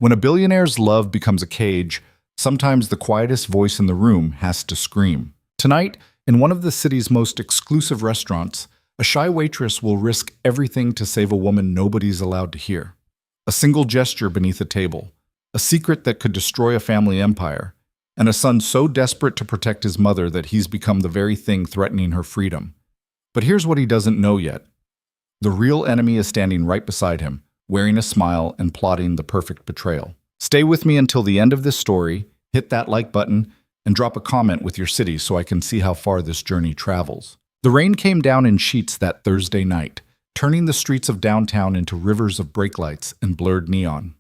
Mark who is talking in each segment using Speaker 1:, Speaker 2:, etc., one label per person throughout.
Speaker 1: When a billionaire's love becomes a cage, sometimes the quietest voice in the room has to scream. Tonight, in one of the city's most exclusive restaurants, a shy waitress will risk everything to save a woman nobody's allowed to hear. A single gesture beneath a table, a secret that could destroy a family empire, and a son so desperate to protect his mother that he's become the very thing threatening her freedom. But here's what he doesn't know yet. The real enemy is standing right beside him, wearing a smile and plotting the perfect betrayal. Stay with me until the end of this story, hit that like button, and drop a comment with your city so I can see how far this journey travels. The rain came down in sheets that Thursday night, turning the streets of downtown into rivers of brake lights and blurred neon.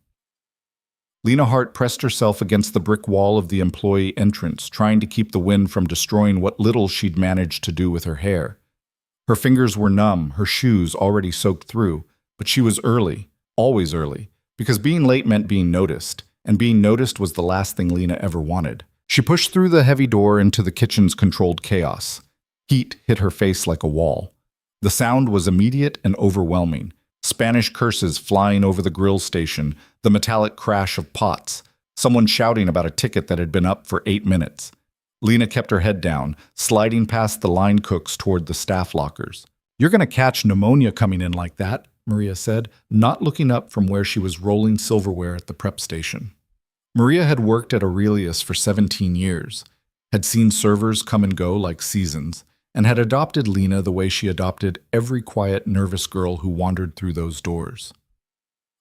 Speaker 1: Lena Hart pressed herself against the brick wall of the employee entrance, trying to keep the wind from destroying what little she'd managed to do with her hair. Her fingers were numb, her shoes already soaked through, but she was early, always early, because being late meant being noticed, and being noticed was the last thing Lena ever wanted. She pushed through the heavy door into the kitchen's controlled chaos. Heat hit her face like a wall. The sound was immediate and overwhelming. Spanish curses flying over the grill station, the metallic crash of pots, someone shouting about a ticket that had been up for 8 minutes. Lena kept her head down, sliding past the line cooks toward the staff lockers. "You're going to catch pneumonia coming in like that," Maria said, not looking up from where she was rolling silverware at the prep station. Maria had worked at Aurelius for 17 years, had seen servers come and go like seasons, and had adopted Lena the way she adopted every quiet, nervous girl who wandered through those doors.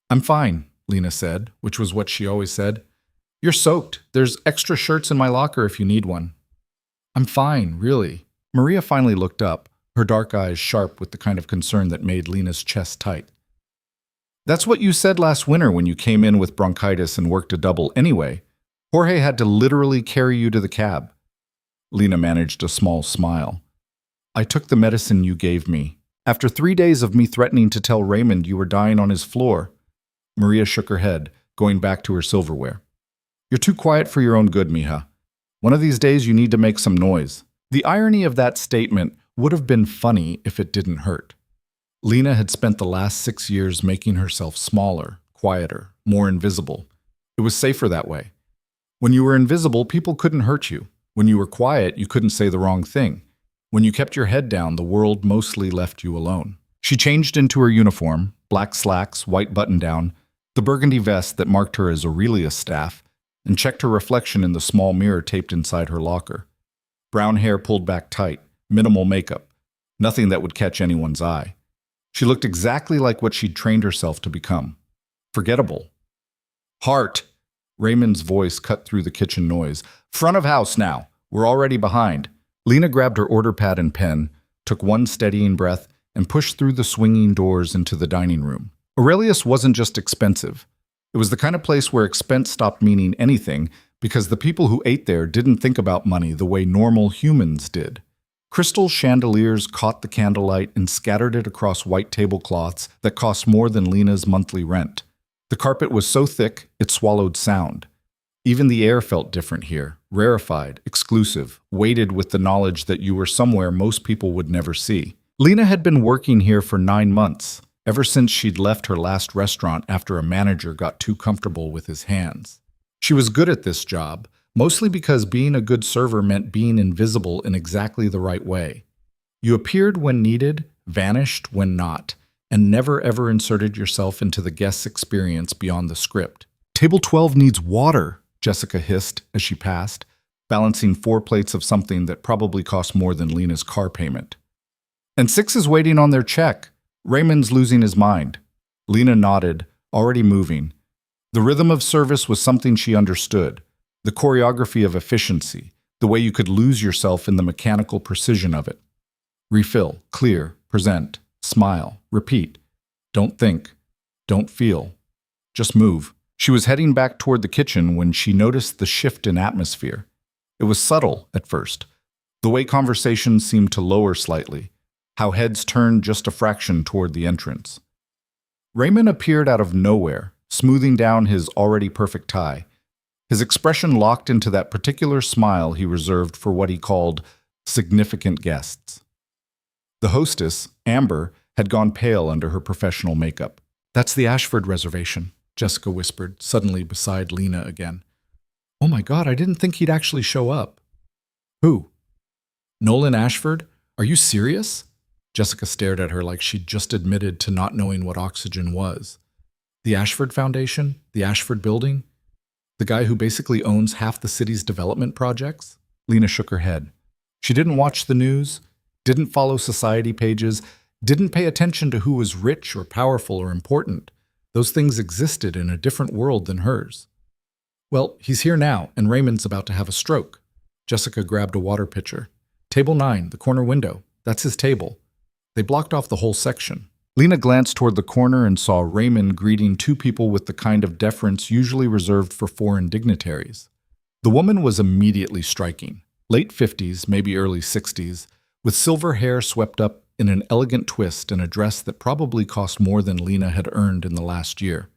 Speaker 1: "I'm fine," Lena said, which was what she always said. "You're soaked. There's extra shirts in my locker if you need one." "I'm fine, really." Maria finally looked up, her dark eyes sharp with the kind of concern that made Lena's chest tight. "That's what you said last winter when you came in with bronchitis and worked a double anyway. Jorge had to literally carry you to the cab." Lena managed a small smile. "I took the medicine you gave me. After 3 days of me threatening to tell Raymond you were dying on his floor." Maria shook her head, going back to her silverware. "You're too quiet for your own good, mija. One of these days you need to make some noise." The irony of that statement would have been funny if it didn't hurt. Lena had spent the last 6 years making herself smaller, quieter, more invisible. It was safer that way. When you were invisible, people couldn't hurt you. When you were quiet, you couldn't say the wrong thing. When you kept your head down, the world mostly left you alone. She changed into her uniform, black slacks, white button-down, the burgundy vest that marked her as Aurelius' staff, and checked her reflection in the small mirror taped inside her locker. Brown hair pulled back tight, minimal makeup, nothing that would catch anyone's eye. She looked exactly like what she'd trained herself to become. Forgettable. "Hart!" Raymond's voice cut through the kitchen noise. "Front of house now. We're already behind." Lena grabbed her order pad and pen, took one steadying breath, and pushed through the swinging doors into the dining room. Aurelius wasn't just expensive. It was the kind of place where expense stopped meaning anything because the people who ate there didn't think about money the way normal humans did. Crystal chandeliers caught the candlelight and scattered it across white tablecloths that cost more than Lena's monthly rent. The carpet was so thick, it swallowed sound. Even the air felt different here, rarefied, exclusive, weighted with the knowledge that you were somewhere most people would never see. Lena had been working here for 9 months, ever since she'd left her last restaurant after a manager got too comfortable with his hands. She was good at this job, mostly because being a good server meant being invisible in exactly the right way. You appeared when needed, vanished when not, and never ever inserted yourself into the guest's experience beyond the script. "Table 12 needs water," Jessica hissed as she passed, balancing 4 plates of something that probably cost more than Lena's car payment. "And 6 is waiting on their check. Raymond's losing his mind." Lena nodded, already moving. The rhythm of service was something she understood, the choreography of efficiency, the way you could lose yourself in the mechanical precision of it. Refill, clear, present, smile, repeat. Don't think, don't feel, just move. She was heading back toward the kitchen when she noticed the shift in atmosphere. It was subtle at first, the way conversations seemed to lower slightly, how heads turned just a fraction toward the entrance. Raymond appeared out of nowhere, smoothing down his already perfect tie. His expression locked into that particular smile he reserved for what he called significant guests. The hostess, Amber, had gone pale under her professional makeup. "That's the Ashford reservation," Jessica whispered, suddenly beside Lena again. Oh my God, I didn't think he'd actually show up. Who? Nolan Ashford? Are you serious? Jessica stared at her like she'd just admitted to not knowing what oxygen was. The Ashford Foundation? The Ashford Building? The guy who basically owns half the city's development projects? Lena shook her head. She didn't watch the news, didn't follow society pages, didn't pay attention to who was rich or powerful or important. Those things existed in a different world than hers. Well, he's here now, and Raymond's about to have a stroke. Jessica grabbed a water pitcher. Table 9, the corner window. That's his table. They blocked off the whole section. Lena glanced toward the corner and saw Raymond greeting two people with the kind of deference usually reserved for foreign dignitaries. The woman was immediately striking. Late 50s, maybe early 60s, with silver hair swept up in an elegant twist and a dress that probably cost more than Lena had earned in the last year.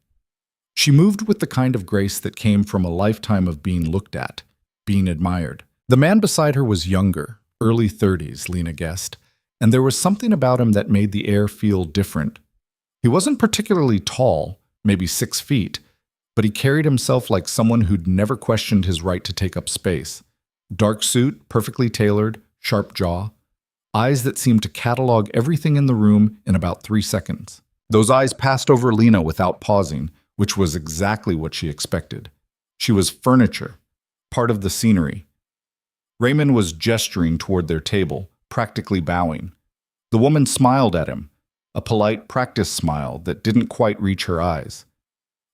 Speaker 1: She moved with the kind of grace that came from a lifetime of being looked at, being admired. The man beside her was younger, early 30s, Lena guessed, and there was something about him that made the air feel different. He wasn't particularly tall, maybe 6 feet, but he carried himself like someone who'd never questioned his right to take up space. Dark suit, perfectly tailored, sharp jaw, eyes that seemed to catalog everything in the room in about 3 seconds. Those eyes passed over Lena without pausing, which was exactly what she expected. She was furniture, part of the scenery. Raymond was gesturing toward their table, practically bowing. The woman smiled at him, a polite practice smile that didn't quite reach her eyes.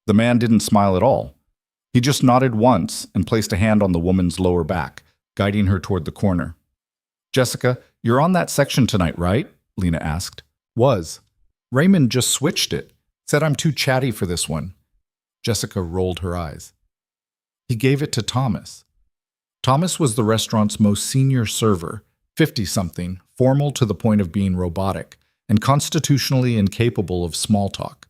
Speaker 1: The man didn't smile at all. He just nodded once and placed a hand on the woman's lower back, guiding her toward the corner. Jessica, you're on that section tonight, right? Lena asked. Was. Raymond just switched it. Said I'm too chatty for this one. Jessica rolled her eyes. He gave it to Thomas. Thomas was the restaurant's most senior server, 50-something, formal to the point of being robotic, and constitutionally incapable of small talk.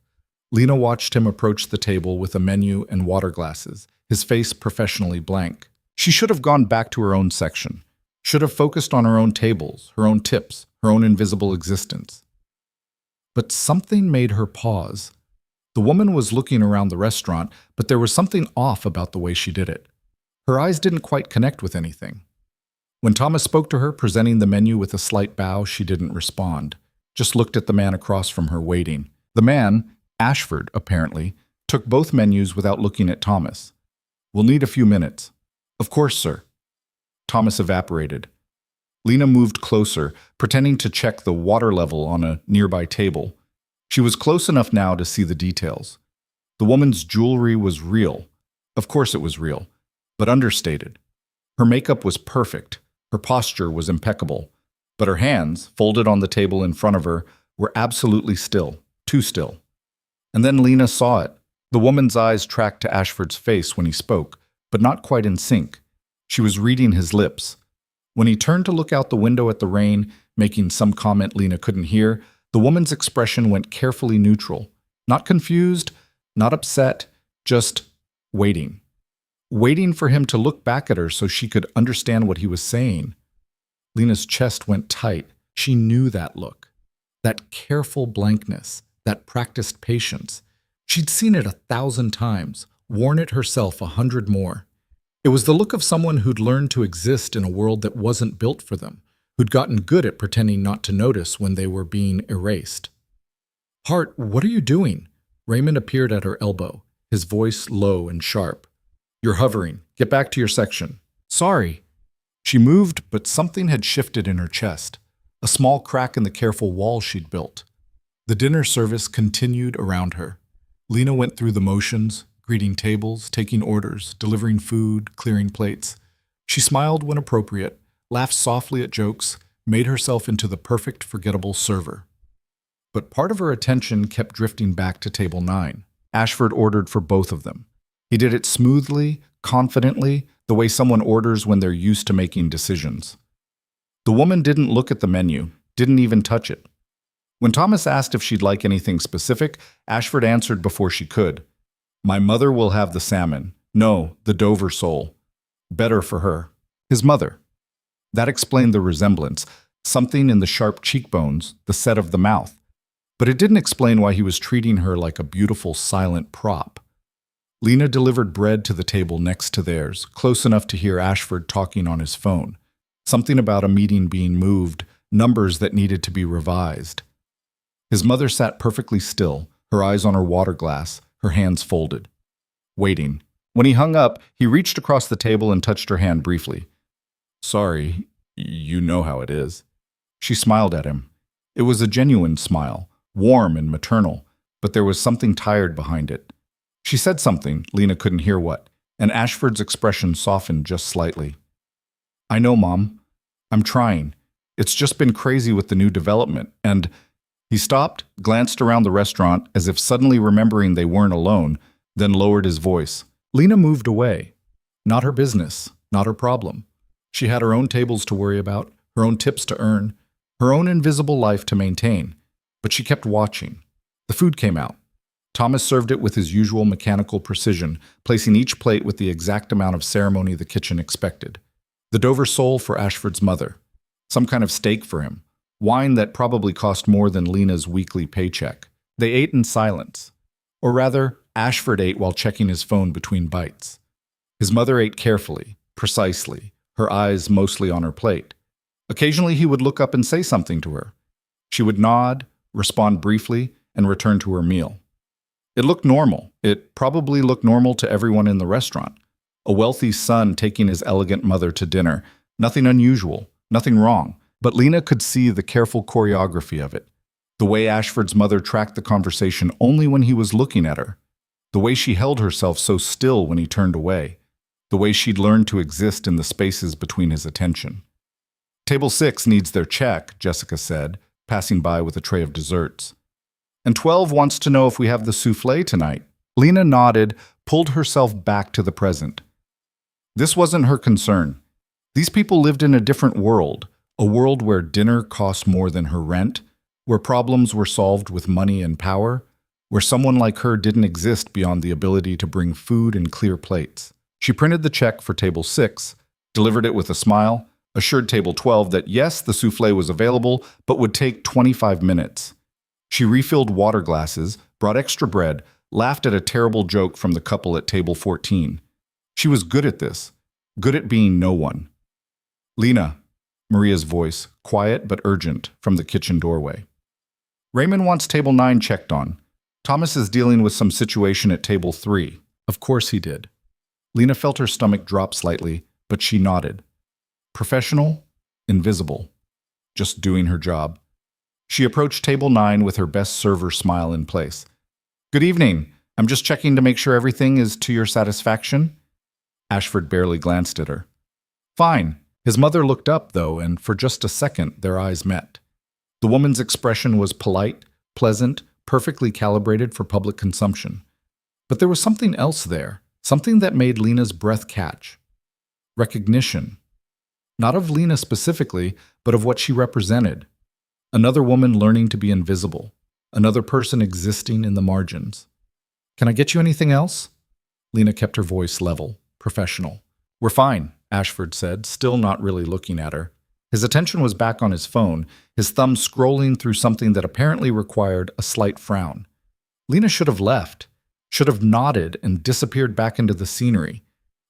Speaker 1: Lena watched him approach the table with a menu and water glasses, his face professionally blank. She should have gone back to her own section, should have focused on her own tables, her own tips, her own invisible existence. But something made her pause. The woman was looking around the restaurant, but there was something off about the way she did it. Her eyes didn't quite connect with anything. When Thomas spoke to her, presenting the menu with a slight bow, she didn't respond, just looked at the man across from her waiting. The man, Ashford, apparently, took both menus without looking at Thomas. We'll need a few minutes. Of course, sir. Thomas evaporated. Lena moved closer, pretending to check the water level on a nearby table. She was close enough now to see the details. The woman's jewelry was real. Of course it was real, but understated. Her makeup was perfect. Her posture was impeccable. But her hands, folded on the table in front of her, were absolutely still, too still. And then Lena saw it. The woman's eyes tracked to Ashford's face when he spoke, but not quite in sync. She was reading his lips. When he turned to look out the window at the rain, making some comment Lena couldn't hear, the woman's expression went carefully neutral. Not confused, not upset, just waiting. Waiting for him to look back at her so she could understand what he was saying. Lena's chest went tight. She knew that look. That careful blankness, that practiced patience. She'd seen it 1,000 times, worn it herself 100 more. It was the look of someone who'd learned to exist in a world that wasn't built for them, who'd gotten good at pretending not to notice when they were being erased. Hart, what are you doing? Raymond appeared at her elbow, his voice low and sharp. You're hovering. Get back to your section. Sorry. She moved, but something had shifted in her chest, a small crack in the careful wall she'd built. The dinner service continued around her. Lena went through the motions, greeting tables, taking orders, delivering food, clearing plates. She smiled when appropriate, laughed softly at jokes, made herself into the perfect, forgettable server. But part of her attention kept drifting back to table 9. Ashford ordered for both of them. He did it smoothly, confidently, the way someone orders when they're used to making decisions. The woman didn't look at the menu, didn't even touch it. When Thomas asked if she'd like anything specific, Ashford answered before she could. My mother will have the salmon. No, the Dover sole. Better for her. His mother. That explained the resemblance, something in the sharp cheekbones, the set of the mouth. But it didn't explain why he was treating her like a beautiful silent prop. Lena delivered bread to the table next to theirs, close enough to hear Ashford talking on his phone. Something about a meeting being moved, numbers that needed to be revised. His mother sat perfectly still, her eyes on her water glass, her hands folded. Waiting. When he hung up, he reached across the table and touched her hand briefly. Sorry, you know how it is. She smiled at him. It was a genuine smile, warm and maternal, but there was something tired behind it. She said something, Lena couldn't hear what, and Ashford's expression softened just slightly. I know, Mom. I'm trying. It's just been crazy with the new development, and... He stopped, glanced around the restaurant as if suddenly remembering they weren't alone, then lowered his voice. Lena moved away. Not her business, not her problem. She had her own tables to worry about, her own tips to earn, her own invisible life to maintain. But she kept watching. The food came out. Thomas served it with his usual mechanical precision, placing each plate with the exact amount of ceremony the kitchen expected. The Dover sole for Ashford's mother. Some kind of steak for him. Wine that probably cost more than Lena's weekly paycheck. They ate in silence. Or rather, Ashford ate while checking his phone between bites. His mother ate carefully, precisely, her eyes mostly on her plate. Occasionally he would look up and say something to her. She would nod, respond briefly, and return to her meal. It looked normal. It probably looked normal to everyone in the restaurant. A wealthy son taking his elegant mother to dinner. Nothing unusual, nothing wrong. But Lena could see the careful choreography of it. The way Ashford's mother tracked the conversation only when he was looking at her. The way she held herself so still when he turned away. The way she'd learned to exist in the spaces between his attention. Table 6 needs their check, Jessica said, passing by with a tray of desserts. And 12 wants to know if we have the souffle tonight. Lena nodded, pulled herself back to the present. This wasn't her concern. These people lived in a different world. A world where dinner cost more than her rent, where problems were solved with money and power, where someone like her didn't exist beyond the ability to bring food and clear plates. She printed the check for table 6, delivered it with a smile, assured table 12 that yes, the souffle was available, but would take 25 minutes. She refilled water glasses, brought extra bread, laughed at a terrible joke from the couple at table 14. She was good at this, good at being no one. Lena. Maria's voice, quiet but urgent, from the kitchen doorway. Raymond wants table 9 checked on. Thomas is dealing with some situation at table 3. Of course he did. Lena felt her stomach drop slightly, but she nodded. Professional, invisible, just doing her job. She approached table 9 with her best server smile in place. Good evening. I'm just checking to make sure everything is to your satisfaction. Ashford barely glanced at her. Fine. His mother looked up, though, and for just a second their eyes met. The woman's expression was polite, pleasant, perfectly calibrated for public consumption. But there was something else there, something that made Lena's breath catch. Recognition. Not of Lena specifically, but of what she represented. Another woman learning to be invisible. Another person existing in the margins. Can I get you anything else? Lena kept her voice level, professional. We're fine, Ashford said, still not really looking at her. His attention was back on his phone, his thumb scrolling through something that apparently required a slight frown. Lena should have left, should have nodded and disappeared back into the scenery.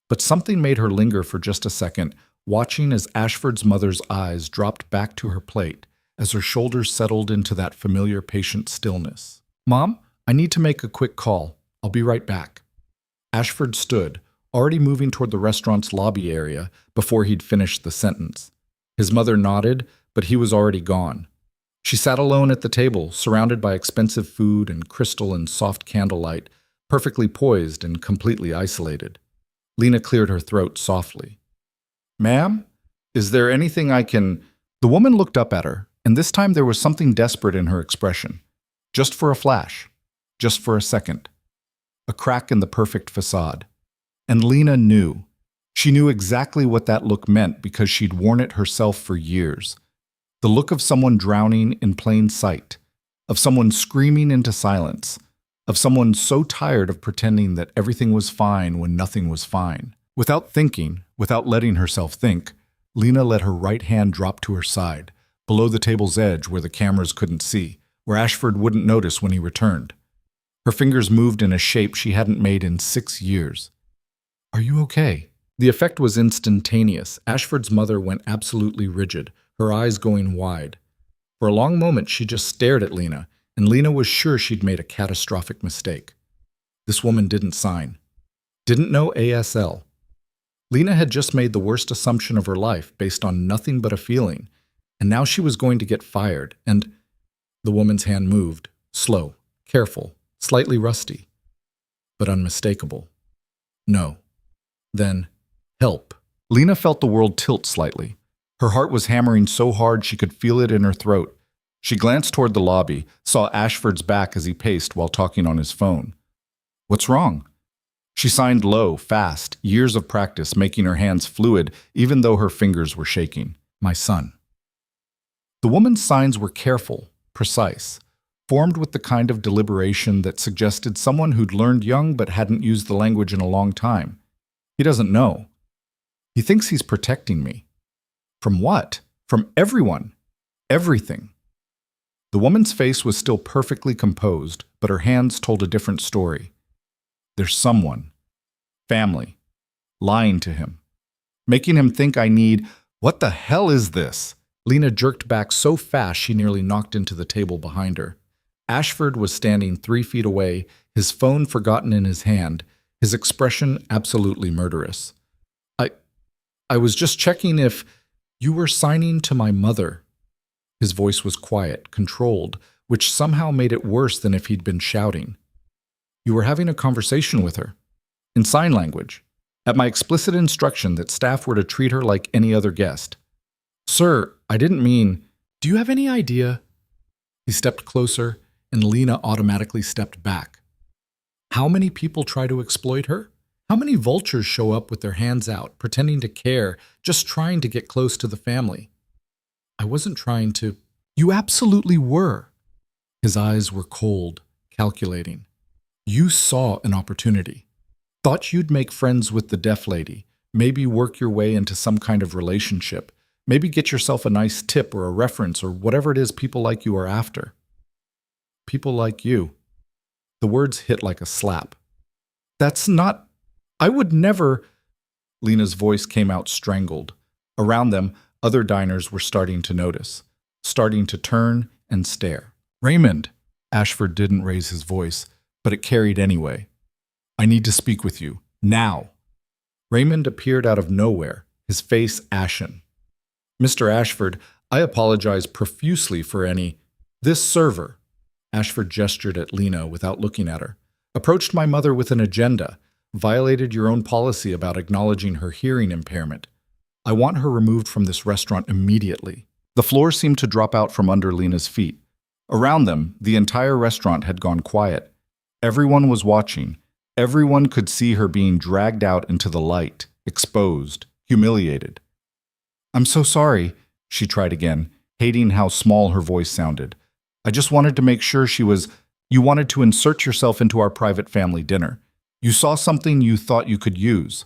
Speaker 1: But something made her linger for just a second, watching as Ashford's mother's eyes dropped back to her plate, as her shoulders settled into that familiar patient stillness. Mom, I need to make a quick call. I'll be right back. Ashford stood, already moving toward the restaurant's lobby area before he'd finished the sentence. His mother nodded, but he was already gone. She sat alone at the table, surrounded by expensive food and crystal and soft candlelight, perfectly poised and completely isolated. Lena cleared her throat softly. Ma'am, is there anything I can... The woman looked up at her, and this time there was something desperate in her expression. Just for a flash. Just for a second. A crack in the perfect facade. And Lena knew. She knew exactly what that look meant because she'd worn it herself for years. The look of someone drowning in plain sight, of someone screaming into silence, of someone so tired of pretending that everything was fine when nothing was fine. Without thinking, without letting herself think, Lena let her right hand drop to her side, below the table's edge where the cameras couldn't see, where Ashford wouldn't notice when he returned. Her fingers moved in a shape she hadn't made in 6 years. Are you okay? The effect was instantaneous. Ashford's mother went absolutely rigid, her eyes going wide. For a long moment, she just stared at Lena, and Lena was sure she'd made a catastrophic mistake. This woman didn't sign. Didn't know ASL. Lena had just made the worst assumption of her life based on nothing but a feeling, and now she was going to get fired, and the woman's hand moved, slow, careful, slightly rusty, but unmistakable. No. Then, help. Lena felt the world tilt slightly. Her heart was hammering so hard she could feel it in her throat. She glanced toward the lobby, saw Ashford's back as he paced while talking on his phone. What's wrong? She signed low, fast, years of practice making her hands fluid even though her fingers were shaking. My son. The woman's signs were careful, precise, formed with the kind of deliberation that suggested someone who'd learned young but hadn't used the language in a long time. He doesn't know. He thinks he's protecting me. From what? From everyone. Everything. The woman's face was still perfectly composed, but her hands told a different story. There's someone, family, lying to him, making him think I need, what the hell is this? Lena jerked back so fast she nearly knocked into the table behind her. Ashford was standing 3 feet away, his phone forgotten in his hand, his expression absolutely murderous. I was just checking if you were signing to my mother. His voice was quiet, controlled, which somehow made it worse than if he'd been shouting. You were having a conversation with her, in sign language, at my explicit instruction that staff were to treat her like any other guest. Sir, I didn't mean, do you have any idea? He stepped closer, and Lena automatically stepped back. How many people try to exploit her? How many vultures show up with their hands out, pretending to care, just trying to get close to the family? I wasn't trying to. You absolutely were. His eyes were cold, calculating. You saw an opportunity. Thought you'd make friends with the deaf lady, maybe work your way into some kind of relationship, maybe get yourself a nice tip or a reference or whatever it is people like you are after. People like you. The words hit like a slap. That's not. I would never. Lena's voice came out strangled. Around them, other diners were starting to notice, starting to turn and stare. Raymond! Ashford didn't raise his voice, but it carried anyway. I need to speak with you. Now! Raymond appeared out of nowhere, his face ashen. Mr. Ashford, I apologize profusely for any. This server, Ashford gestured at Lena without looking at her, approached my mother with an agenda, violated your own policy about acknowledging her hearing impairment. I want her removed from this restaurant immediately. The floor seemed to drop out from under Lena's feet. Around them, the entire restaurant had gone quiet. Everyone was watching. Everyone could see her being dragged out into the light, exposed, humiliated. I'm so sorry, she tried again, hating how small her voice sounded. I just wanted to make sure she was. You wanted to insert yourself into our private family dinner. You saw something you thought you could use.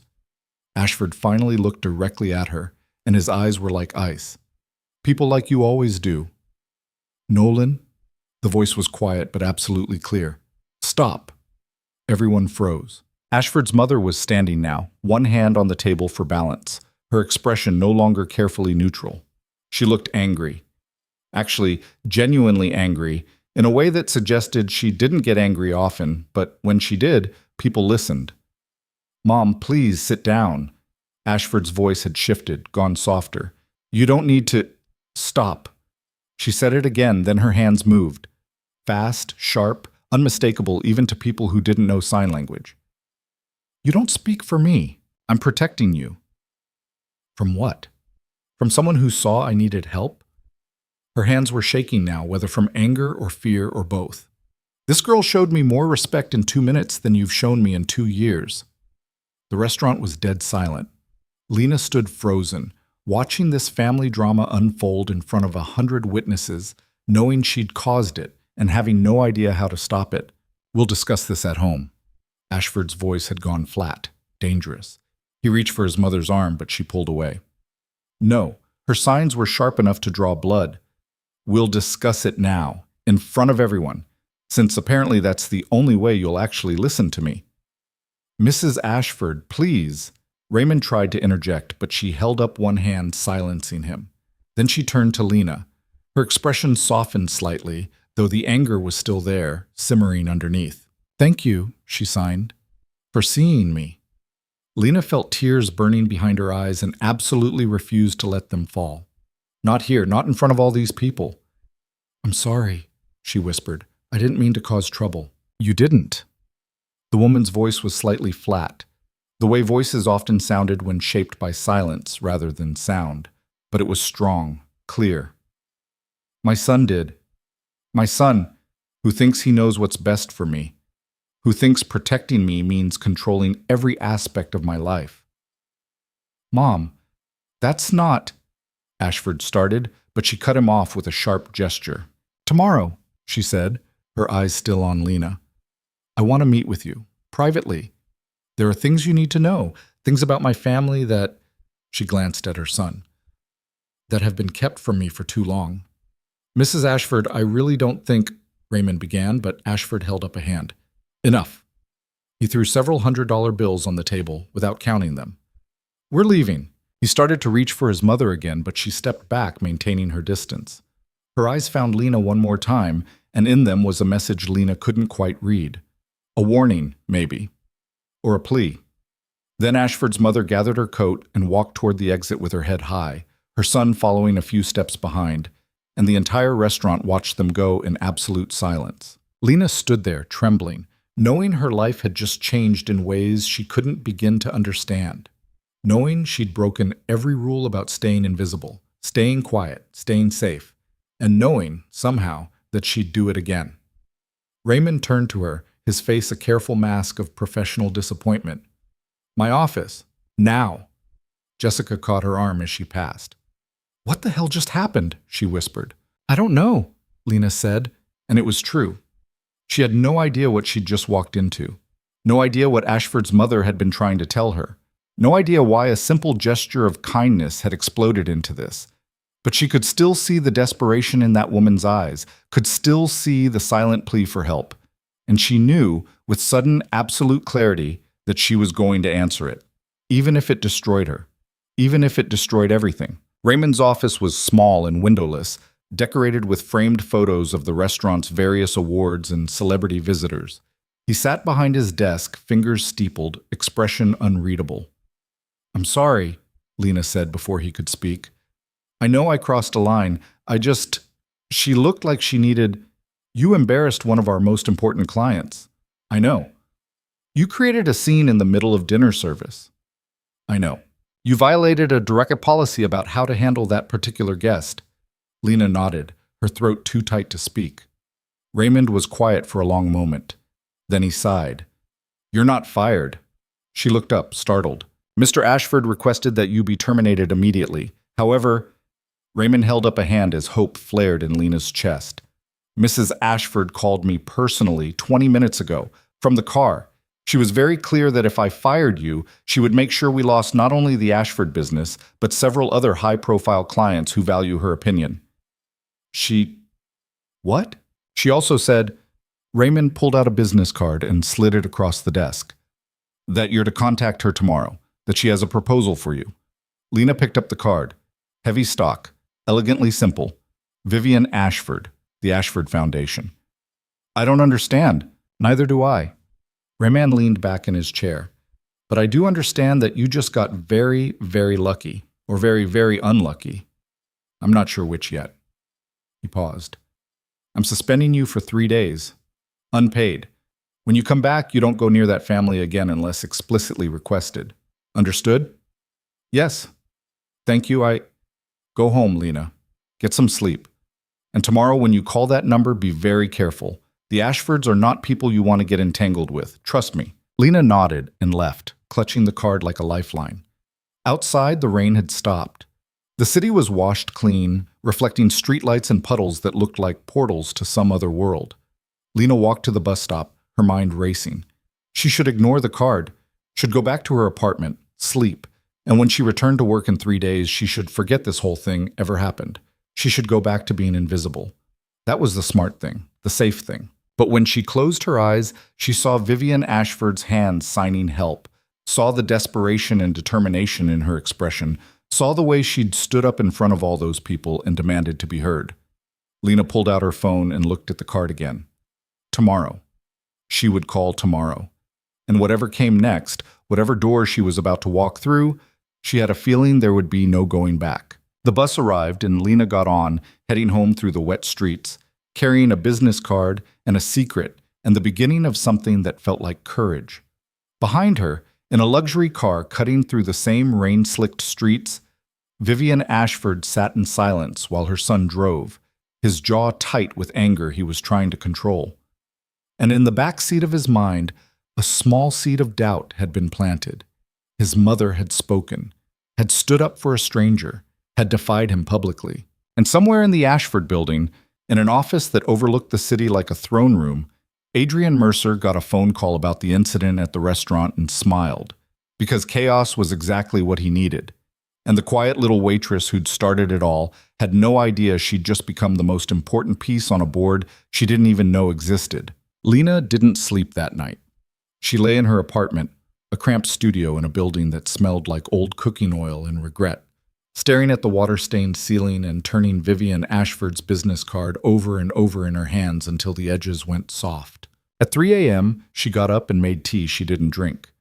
Speaker 1: Ashford finally looked directly at her, and his eyes were like ice. People like you always do. Nolan? The voice was quiet but absolutely clear. Stop. Everyone froze. Ashford's mother was standing now, one hand on the table for balance, her expression no longer carefully neutral. She looked angry. Actually, genuinely angry, in a way that suggested she didn't get angry often, but when she did, people listened. Mom, please sit down. Ashford's voice had shifted, gone softer. You don't need to. Stop. She said it again, then her hands moved. Fast, sharp, unmistakable even to people who didn't know sign language. You don't speak for me. I'm protecting you. From what? From someone who saw I needed help? Her hands were shaking now, whether from anger or fear or both. This girl showed me more respect in 2 minutes than you've shown me in 2 years. The restaurant was dead silent. Lena stood frozen, watching this family drama unfold in front of 100 witnesses, knowing she'd caused it and having no idea how to stop it. We'll discuss this at home. Ashford's voice had gone flat, dangerous. He reached for his mother's arm, but she pulled away. No, her signs were sharp enough to draw blood. We'll discuss it now, in front of everyone. since apparently that's the only way you'll actually listen to me. Mrs. Ashford, please. Raymond tried to interject, but she held up one hand, silencing him. Then she turned to Lena. Her expression softened slightly, though the anger was still there, simmering underneath. Thank you, she signed, for seeing me. Lena felt tears burning behind her eyes and absolutely refused to let them fall. Not here, not in front of all these people. I'm sorry, she whispered. I didn't mean to cause trouble. You didn't. The woman's voice was slightly flat, the way voices often sounded when shaped by silence rather than sound, but it was strong, clear. My son did. My son, who thinks he knows what's best for me, who thinks protecting me means controlling every aspect of my life. Mom, that's not... Ashford started, but she cut him off with a sharp gesture. Tomorrow, she said, her eyes still on Lena. I want to meet with you, privately. There are things you need to know, things about my family that, she glanced at her son, that have been kept from me for too long. Mrs. Ashford, I really don't think, Raymond began, but Ashford held up a hand. Enough. He threw several $100 bills on the table without counting them. We're leaving. He started to reach for his mother again, but she stepped back, maintaining her distance. Her eyes found Lena one more time, and in them was a message Lena couldn't quite read. A warning, maybe. Or a plea. Then Ashford's mother gathered her coat and walked toward the exit with her head high, her son following a few steps behind, and the entire restaurant watched them go in absolute silence. Lena stood there, trembling, knowing her life had just changed in ways she couldn't begin to understand. Knowing she'd broken every rule about staying invisible, staying quiet, staying safe, and knowing, somehow, that she'd do it again. Raymond turned to her, his face a careful mask of professional disappointment. My office. Now. Jessica caught her arm as she passed. What the hell just happened? She whispered. I don't know, Lena said, and it was true. She had no idea what she'd just walked into. No idea what Ashford's mother had been trying to tell her. No idea why a simple gesture of kindness had exploded into this. But she could still see the desperation in that woman's eyes, could still see the silent plea for help. And she knew, with sudden, absolute clarity, that she was going to answer it, even if it destroyed her, even if it destroyed everything. Raymond's office was small and windowless, decorated with framed photos of the restaurant's various awards and celebrity visitors. He sat behind his desk, fingers steepled, expression unreadable. I'm sorry, Lena said before he could speak. I know I crossed a line. She looked like she needed... You embarrassed one of our most important clients. I know. You created a scene in the middle of dinner service. I know. You violated a direct policy about how to handle that particular guest. Lena nodded, her throat too tight to speak. Raymond was quiet for a long moment. Then he sighed. You're not fired. She looked up, startled. Mr. Ashford requested that you be terminated immediately. However, Raymond held up a hand as hope flared in Lena's chest. Mrs. Ashford called me personally 20 minutes ago, from the car. She was very clear that if I fired you, she would make sure we lost not only the Ashford business, but several other high-profile clients who value her opinion. What? She also said, Raymond pulled out a business card and slid it across the desk. That you're to contact her tomorrow, that she has a proposal for you. Lena picked up the card. Heavy stock, elegantly simple. Vivian Ashford, the Ashford Foundation. I don't understand. Neither do I. Raymond leaned back in his chair. But I do understand that you just got very, very lucky, or very, very unlucky. I'm not sure which yet. He paused. I'm suspending you for 3 days. Unpaid. When you come back, you don't go near that family again unless explicitly requested. Understood? Yes. Thank you, Go home, Lena. Get some sleep. And tomorrow when you call that number, be very careful. The Ashfords are not people you want to get entangled with. Trust me. Lena nodded and left, clutching the card like a lifeline. Outside, the rain had stopped. The city was washed clean, reflecting streetlights and puddles that looked like portals to some other world. Lena walked to the bus stop, her mind racing. She should ignore the card, should go back to her apartment, sleep, and when she returned to work in 3 days, she should forget this whole thing ever happened. She should go back to being invisible. That was the smart thing, the safe thing. But when she closed her eyes, she saw Vivian Ashford's hands signing help, saw the desperation and determination in her expression, saw the way she'd stood up in front of all those people and demanded to be heard. Lena pulled out her phone and looked at the card again. Tomorrow. She would call tomorrow. And whatever came next, whatever door she was about to walk through, she had a feeling there would be no going back. The bus arrived and Lena got on, heading home through the wet streets, carrying a business card and a secret and the beginning of something that felt like courage. Behind her, in a luxury car cutting through the same rain-slicked streets, Vivian Ashford sat in silence while her son drove, his jaw tight with anger he was trying to control. And in the back seat of his mind, a small seed of doubt had been planted. His mother had spoken, had stood up for a stranger, had defied him publicly. And somewhere in the Ashford building, in an office that overlooked the city like a throne room, Adrian Mercer got a phone call about the incident at the restaurant and smiled, because chaos was exactly what he needed. And the quiet little waitress who'd started it all had no idea she'd just become the most important piece on a board she didn't even know existed. Lena didn't sleep that night. She lay in her apartment, a cramped studio in a building that smelled like old cooking oil and regret, staring at the water-stained ceiling and turning Vivian Ashford's business card over and over in her hands until the edges went soft. At 3 a.m., she got up and made tea she didn't drink.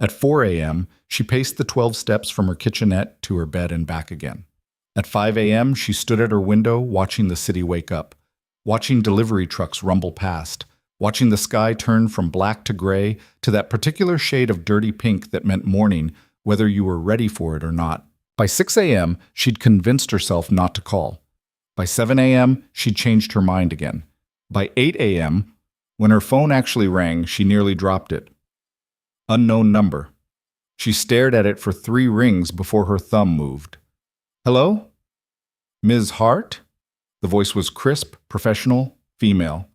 Speaker 1: At 4 a.m., she paced the 12 steps from her kitchenette to her bed and back again. At 5 a.m., she stood at her window watching the city wake up, watching delivery trucks rumble past, watching the sky turn from black to gray to that particular shade of dirty pink that meant morning, whether you were ready for it or not. By 6 a.m., she'd convinced herself not to call. By 7 a.m., she'd changed her mind again. By 8 a.m., when her phone actually rang, she nearly dropped it. Unknown number. She stared at it for 3 rings before her thumb moved. Hello? Ms. Hart? The voice was crisp, professional, female.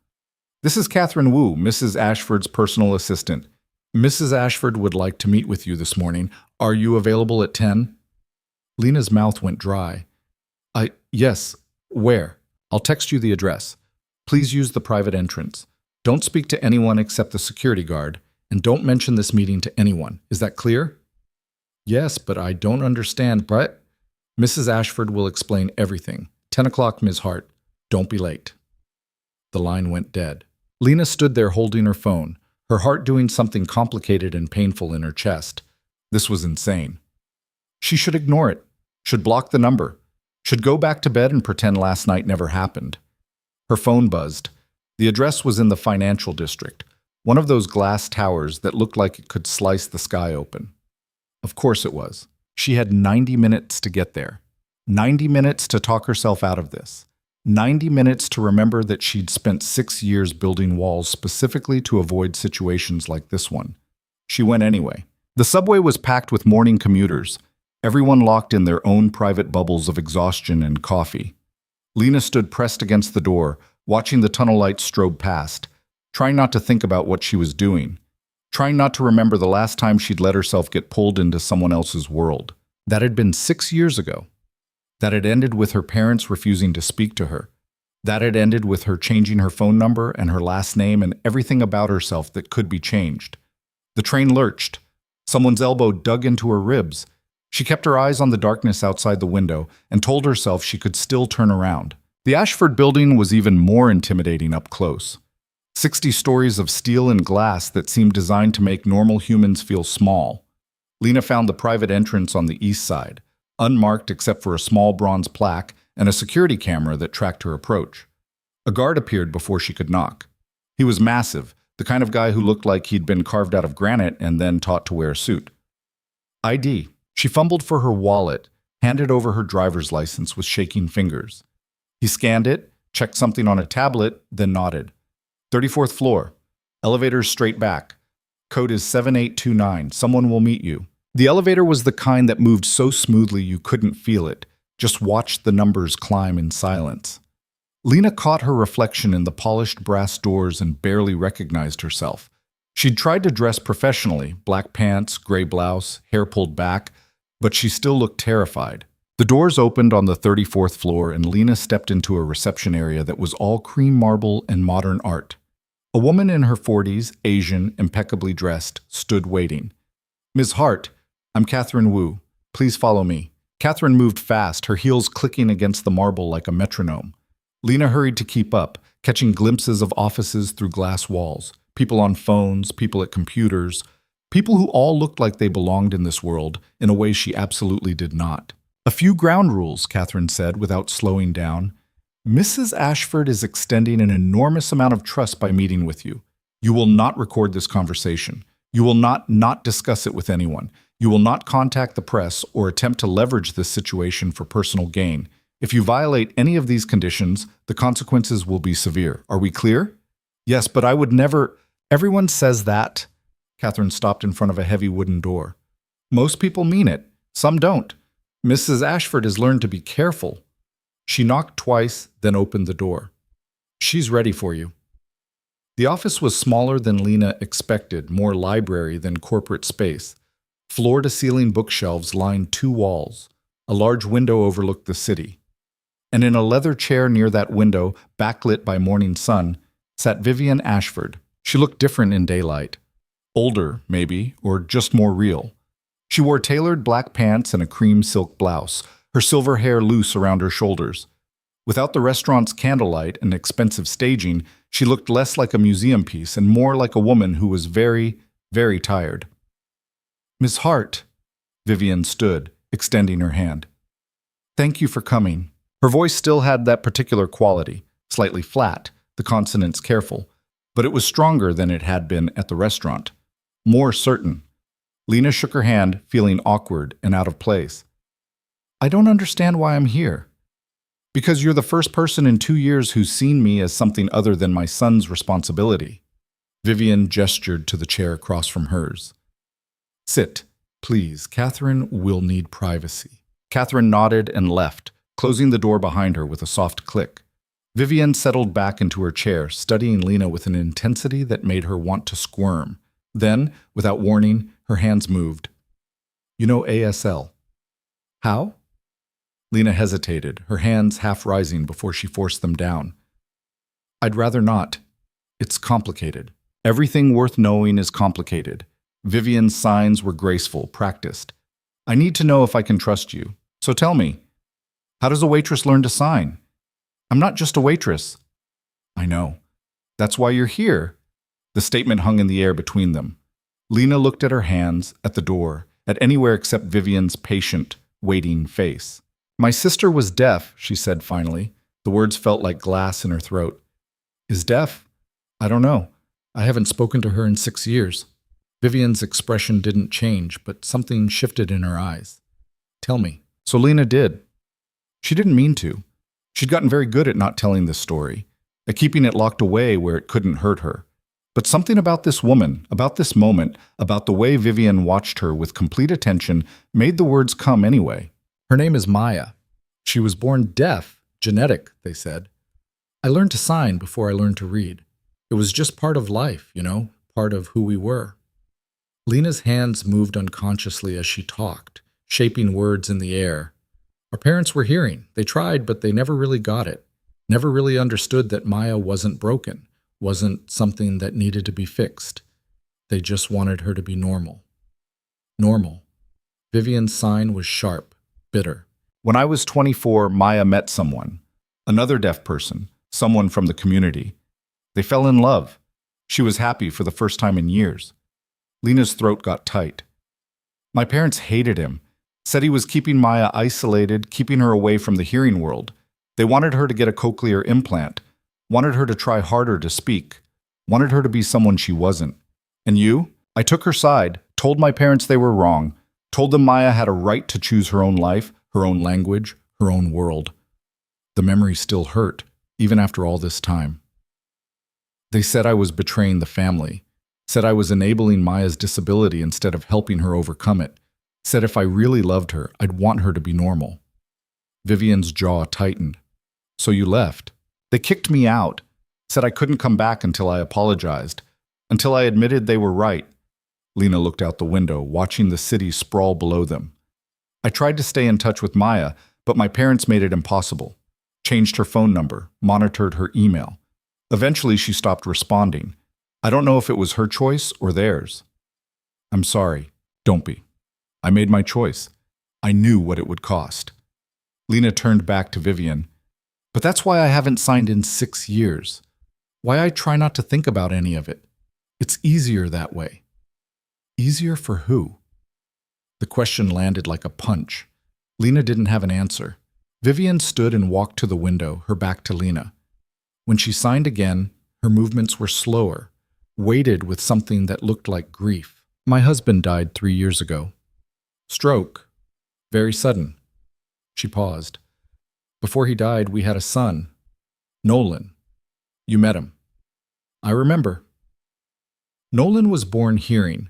Speaker 1: This is Catherine Wu, Mrs. Ashford's personal assistant. Mrs. Ashford would like to meet with you this morning. Are you available at 10? Lena's mouth went dry. Yes. Where? I'll text you the address. Please use the private entrance. Don't speak to anyone except the security guard, and don't mention this meeting to anyone. Is that clear? Yes, but I don't understand, but Mrs. Ashford will explain everything. 10 o'clock, Ms. Hart. Don't be late. The line went dead. Lena stood there holding her phone, her heart doing something complicated and painful in her chest. This was insane. She should ignore it, should block the number, should go back to bed and pretend last night never happened. Her phone buzzed. The address was in the financial district, one of those glass towers that looked like it could slice the sky open. Of course it was. She had 90 minutes to get there. 90 minutes to talk herself out of this. 90 minutes to remember that she'd spent 6 years building walls specifically to avoid situations like this one. She went anyway. The subway was packed with morning commuters, everyone locked in their own private bubbles of exhaustion and coffee. Lena stood pressed against the door, watching the tunnel lights strobe past, trying not to think about what she was doing, trying not to remember the last time she'd let herself get pulled into someone else's world. That had been 6 years ago. That had ended with her parents refusing to speak to her. That had ended with her changing her phone number and her last name and everything about herself that could be changed. The train lurched. Someone's elbow dug into her ribs. She kept her eyes on the darkness outside the window and told herself she could still turn around. The Ashford building was even more intimidating up close. 60 stories of steel and glass that seemed designed to make normal humans feel small. Lena found the private entrance on the east side, unmarked except for a small bronze plaque and a security camera that tracked her approach. A guard appeared before she could knock. He was massive, the kind of guy who looked like he'd been carved out of granite and then taught to wear a suit. ID. She fumbled for her wallet, handed over her driver's license with shaking fingers. He scanned it, checked something on a tablet, then nodded. 34th floor. Elevator's straight back. Code is 7829. Someone will meet you. The elevator was the kind that moved so smoothly you couldn't feel it, just watched the numbers climb in silence. Lena caught her reflection in the polished brass doors and barely recognized herself. She'd tried to dress professionally, black pants, gray blouse, hair pulled back, but she still looked terrified. The doors opened on the 34th floor and Lena stepped into a reception area that was all cream marble and modern art. A woman in her 40s, Asian, impeccably dressed, stood waiting. "Ms. Hart, I'm Catherine Wu. Please follow me." Catherine moved fast, her heels clicking against the marble like a metronome. Lena hurried to keep up, catching glimpses of offices through glass walls, people on phones, people at computers, people who all looked like they belonged in this world in a way she absolutely did not. "A few ground rules," Catherine said without slowing down. "Mrs. Ashford is extending an enormous amount of trust by meeting with you. You will not record this conversation. You will not discuss it with anyone. You will not contact the press or attempt to leverage this situation for personal gain. If you violate any of these conditions, the consequences will be severe. Are we clear?" "Yes, but I would never—" "Everyone says that." Catherine stopped in front of a heavy wooden door. "Most people mean it. Some don't. Mrs. Ashford has learned to be careful." She knocked twice, then opened the door. "She's ready for you." The office was smaller than Lena expected, more library than corporate space. Floor-to-ceiling bookshelves lined two walls. A large window overlooked the city. And in a leather chair near that window, backlit by morning sun, sat Vivian Ashford. She looked different in daylight. Older, maybe, or just more real. She wore tailored black pants and a cream silk blouse, her silver hair loose around her shoulders. Without the restaurant's candlelight and expensive staging, she looked less like a museum piece and more like a woman who was very, very tired. "Miss Hart," Vivian stood, extending her hand. "Thank you for coming." Her voice still had that particular quality, slightly flat, the consonants careful, but it was stronger than it had been at the restaurant. More certain. Lena shook her hand, feeling awkward and out of place. "I don't understand why I'm here." "Because you're the first person in 2 years who's seen me as something other than my son's responsibility." Vivian gestured to the chair across from hers. "Sit, please. Catherine will need privacy." Catherine nodded and left, closing the door behind her with a soft click. Vivian settled back into her chair, studying Lena with an intensity that made her want to squirm. Then, without warning, her hands moved. "You know ASL." "How?" Lena hesitated, her hands half rising before she forced them down. "I'd rather not. It's complicated. Everything worth knowing is complicated." Vivian's signs were graceful, practiced. "I need to know if I can trust you. So tell me, how does a waitress learn to sign?" "I'm not just a waitress." "I know. That's why you're here." The statement hung in the air between them. Lena looked at her hands, at the door, at anywhere except Vivian's patient, waiting face. "My sister was deaf," she said finally. The words felt like glass in her throat. "Is deaf? I don't know. I haven't spoken to her in 6 years." Vivian's expression didn't change, but something shifted in her eyes. "Tell me." So Lena did. She didn't mean to. She'd gotten very good at not telling this story, at keeping it locked away where it couldn't hurt her. But something about this woman, about this moment, about the way Vivian watched her with complete attention, made the words come anyway. "Her name is Maya. She was born deaf, genetic," they said. "I learned to sign before I learned to read. It was just part of life, part of who we were." Lena's hands moved unconsciously as she talked, shaping words in the air. "Our parents were hearing. They tried, but they never really got it. Never really understood that Maya wasn't broken, wasn't something that needed to be fixed. They just wanted her to be normal." Normal. Vivian's sign was sharp, bitter. "When I was 24, Maya met someone. Another deaf person, someone from the community. They fell in love. She was happy for the first time in years." Lena's throat got tight. "My parents hated him. Said he was keeping Maya isolated, keeping her away from the hearing world. They wanted her to get a cochlear implant, wanted her to try harder to speak, wanted her to be someone she wasn't. And you? I took her side, told my parents they were wrong, told them Maya had a right to choose her own life, her own language, her own world." The memory still hurt, even after all this time. "They said I was betraying the family, said I was enabling Maya's disability instead of helping her overcome it, said if I really loved her, I'd want her to be normal." Vivian's jaw tightened. "So you left?" "They kicked me out, said I couldn't come back until I apologized, until I admitted they were right." Lena looked out the window, watching the city sprawl below them. "I tried to stay in touch with Maya, but my parents made it impossible. Changed her phone number, monitored her email. Eventually she stopped responding. I don't know if it was her choice or theirs. I'm sorry. Don't be. I made my choice. I knew what it would cost. Lena turned back to Vivian. But that's why I haven't signed in 6 years. Why I try not to think about any of it. It's easier that way. Easier for who? The question landed like a punch. Lena didn't have an answer. Vivian stood and walked to the window, her back to Lena. When she signed again, her movements were slower, weighted with something that looked like grief. My husband died 3 years ago. Stroke. Very sudden. She paused. Before he died, we had a son. Nolan. You met him. I remember. Nolan was born hearing.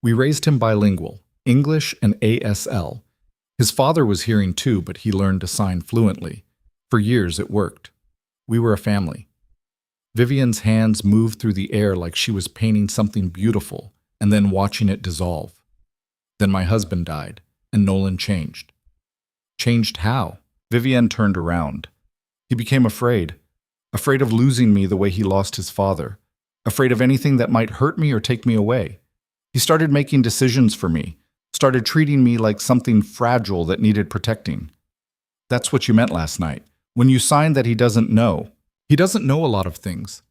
Speaker 1: We raised him bilingual, English and ASL. His father was hearing too, but he learned to sign fluently. For years it worked. We were a family. Vivian's hands moved through the air like she was painting something beautiful and then watching it dissolve. Then my husband died, and Nolan changed. Changed how? Vivian turned around. He became afraid of losing me the way he lost his father, afraid of anything that might hurt me or take me away. He started making decisions for me, started treating me like something fragile that needed protecting. That's what you meant last night, when you signed that he doesn't know. He doesn't know a lot of things,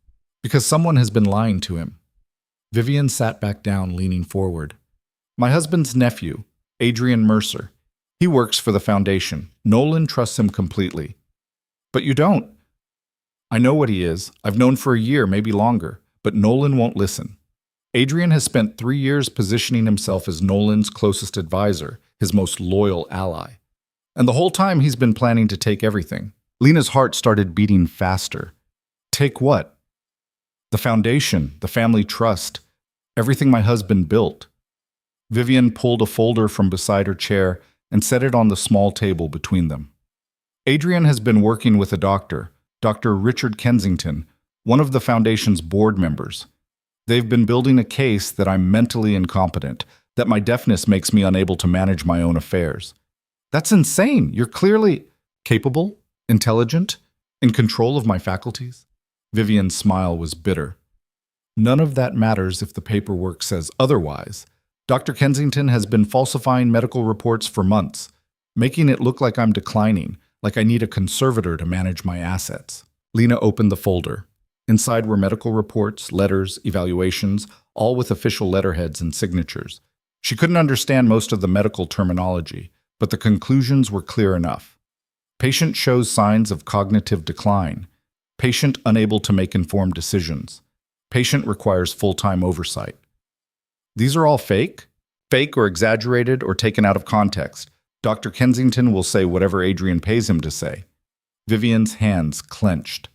Speaker 1: because someone has been lying to him. Vivian sat back down, leaning forward. My husband's nephew, Adrian Mercer. He works for the foundation. Nolan trusts him completely. But you don't. I know what he is. I've known for a year, maybe longer, but Nolan won't listen. Adrian has spent 3 years positioning himself as Nolan's closest advisor, his most loyal ally. And the whole time he's been planning to take everything. Lena's heart started beating faster. Take what? The foundation, the family trust, everything my husband built. Vivian pulled a folder from beside her chair and set it on the small table between them. Adrian has been working with a doctor, Dr. Richard Kensington, one of the foundation's board members. They've been building a case that I'm mentally incompetent, that my deafness makes me unable to manage my own affairs. That's insane. You're clearly capable, intelligent, in control of my faculties. Vivian's smile was bitter. None of that matters if the paperwork says otherwise. Dr. Kensington has been falsifying medical reports for months, making it look like I'm declining, like I need a conservator to manage my assets. Lena opened the folder. Inside were medical reports, letters, evaluations, all with official letterheads and signatures. She couldn't understand most of the medical terminology, but the conclusions were clear enough. Patient shows signs of cognitive decline. Patient unable to make informed decisions. Patient requires full-time oversight. These are all fake? Fake or exaggerated or taken out of context. Dr. Kensington will say whatever Adrian pays him to say. Vivian's hands clenched.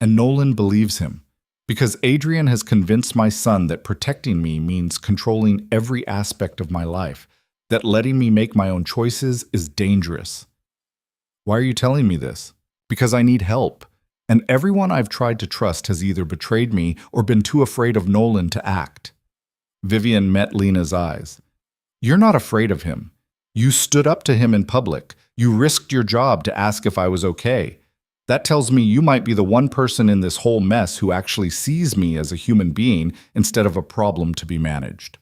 Speaker 1: And Nolan believes him, because Adrian has convinced my son that protecting me means controlling every aspect of my life, that letting me make my own choices is dangerous. Why are you telling me this? Because I need help, and everyone I've tried to trust has either betrayed me or been too afraid of Nolan to act. Vivian met Lena's eyes. You're not afraid of him. You stood up to him in public. You risked your job to ask if I was okay. That tells me you might be the one person in this whole mess who actually sees me as a human being instead of a problem to be managed.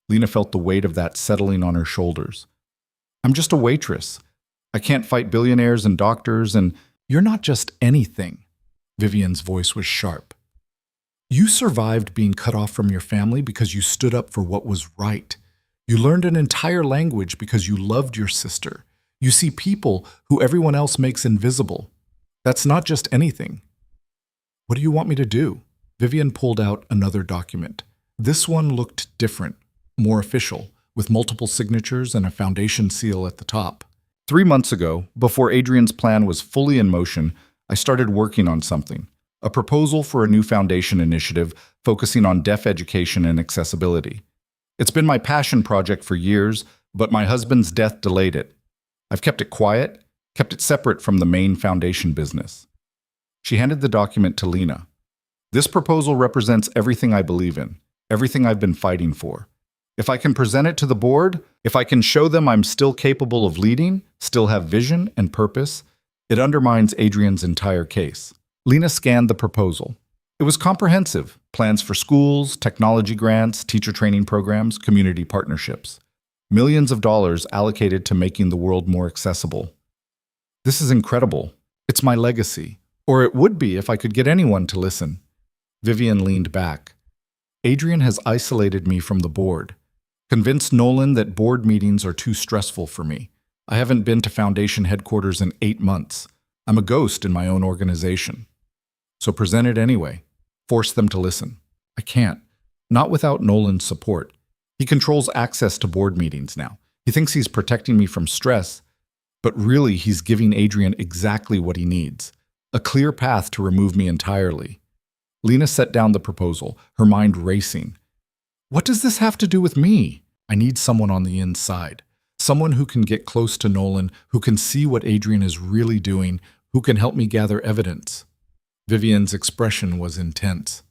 Speaker 1: Lena felt the weight of that settling on her shoulders. I'm just a waitress. I can't fight billionaires and doctors, and you're not just anything. Vivian's voice was sharp. You survived being cut off from your family because you stood up for what was right. You learned an entire language because you loved your sister. You see people who everyone else makes invisible. That's not just anything. What do you want me to do? Vivian pulled out another document. This one looked different, more official, with multiple signatures and a foundation seal at the top. 3 months ago, before Adrian's plan was fully in motion, I started working on something. A proposal for a new foundation initiative focusing on deaf education and accessibility. It's been my passion project for years, but my husband's death delayed it. I've kept it quiet, kept it separate from the main foundation business. She handed the document to Lena. This proposal represents everything I believe in, everything I've been fighting for. If I can present it to the board, if I can show them I'm still capable of leading, still have vision and purpose, it undermines Adrian's entire case. Lena scanned the proposal. It was comprehensive: plans for schools, technology grants, teacher training programs, community partnerships. Millions of dollars allocated to making the world more accessible. This is incredible. It's my legacy. Or it would be if I could get anyone to listen. Vivian leaned back. Adrian has isolated me from the board. Convinced Nolan that board meetings are too stressful for me. I haven't been to Foundation headquarters in 8 months. I'm a ghost in my own organization. So present it anyway. Force them to listen. I can't. Not without Nolan's support. He controls access to board meetings now. He thinks he's protecting me from stress, but really he's giving Adrian exactly what he needs. A clear path to remove me entirely. Lena set down the proposal, her mind racing. What does this have to do with me? I need someone on the inside. Someone who can get close to Nolan, who can see what Adrian is really doing, who can help me gather evidence. Vivian's expression was intense.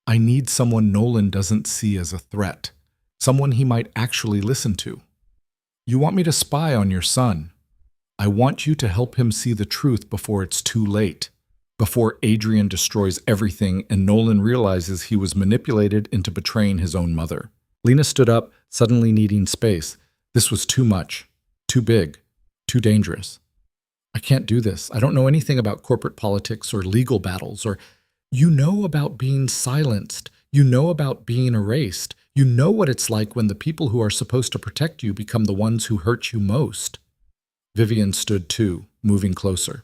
Speaker 1: I need someone Nolan doesn't see as a threat. Someone he might actually listen to. You want me to spy on your son. I want you to help him see the truth before it's too late. Before Adrian destroys everything and Nolan realizes he was manipulated into betraying his own mother. Lena stood up, suddenly needing space. This was too much. Too big. Too dangerous. I can't do this. I don't know anything about corporate politics or legal battles or... You know about being silenced. You know about being erased. You know what it's like when the people who are supposed to protect you become the ones who hurt you most. Vivian stood too, moving closer.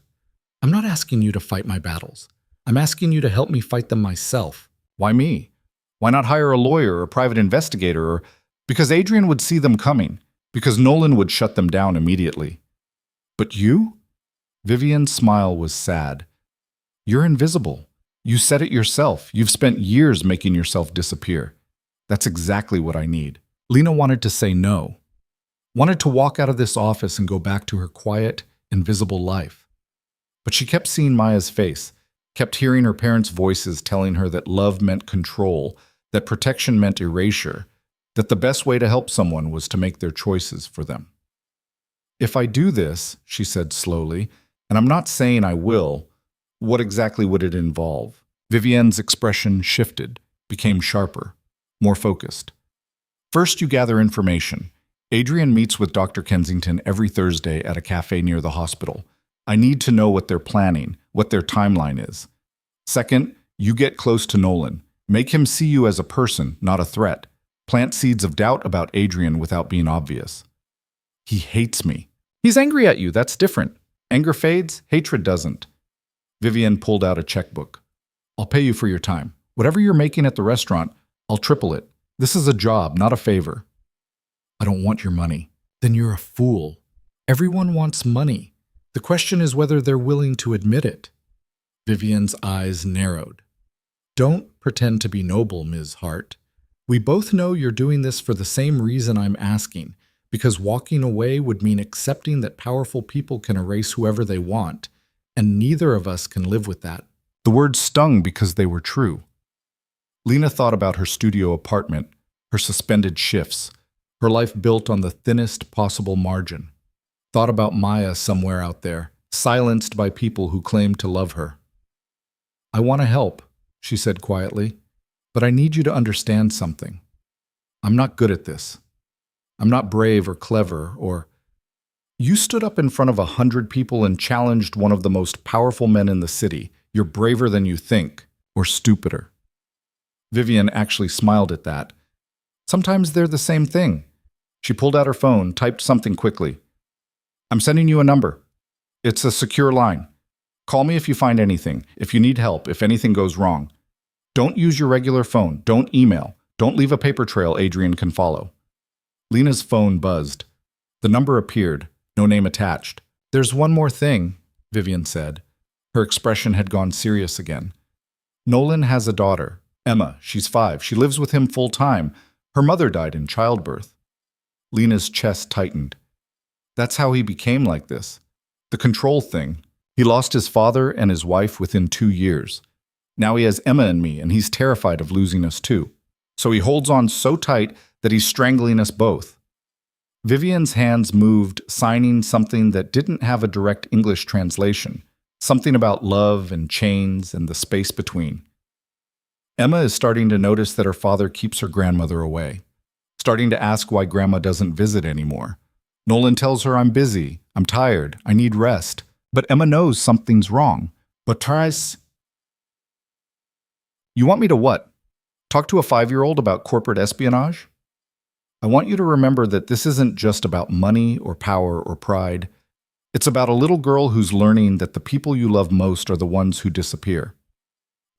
Speaker 1: I'm not asking you to fight my battles. I'm asking you to help me fight them myself. Why me? Why not hire a lawyer or a private investigator? Or because Adrian would see them coming. Because Nolan would shut them down immediately. But you? Vivian's smile was sad. You're invisible. You said it yourself. You've spent years making yourself disappear. That's exactly what I need. Lena wanted to say no. Wanted to walk out of this office and go back to her quiet, invisible life. But she kept seeing Maya's face, kept hearing her parents' voices telling her that love meant control, that protection meant erasure, that the best way to help someone was to make their choices for them. If I do this, she said slowly, and I'm not saying I will, what exactly would it involve? Vivian's expression shifted, became sharper, more focused. First, you gather information. Adrian meets with Dr. Kensington every Thursday at a cafe near the hospital. I need to know what they're planning, what their timeline is. Second, you get close to Nolan. Make him see you as a person, not a threat. Plant seeds of doubt about Adrian without being obvious. He hates me. He's angry at you, that's different. Anger fades, hatred doesn't. Vivian pulled out a checkbook. I'll pay you for your time. Whatever you're making at the restaurant, I'll triple it. This is a job, not a favor. I don't want your money. Then you're a fool. Everyone wants money. The question is whether they're willing to admit it. Vivian's eyes narrowed. Don't pretend to be noble, Ms. Hart. We both know you're doing this for the same reason I'm asking, because walking away would mean accepting that powerful people can erase whoever they want, and neither of us can live with that. The words stung because they were true. Lena thought about her studio apartment, her suspended shifts, her life built on the thinnest possible margin. Thought about Maya somewhere out there, silenced by people who claimed to love her. I want to help, she said quietly, but I need you to understand something. I'm not good at this. I'm not brave or clever or... You stood up in front of 100 people and challenged one of the most powerful men in the city. You're braver than you think, or stupider. Vivian actually smiled at that. Sometimes they're the same thing. She pulled out her phone, typed something quickly. I'm sending you a number. It's a secure line. Call me if you find anything, if you need help, if anything goes wrong. Don't use your regular phone. Don't email. Don't leave a paper trail Adrian can follow. Lena's phone buzzed. The number appeared, no name attached. There's one more thing, Vivian said. Her expression had gone serious again. Nolan has a daughter, Emma. She's 5. She lives with him full time. Her mother died in childbirth. Lena's chest tightened. That's how he became like this. The control thing. He lost his father and his wife within 2 years. Now he has Emma and me, and he's terrified of losing us too. So he holds on so tight that he's strangling us both. Vivian's hands moved, signing something that didn't have a direct English translation. Something about love and chains and the space between. Emma is starting to notice that her father keeps her grandmother away, starting to ask why grandma doesn't visit anymore. Nolan tells her, I'm busy, I'm tired, I need rest. But Emma knows something's wrong. But tries. You want me to what? Talk to a 5-year-old about corporate espionage? I want you to remember that this isn't just about money or power or pride. It's about a little girl who's learning that the people you love most are the ones who disappear.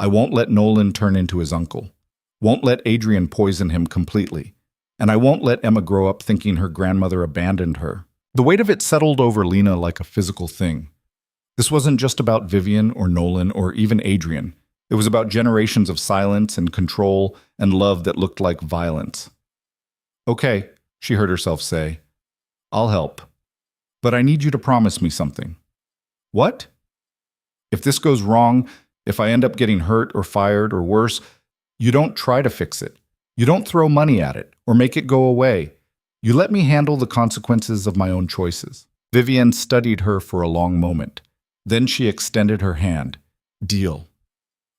Speaker 1: I won't let Nolan turn into his uncle. Won't let Adrian poison him completely. And I won't let Emma grow up thinking her grandmother abandoned her. The weight of it settled over Lena like a physical thing. This wasn't just about Vivian or Nolan or even Adrian. It was about generations of silence and control and love that looked like violence. Okay, she heard herself say. I'll help. But I need you to promise me something. What? If this goes wrong, if I end up getting hurt or fired or worse, you don't try to fix it. You don't throw money at it or make it go away. You let me handle the consequences of my own choices. Vivian studied her for a long moment. Then she extended her hand. Deal.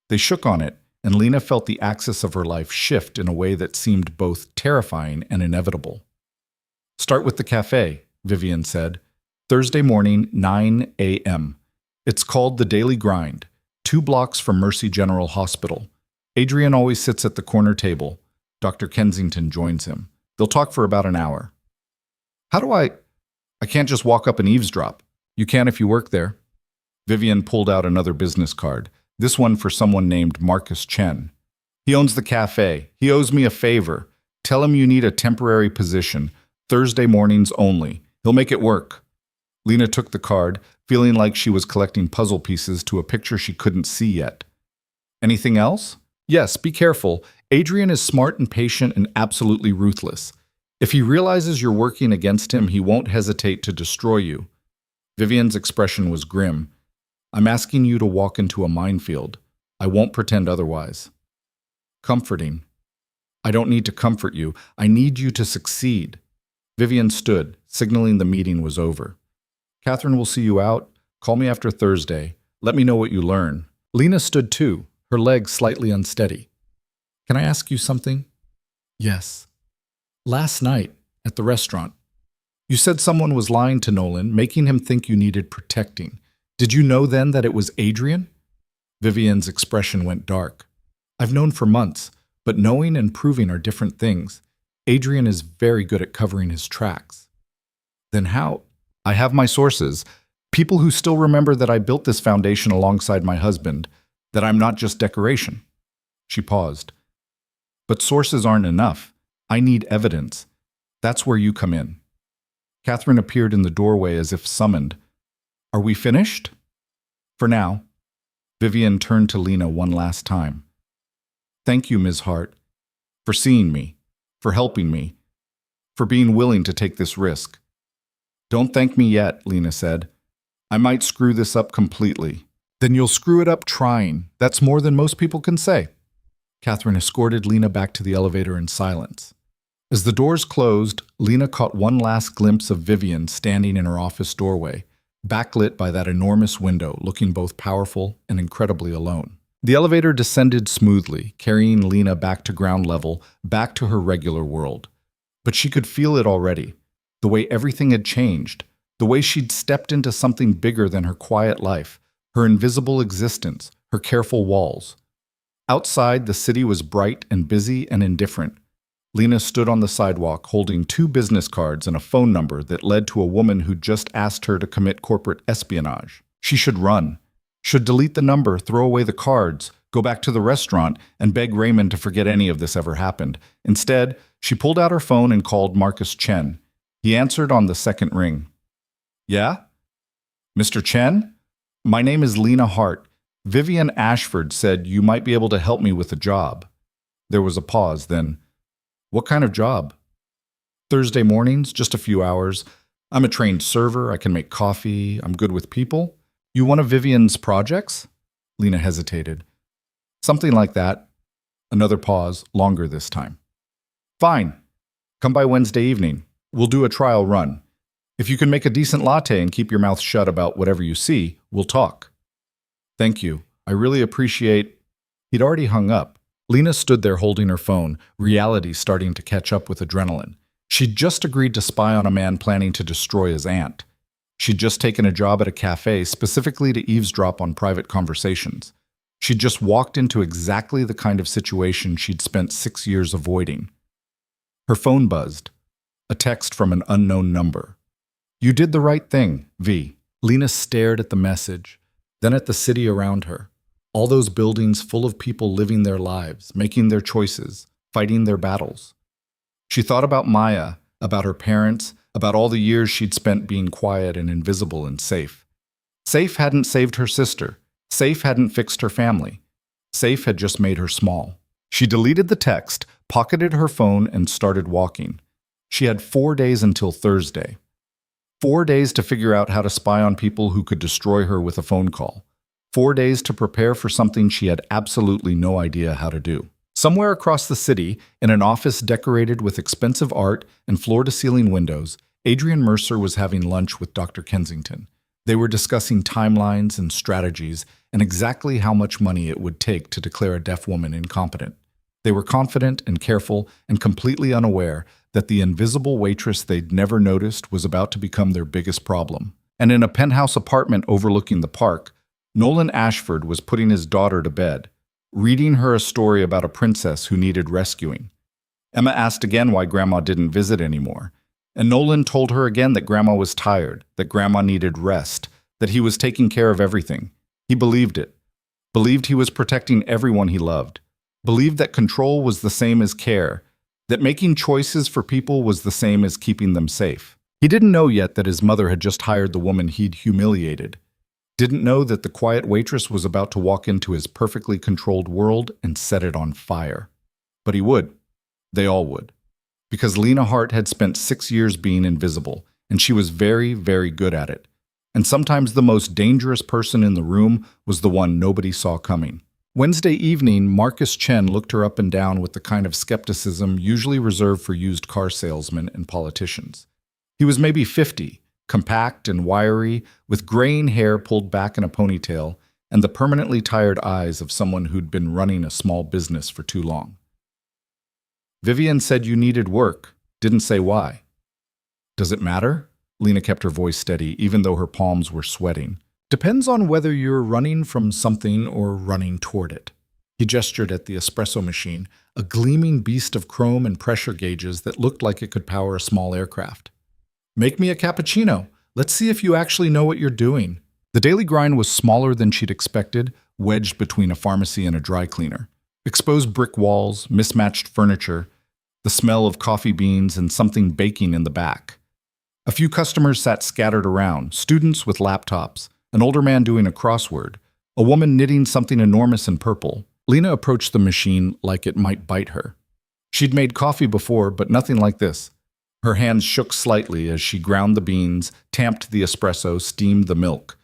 Speaker 1: They shook on it, and Lena felt the axis of her life shift in a way that seemed both terrifying and inevitable. Start with the cafe, Vivian said. Thursday morning, 9 a.m. It's called The Daily Grind, 2 blocks from Mercy General Hospital. Adrian always sits at the corner table. Dr. Kensington joins him. They'll talk for about an hour. How do I can't just walk up and eavesdrop. You can if you work there. Vivian pulled out another business card, this one for someone named Marcus Chen. He owns the cafe. He owes me a favor. Tell him you need a temporary position, Thursday mornings only. He'll make it work. Lena took the card, feeling like she was collecting puzzle pieces to a picture she couldn't see yet. Anything else? Yes, be careful. Adrian is smart and patient and absolutely ruthless. If he realizes you're working against him, he won't hesitate to destroy you. Vivian's expression was grim. I'm asking you to walk into a minefield. I won't pretend otherwise. Comforting. I don't need to comfort you. I need you to succeed. Vivian stood, signaling the meeting was over. Catherine will see you out. Call me after Thursday. Let me know what you learn. Lena stood too, her legs slightly unsteady. Can I ask you something? Yes. Last night, at the restaurant, you said someone was lying to Nolan, making him think you needed protecting. Did you know then that it was Adrian? Vivian's expression went dark. I've known for months, but knowing and proving are different things. Adrian is very good at covering his tracks. Then how? I have my sources, people who still remember that I built this foundation alongside my husband, that I'm not just decoration. She paused. But sources aren't enough. I need evidence. That's where you come in. Catherine appeared in the doorway as if summoned. Are we finished? For now. Vivian turned to Lena one last time. Thank you, Ms. Hart, for seeing me, for helping me, for being willing to take this risk. Don't thank me yet, Lena said. I might screw this up completely. Then you'll screw it up trying. That's more than most people can say. Catherine escorted Lena back to the elevator in silence. As the doors closed, Lena caught one last glimpse of Vivian standing in her office doorway, backlit by that enormous window, looking both powerful and incredibly alone. The elevator descended smoothly, carrying Lena back to ground level, back to her regular world. But she could feel it already, the way everything had changed, the way she'd stepped into something bigger than her quiet life, her invisible existence, her careful walls. Outside, the city was bright and busy and indifferent. Lena stood on the sidewalk holding 2 business cards and a phone number that led to a woman who'd just asked her to commit corporate espionage. She should run, should delete the number, throw away the cards, go back to the restaurant, and beg Raymond to forget any of this ever happened. Instead, she pulled out her phone and called Marcus Chen. He answered on the second ring. Yeah? Mr. Chen? My name is Lena Hart. Vivian Ashford said you might be able to help me with a job. There was a pause, then, what kind of job? Thursday mornings, just a few hours. I'm a trained server, I can make coffee, I'm good with people. You one of Vivian's projects? Lena hesitated. Something like that. Another pause, longer this time. Fine. Come by Wednesday evening. We'll do a trial run. If you can make a decent latte and keep your mouth shut about whatever you see, we'll talk. Thank you. I really appreciate... He'd already hung up, Lena stood there holding her phone, reality starting to catch up with adrenaline. She'd just agreed to spy on a man planning to destroy his aunt. She'd just taken a job at a cafe specifically to eavesdrop on private conversations. She'd just walked into exactly the kind of situation she'd spent 6 years avoiding. Her phone buzzed. A text from an unknown number. "You did the right thing, V." Lena stared at the message, then at the city around her. All those buildings full of people living their lives, making their choices, fighting their battles. She thought about Maya, about her parents, about all the years she'd spent being quiet and invisible and safe. Safe hadn't saved her sister. Safe hadn't fixed her family. Safe had just made her small. She deleted the text, pocketed her phone, and started walking. She had 4 days until Thursday. 4 days to figure out how to spy on people who could destroy her with a phone call. 4 days to prepare for something she had absolutely no idea how to do. Somewhere across the city, in an office decorated with expensive art and floor-to-ceiling windows, Adrian Mercer was having lunch with Dr. Kensington. They were discussing timelines and strategies and exactly how much money it would take to declare a deaf woman incompetent. They were confident and careful and completely unaware that the invisible waitress they'd never noticed was about to become their biggest problem. And in a penthouse apartment overlooking the park, Nolan Ashford was putting his daughter to bed, reading her a story about a princess who needed rescuing. Emma asked again why Grandma didn't visit anymore, and Nolan told her again that Grandma was tired, that Grandma needed rest, that he was taking care of everything. He believed it. Believed he was protecting everyone he loved. Believed that control was the same as care, that making choices for people was the same as keeping them safe. He didn't know yet that his mother had just hired the woman he'd humiliated. Didn't know that the quiet waitress was about to walk into his perfectly controlled world and set it on fire. But he would. They all would. Because Lena Hart had spent 6 years being invisible, and she was very, very good at it. And sometimes the most dangerous person in the room was the one nobody saw coming. Wednesday evening, Marcus Chen looked her up and down with the kind of skepticism usually reserved for used car salesmen and politicians. He was maybe 50, compact and wiry, with graying hair pulled back in a ponytail, and the permanently tired eyes of someone who'd been running a small business for too long. "Vivian said you needed work. Didn't say why." "Does it matter?" Lena kept her voice steady, even though her palms were sweating. "Depends on whether you're running from something or running toward it." He gestured at the espresso machine, a gleaming beast of chrome and pressure gauges that looked like it could power a small aircraft. "Make me a cappuccino. Let's see if you actually know what you're doing." The daily grind was smaller than she'd expected, wedged between a pharmacy and a dry cleaner. Exposed brick walls, mismatched furniture, the smell of coffee beans, and something baking in the back. A few customers sat scattered around, students with laptops, an older man doing a crossword, a woman knitting something enormous in purple. Lena approached the machine like it might bite her. She'd made coffee before, but nothing like this. Her hands shook slightly as she ground the beans, tamped the espresso, steamed the milk.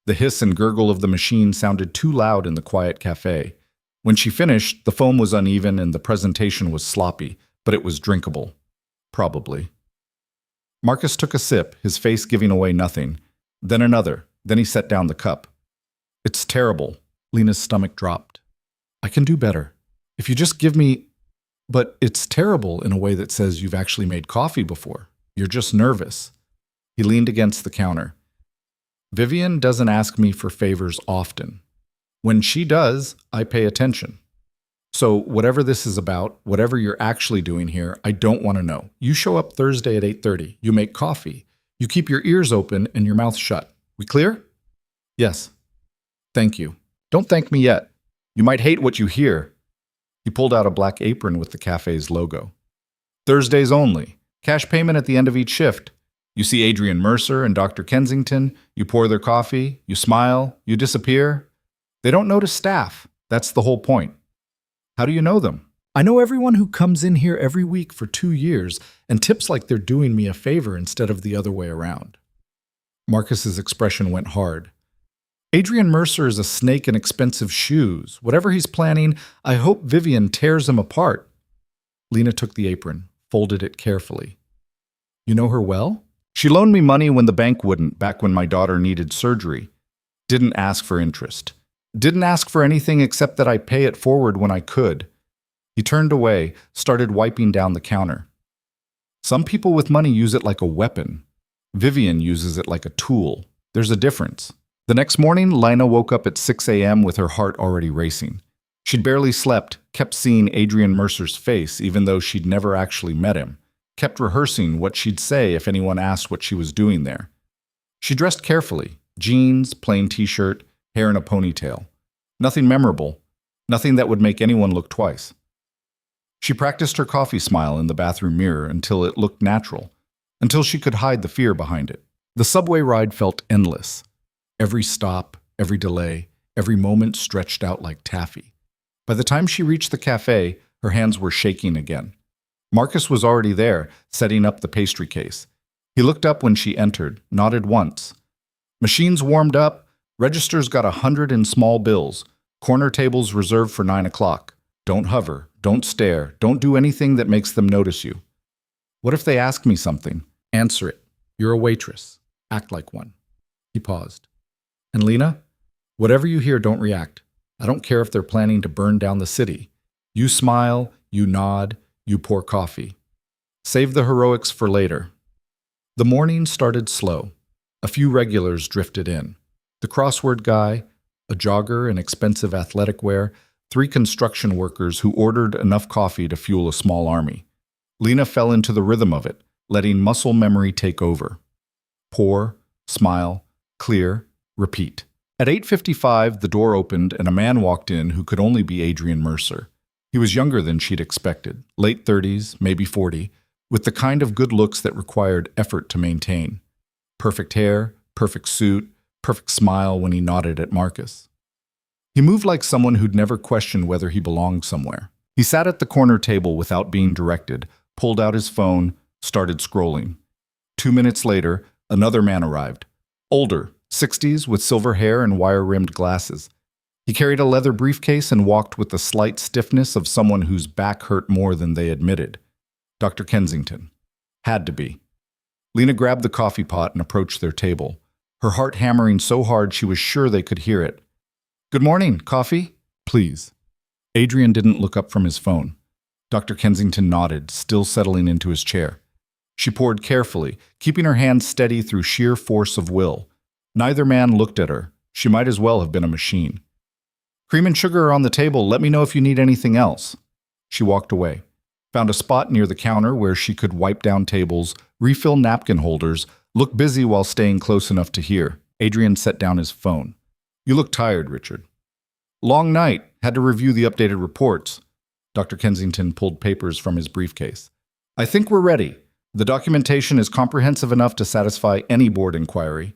Speaker 1: The hiss and gurgle of the machine sounded too loud in the quiet cafe. When she finished, the foam was uneven and the presentation was sloppy, but it was drinkable. Probably. Marcus took a sip, his face giving away nothing. Then another. Then he set down the cup. "It's terrible." Lena's stomach dropped. "I can do better. If you just give me..." "But it's terrible in a way that says you've actually made coffee before. You're just nervous." He leaned against the counter. "Vivian doesn't ask me for favors often. When she does, I pay attention. So whatever this is about, whatever you're actually doing here, I don't want to know. You show up Thursday at 8:30. You make coffee. You keep your ears open and your mouth shut. We clear?" "Yes." "Thank you. Don't thank me yet. You might hate what you hear." He pulled out a black apron with the cafe's logo. "Thursdays only. Cash payment at the end of each shift. You see Adrian Mercer and Dr. Kensington. You pour their coffee. You smile. You disappear. They don't notice staff. That's the whole point." "How do you know them?" "I know everyone who comes in here every week for 2 years and tips like they're doing me a favor instead of the other way around." Marcus's expression went hard. "Adrian Mercer is a snake in expensive shoes. Whatever he's planning, I hope Vivian tears him apart." Lena took the apron, folded it carefully. "You know her well?" "She loaned me money when the bank wouldn't, back when my daughter needed surgery. Didn't ask for interest. Didn't ask for anything except that I pay it forward when I could. He turned away, started wiping down the counter. Some people with money use it like a weapon. Vivian uses it like a tool. There's a difference. The next morning, Lina woke up at 6 a.m. with her heart already racing. She'd barely slept, kept seeing Adrian Mercer's face even though she'd never actually met him, kept rehearsing what she'd say if anyone asked what she was doing there. She dressed carefully, jeans, plain t-shirt, hair in a ponytail. Nothing memorable, nothing that would make anyone look twice. She practiced her coffee smile in the bathroom mirror until it looked natural, until she could hide the fear behind it. The subway ride felt endless. Every stop, every delay, every moment stretched out like taffy. By the time she reached the cafe, her hands were shaking again. Marcus was already there, setting up the pastry case. He looked up when she entered, nodded once. Machines warmed up, registers got 100 in small bills, corner tables reserved for 9 o'clock. Don't hover, don't stare, don't do anything that makes them notice you. What if they ask me something? Answer it. You're a waitress. Act like one. He paused. And Lina, whatever you hear, don't react. I don't care if they're planning to burn down the city. You smile, you nod, you pour coffee. Save the heroics for later. The morning started slow. A few regulars drifted in. The crossword guy, a jogger in expensive athletic wear, 3 construction workers who ordered enough coffee to fuel a small army. Lina fell into the rhythm of it, letting muscle memory take over. Pour, smile, clear, repeat. At 8:55, the door opened and a man walked in who could only be Adrian Mercer. He was younger than she'd expected, late 30s, maybe 40, with the kind of good looks that required effort to maintain. Perfect hair, perfect suit, perfect smile when he nodded at Marcus. He moved like someone who'd never questioned whether he belonged somewhere. He sat at the corner table without being directed, pulled out his phone, started scrolling. 2 minutes later, another man arrived. Older, 60s, with silver hair and wire-rimmed glasses. He carried a leather briefcase and walked with the slight stiffness of someone whose back hurt more than they admitted. Dr. Kensington. Had to be. Lina grabbed the coffee pot and approached their table, her heart hammering so hard she was sure they could hear it. Good morning, coffee? Please. Adrian didn't look up from his phone. Dr. Kensington nodded, still settling into his chair. She poured carefully, keeping her hands steady through sheer force of will. Neither man looked at her. She might as well have been a machine. Cream and sugar are on the table. Let me know if you need anything else. She walked away, found a spot near the counter where she could wipe down tables, refill napkin holders, look busy while staying close enough to hear. Adrian set down his phone. You look tired, Richard. Long night. Had to review the updated reports. Dr. Kensington pulled papers from his briefcase. I think we're ready. The documentation is comprehensive enough to satisfy any board inquiry.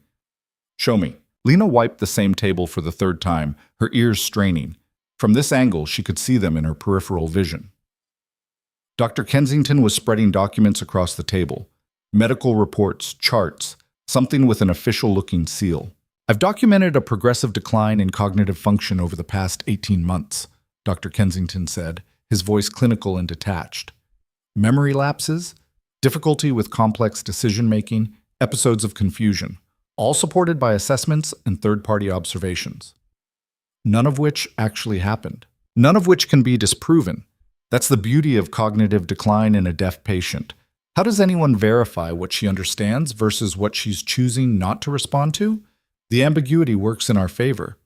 Speaker 1: Show me. Lina wiped the same table for the 3rd time, her ears straining. From this angle, she could see them in her peripheral vision. Dr. Kensington was spreading documents across the table. Medical reports, charts, something with an official-looking seal. I've documented a progressive decline in cognitive function over the past 18 months, Dr. Kensington said, his voice clinical and detached. Memory lapses, difficulty with complex decision-making, episodes of confusion, all supported by assessments and third-party observations. None of which actually happened. None of which can be disproven. That's the beauty of cognitive decline in a deaf patient. How does anyone verify what she understands versus what she's choosing not to respond to? The ambiguity works in our favor.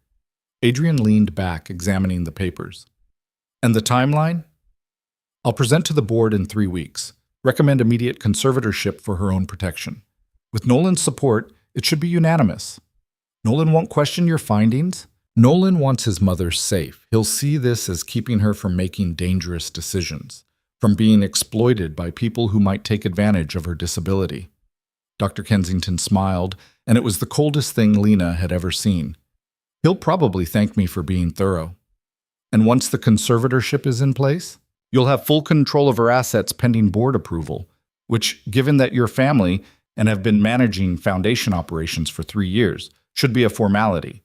Speaker 1: Adrian leaned back, examining the papers. And the timeline? I'll present to the board in 3 weeks. Recommend immediate conservatorship for her own protection. With Nolan's support, it should be unanimous. Nolan won't question your findings. Nolan wants his mother safe. He'll see this as keeping her from making dangerous decisions, from being exploited by people who might take advantage of her disability. Dr. Kensington smiled, and it was the coldest thing Lina had ever seen. He'll probably thank me for being thorough. And once the conservatorship is in place, you'll have full control of her assets pending board approval, which, given that you're family and have been managing foundation operations for 3 years, should be a formality.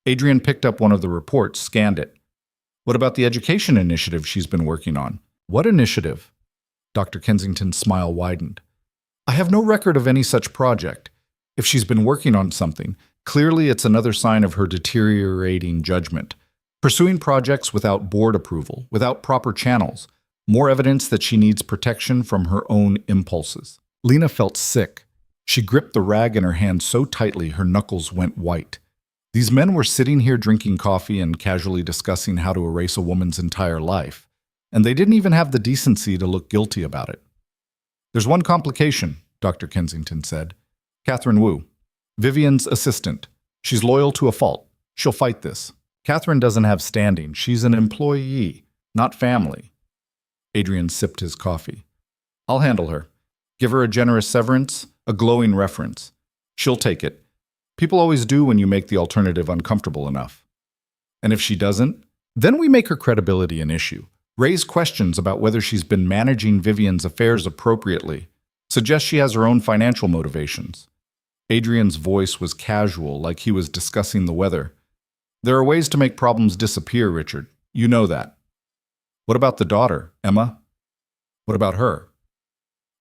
Speaker 1: Adrian picked up one of the reports, scanned it. What about the education initiative she's been working on? What initiative? Dr. Kensington's smile widened. I have no record of any such project. If she's been working on something, clearly it's another sign of her deteriorating judgment. Pursuing projects without board approval, without proper channels, more evidence that she needs protection from her own impulses. Lena felt sick. She gripped the rag in her hand so tightly her knuckles went white. These men were sitting here drinking coffee and casually discussing how to erase a woman's entire life, and they didn't even have the decency to look guilty about it. "There's one complication," Dr. Kensington said. "Catherine Wu, Vivian's assistant. She's loyal to a fault. She'll fight this. Catherine doesn't have standing. She's an employee, not family." Adrian sipped his coffee. "I'll handle her. Give her a generous severance, a glowing reference. She'll take it. People always do when you make the alternative uncomfortable enough. And if she doesn't, then we make her credibility an issue. Raise questions about whether she's been managing Vivian's affairs appropriately. Suggest she has her own financial motivations." Adrian's voice was casual, like he was discussing the weather. "There are ways to make problems disappear, Richard. You know that." "What about the daughter, Emma? What about her?"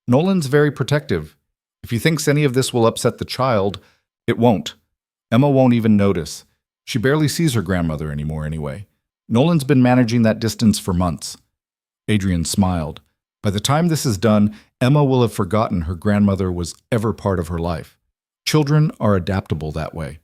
Speaker 1: "Nolan's very protective. If he thinks any of this will upset the child, it won't. Emma won't even notice. She barely sees her grandmother anymore anyway. Nolan's been managing that distance for months." Adrian smiled. "By the time this is done, Emma will have forgotten her grandmother was ever part of her life. Children are adaptable that way."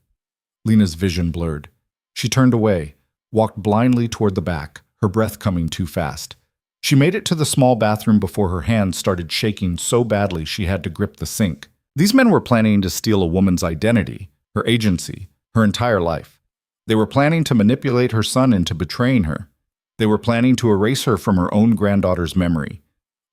Speaker 1: Lena's vision blurred. She turned away, walked blindly toward the back, her breath coming too fast. She made it to the small bathroom before her hands started shaking so badly she had to grip the sink. These men were planning to steal a woman's identity, her agency, her entire life. They were planning to manipulate her son into betraying her. They were planning to erase her from her own granddaughter's memory.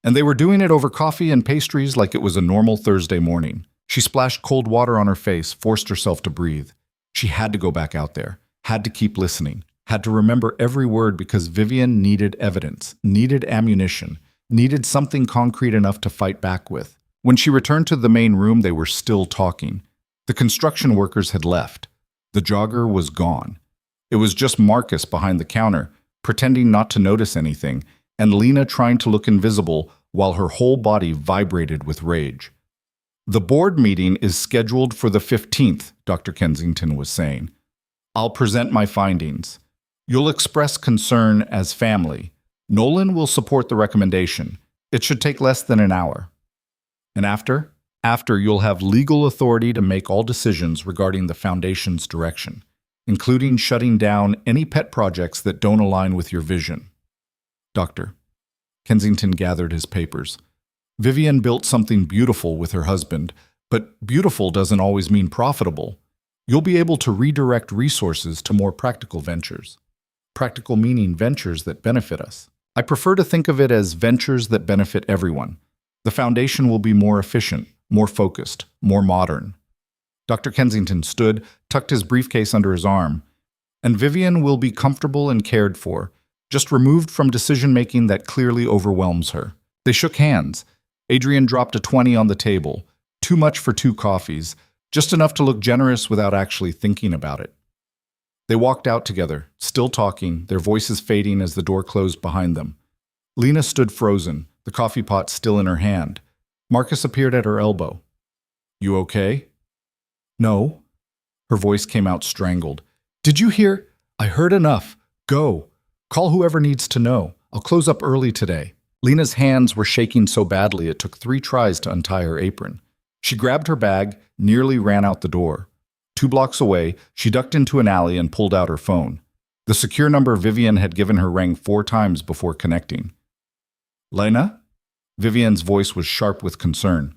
Speaker 1: And they were doing it over coffee and pastries like it was a normal Thursday morning. She splashed cold water on her face, forced herself to breathe. She had to go back out there, had to keep listening, had to remember every word because Vivian needed evidence, needed ammunition, needed something concrete enough to fight back with. When she returned to the main room, they were still talking. The construction workers had left. The jogger was gone. It was just Marcus behind the counter, pretending not to notice anything, and Lena trying to look invisible while her whole body vibrated with rage. "The board meeting is scheduled for the 15th, Dr. Kensington was saying. "I'll present my findings. You'll express concern as family. Nolan will support the recommendation. It should take less than an hour. And after? After, you'll have legal authority to make all decisions regarding the Foundation's direction, including shutting down any pet projects that don't align with your vision." "Doctor." Kensington gathered his papers. "Vivian built something beautiful with her husband, but beautiful doesn't always mean profitable. You'll be able to redirect resources to more practical ventures. Practical meaning ventures that benefit us. I prefer to think of it as ventures that benefit everyone. The Foundation will be more efficient, more focused, more modern." Dr. Kensington stood, tucked his briefcase under his arm. "And Vivian will be comfortable and cared for, just removed from decision-making that clearly overwhelms her." They shook hands. Adrian dropped a 20 on the table. Too much for 2 coffees, just enough to look generous without actually thinking about it. They walked out together, still talking, their voices fading as the door closed behind them. Lena stood frozen, the coffee pot still in her hand. Marcus appeared at her elbow. "You okay?" "No." Her voice came out strangled. "Did you hear? I heard enough. Go. Call whoever needs to know. I'll close up early today." Lena's hands were shaking so badly it took 3 tries to untie her apron. She grabbed her bag, nearly ran out the door. 2 blocks away, she ducked into an alley and pulled out her phone. The secure number Vivian had given her rang 4 times before connecting. "Lena?" Vivian's voice was sharp with concern.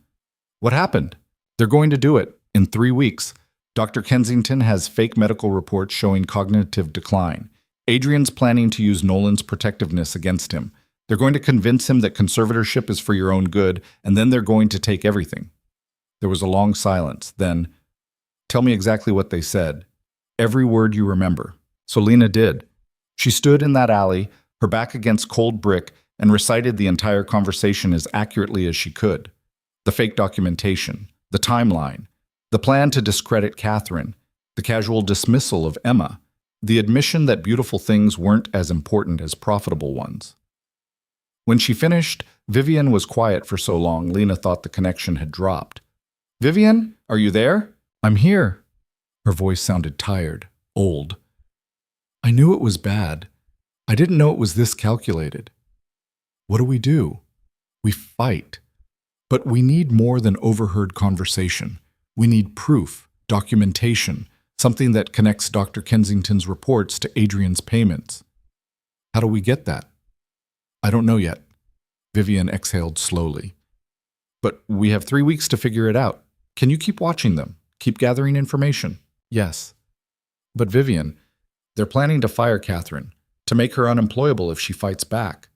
Speaker 1: "What happened?" "They're going to do it. In 3 weeks. Dr. Kensington has fake medical reports showing cognitive decline. Adrian's planning to use Nolan's protectiveness against him. They're going to convince him that conservatorship is for your own good, and then they're going to take everything." There was a long silence. Then, "Tell me exactly what they said. Every word you remember." So Lena did. She stood in that alley, her back against cold brick, and recited the entire conversation as accurately as she could. The fake documentation, the timeline, the plan to discredit Catherine, the casual dismissal of Emma, the admission that beautiful things weren't as important as profitable ones. When she finished, Vivian was quiet for so long Lena thought the connection had dropped. "Vivian, are you there?" "I'm here." Her voice sounded tired, old. I knew it was bad. I didn't know it was this calculated. What do? We fight. But we need more than overheard conversation. We need proof, documentation, something that connects Dr. Kensington's reports to Adrian's payments. How do we get that? I don't know yet. Vivian exhaled slowly. But we have 3 weeks to figure it out. Can you keep watching them? Keep gathering information? Yes. But Vivian, they're planning to fire Catherine, to make her unemployable if she fights back.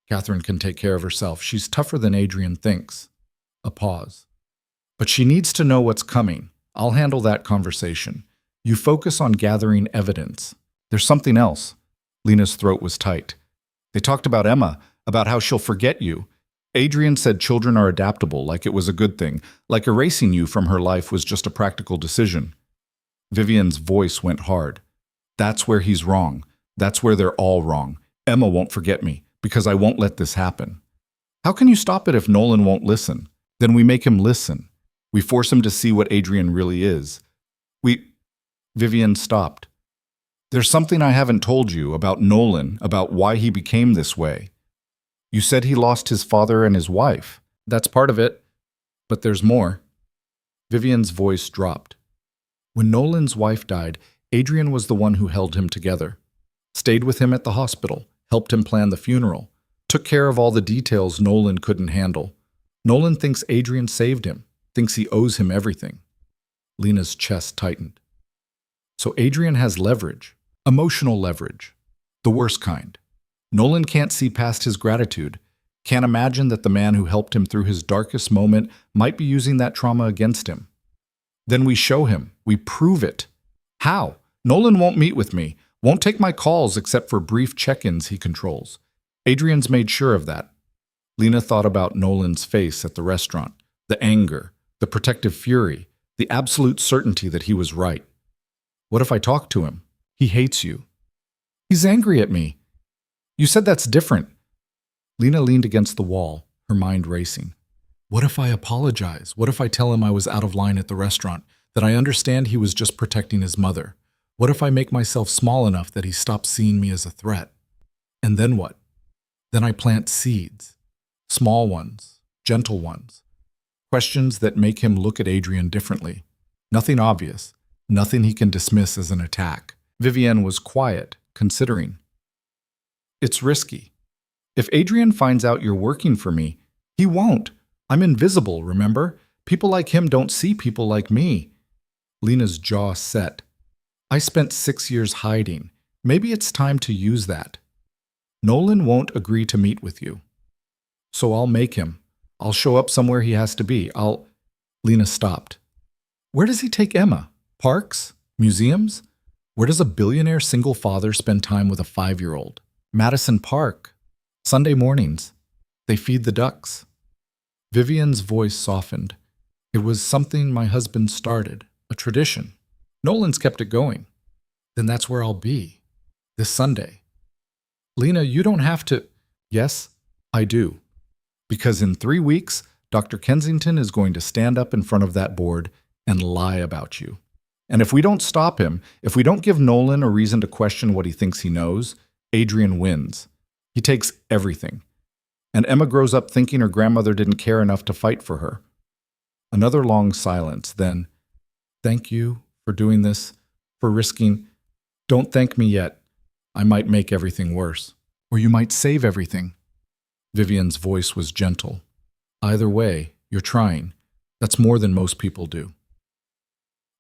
Speaker 1: Catherine can take care of herself. She's tougher than Adrian thinks. A pause. But she needs to know what's coming. I'll handle that conversation. You focus on gathering evidence. There's something else. Lena's throat was tight. They talked about Emma, about how she'll forget you. Adrian said children are adaptable, like it was a good thing, like erasing you from her life was just a practical decision. Vivian's voice went hard. That's where he's wrong. That's where they're all wrong. Emma won't forget me, because I won't let this happen. How can you stop it if Nolan won't listen? Then we make him listen. We force him to see what Adrian really is. Vivian stopped. There's something I haven't told you about Nolan, about why he became this way. You said he lost his father and his wife. That's part of it. But there's more. Vivian's voice dropped. When Nolan's wife died, Adrian was the one who held him together. Stayed with him at the hospital, helped him plan the funeral, took care of all the details Nolan couldn't handle. Nolan thinks Adrian saved him, thinks he owes him everything. Lena's chest tightened. So Adrian has leverage, emotional leverage, the worst kind. Nolan can't see past his gratitude, can't imagine that the man who helped him through his darkest moment might be using that trauma against him. Then we show him, we prove it. How? Nolan won't meet with me, won't take my calls except for brief check-ins he controls. Adrian's made sure of that. Lena thought about Nolan's face at the restaurant, the anger, the protective fury, the absolute certainty that he was right. What if I talk to him? He hates you. He's angry at me. You said that's different. Lena leaned against the wall, her mind racing. What if I apologize? What if I tell him I was out of line at the restaurant, that I understand he was just protecting his mother? What if I make myself small enough that he stops seeing me as a threat? And then what? Then I plant seeds. Small ones, gentle ones. Questions that make him look at Adrian differently. Nothing obvious, nothing he can dismiss as an attack. Vivian was quiet, considering. It's risky. If Adrian finds out you're working for me, he won't. I'm invisible, remember? People like him don't see people like me. Lena's jaw set. I spent 6 years hiding. Maybe it's time to use that. Nolan won't agree to meet with you. So I'll make him. I'll show up somewhere he has to be. Lena stopped. Where does he take Emma? Parks? Museums? Where does a billionaire single father spend time with a 5-year-old? Madison Park. Sunday mornings. They feed the ducks. Vivian's voice softened. It was something my husband started, a tradition. Nolan's kept it going. Then that's where I'll be. This Sunday. Lena, you don't have to. Yes, I do. Because in 3 weeks, Dr. Kensington is going to stand up in front of that board and lie about you. And if we don't stop him, if we don't give Nolan a reason to question what he thinks he knows, Adrian wins. He takes everything. And Emma grows up thinking her grandmother didn't care enough to fight for her. Another long silence, then, thank you for doing this, for risking. Don't thank me yet. I might make everything worse. Or you might save everything. Vivian's voice was gentle. Either way, you're trying. That's more than most people do.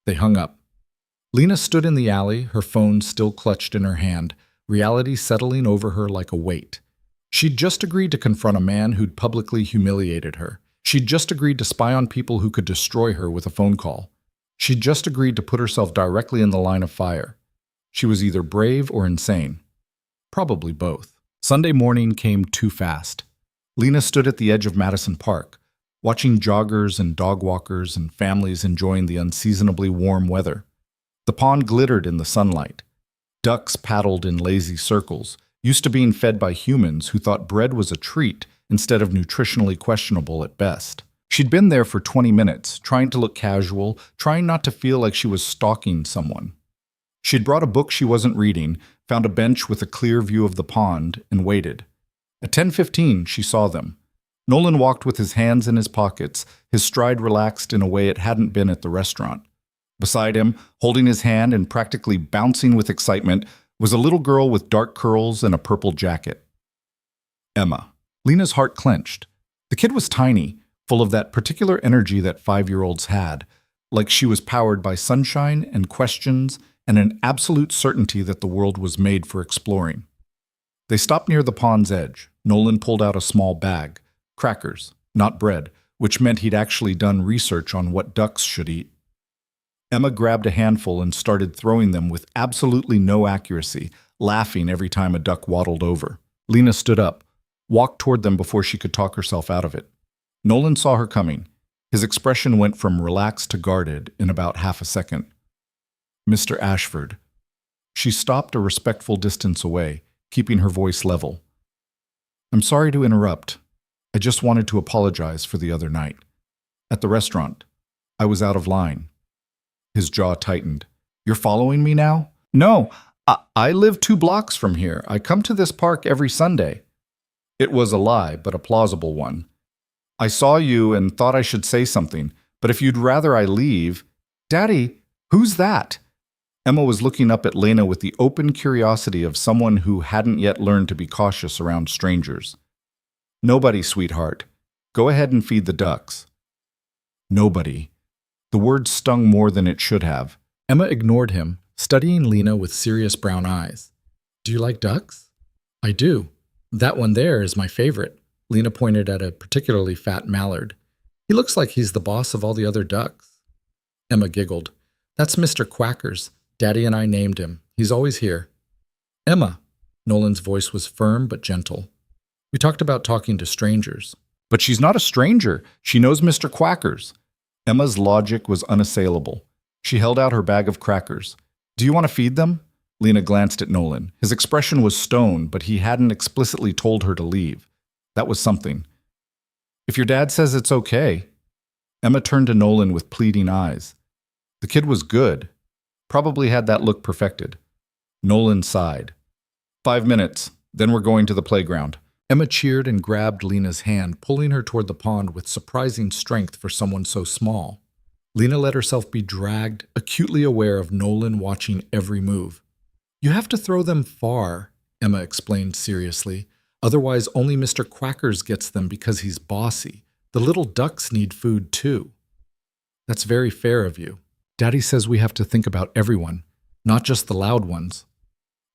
Speaker 1: They hung up. Lena stood in the alley, her phone still clutched in her hand, reality settling over her like a weight. She'd just agreed to confront a man who'd publicly humiliated her. She'd just agreed to spy on people who could destroy her with a phone call. She'd just agreed to put herself directly in the line of fire. She was either brave or insane. Probably both. Sunday morning came too fast. Lena stood at the edge of Madison Park, watching joggers and dog walkers and families enjoying the unseasonably warm weather. The pond glittered in the sunlight. Ducks paddled in lazy circles, used to being fed by humans who thought bread was a treat instead of nutritionally questionable at best. She'd been there for 20 minutes, trying to look casual, trying not to feel like she was stalking someone. She'd brought a book she wasn't reading, found a bench with a clear view of the pond, and waited. At 10:15, she saw them. Nolan walked with his hands in his pockets, his stride relaxed in a way it hadn't been at the restaurant. Beside him, holding his hand and practically bouncing with excitement, was a little girl with dark curls and a purple jacket. Emma. Lena's heart clenched. The kid was tiny, full of that particular energy that 5-year-olds had, like she was powered by sunshine and questions and an absolute certainty that the world was made for exploring. They stopped near the pond's edge. Nolan pulled out a small bag, crackers, not bread, which meant he'd actually done research on what ducks should eat. Emma grabbed a handful and started throwing them with absolutely no accuracy, laughing every time a duck waddled over. Lena stood up, walked toward them before she could talk herself out of it. Nolan saw her coming. His expression went from relaxed to guarded in about half a second. Mr. Ashford. She stopped a respectful distance away, keeping her voice level. I'm sorry to interrupt. I just wanted to apologize for the other night. At the restaurant, I was out of line. His jaw tightened. You're following me now? No, I live 2 blocks from here. I come to this park every Sunday. It was a lie, but a plausible one. I saw you and thought I should say something, but if you'd rather I leave... Daddy, who's that? Emma was looking up at Lena with the open curiosity of someone who hadn't yet learned to be cautious around strangers. Nobody, sweetheart. Go ahead and feed the ducks. Nobody. The word stung more than it should have. Emma ignored him, studying Lena with serious brown eyes. Do you like ducks? I do. That one there is my favorite. Lena pointed at a particularly fat mallard. He looks like he's the boss of all the other ducks. Emma giggled. That's Mr. Quackers. Daddy and I named him. He's always here. Emma. Nolan's voice was firm but gentle. We talked about talking to strangers. But she's not a stranger. She knows Mr. Quackers. Emma's logic was unassailable. She held out her bag of crackers. Do you want to feed them? Lena glanced at Nolan. His expression was stone, but he hadn't explicitly told her to leave. That was something. If your dad says it's okay. Emma turned to Nolan with pleading eyes. The kid was good. Probably had that look perfected. Nolan sighed. 5 minutes, then we're going to the playground. Emma cheered and grabbed Lena's hand, pulling her toward the pond with surprising strength for someone so small. Lena let herself be dragged, acutely aware of Nolan watching every move. You have to throw them far, Emma explained seriously. Otherwise, only Mr. Quackers gets them because he's bossy. The little ducks need food, too. That's very fair of you. Daddy says we have to think about everyone, not just the loud ones.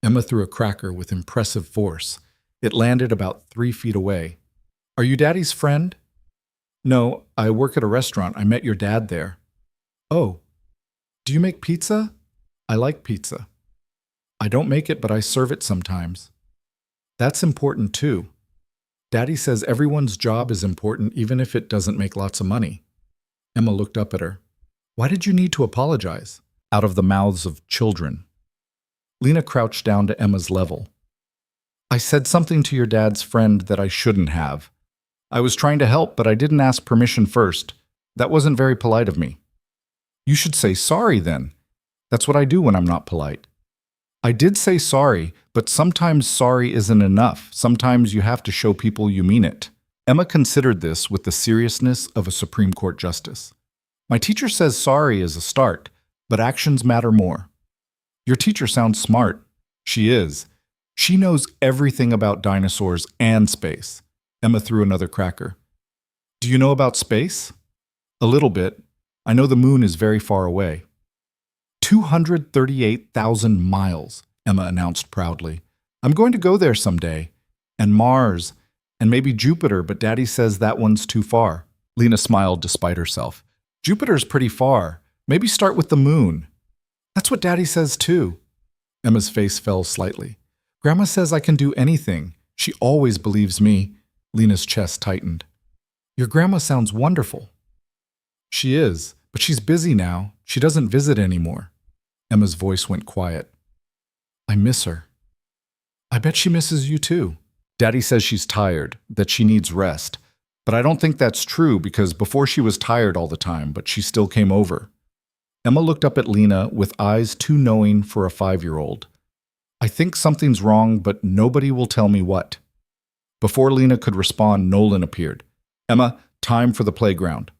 Speaker 1: Emma threw a cracker with impressive force. It landed about 3 feet away. Are you Daddy's friend? No, I work at a restaurant. I met your dad there. Oh. Do you make pizza? I like pizza. I don't make it, but I serve it sometimes. That's important too. Daddy says everyone's job is important even if it doesn't make lots of money. Emma looked up at her. Why did you need to apologize? Out of the mouths of children. Lena crouched down to Emma's level. I said something to your dad's friend that I shouldn't have. I was trying to help, but I didn't ask permission first. That wasn't very polite of me. You should say sorry then. That's what I do when I'm not polite. I did say sorry, but sometimes sorry isn't enough. Sometimes you have to show people you mean it. Emma considered this with the seriousness of a Supreme Court justice. My teacher says sorry is a start, but actions matter more. Your teacher sounds smart. She is. She knows everything about dinosaurs and space. Emma threw another cracker. Do you know about space? A little bit. I know the moon is very far away. 238,000 miles, Emma announced proudly. I'm going to go there someday. And Mars, and maybe Jupiter, but Daddy says that one's too far. Lena smiled despite herself. Jupiter's pretty far. Maybe start with the moon. That's what Daddy says too. Emma's face fell slightly. Grandma says I can do anything. She always believes me. Lena's chest tightened. Your grandma sounds wonderful. She is, but she's busy now. She doesn't visit anymore. Emma's voice went quiet. I miss her. I bet she misses you too. Daddy says she's tired, that she needs rest. But I don't think that's true because before she was tired all the time, but she still came over. Emma looked up at Lena with eyes too knowing for a 5-year-old. I think something's wrong, but nobody will tell me what. Before Lena could respond, Nolan appeared. Emma, time for the playground.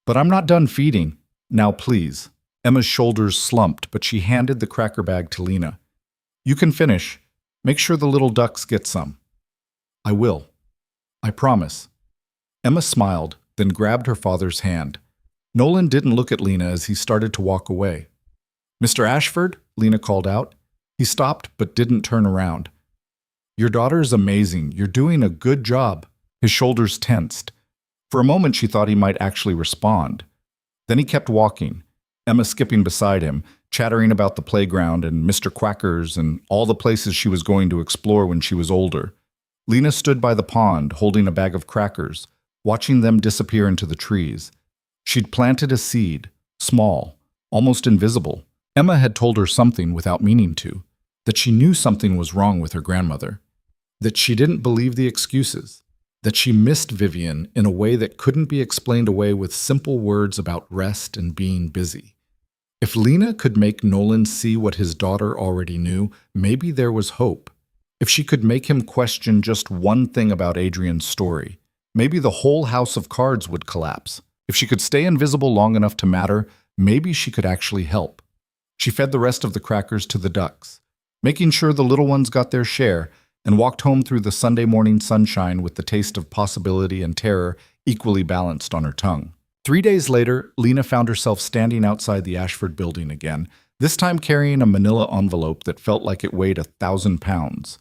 Speaker 1: But I'm not done feeding. Now, please. Emma's shoulders slumped, but she handed the cracker bag to Lena. You can finish. Make sure the little ducks get some. I will. I promise. Emma smiled, then grabbed her father's hand. Nolan didn't look at Lena as he started to walk away. Mr. Ashford, Lena called out. He stopped but didn't turn around. Your daughter is amazing. You're doing a good job. His shoulders tensed. For a moment she thought he might actually respond. Then he kept walking, Emma skipping beside him, chattering about the playground and Mr. Quacker's and all the places she was going to explore when she was older. Lena stood by the pond, holding a bag of crackers, watching them disappear into the trees. She'd planted a seed, small, almost invisible. Emma had told her something without meaning to, that she knew something was wrong with her grandmother, that she didn't believe the excuses, that she missed Vivian in a way that couldn't be explained away with simple words about rest and being busy. If Lena could make Nolan see what his daughter already knew, maybe there was hope. If she could make him question just one thing about Adrian's story, maybe the whole house of cards would collapse. If she could stay invisible long enough to matter, maybe she could actually help. She fed the rest of the crackers to the ducks, making sure the little ones got their share, and walked home through the Sunday morning sunshine with the taste of possibility and terror equally balanced on her tongue. 3 days later, Lena found herself standing outside the Ashford building again, this time carrying a manila envelope that felt like it weighed 1,000 pounds.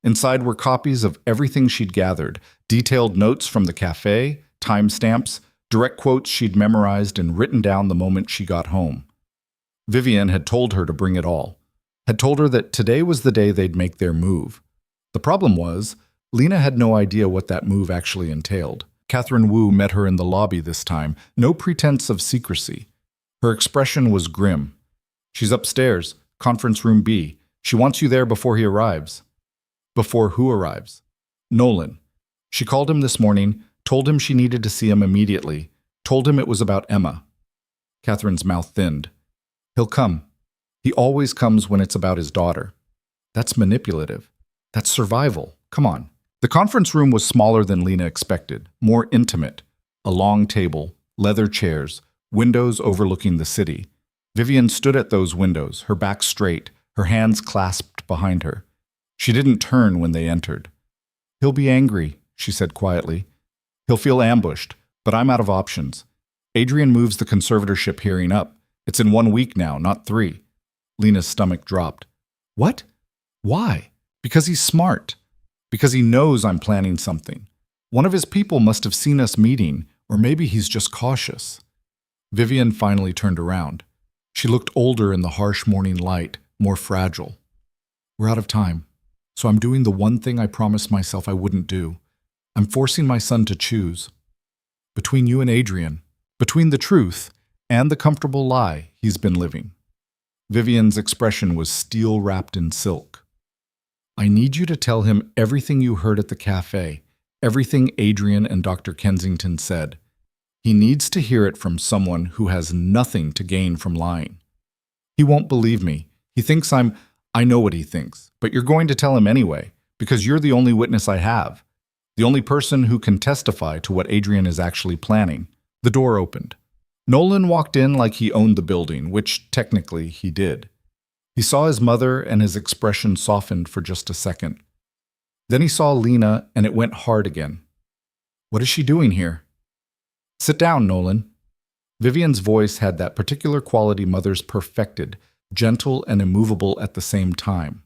Speaker 1: Inside were copies of everything she'd gathered, detailed notes from the cafe, timestamps, direct quotes she'd memorized and written down the moment she got home. Vivian had told her to bring it all, had told her that today was the day they'd make their move. The problem was, Lena had no idea what that move actually entailed. Catherine Wu met her in the lobby this time, no pretense of secrecy. Her expression was grim. She's upstairs, conference room B. She wants you there before he arrives. Before who arrives? Nolan. She called him this morning, told him she needed to see him immediately, told him it was about Emma. Catherine's mouth thinned. He'll come. He always comes when it's about his daughter. That's manipulative. That's survival. Come on. The conference room was smaller than Lena expected, more intimate. A long table, leather chairs, windows overlooking the city. Vivian stood at those windows, her back straight, her hands clasped behind her. She didn't turn when they entered. He'll be angry, she said quietly. He'll feel ambushed, but I'm out of options. Adrian moves the conservatorship hearing up. It's in 1 week now, not 3. Lena's stomach dropped. What? Why? Because he's smart. Because he knows I'm planning something. One of his people must have seen us meeting, or maybe he's just cautious. Vivian finally turned around. She looked older in the harsh morning light, more fragile. We're out of time, so I'm doing the one thing I promised myself I wouldn't do. I'm forcing my son to choose. Between you and Adrian, between the truth and the comfortable lie he's been living. Vivian's expression was steel wrapped in silk. I need you to tell him everything you heard at the cafe, everything Adrian and Dr. Kensington said. He needs to hear it from someone who has nothing to gain from lying. He won't believe me. He thinks I know what he thinks, but you're going to tell him anyway, because you're the only witness I have, the only person who can testify to what Adrian is actually planning. The door opened. Nolan walked in like he owned the building, which technically he did. He saw his mother and his expression softened for just a second. Then he saw Lena and it went hard again. What is she doing here? Sit down, Nolan. Vivian's voice had that particular quality mothers perfected, gentle and immovable at the same time.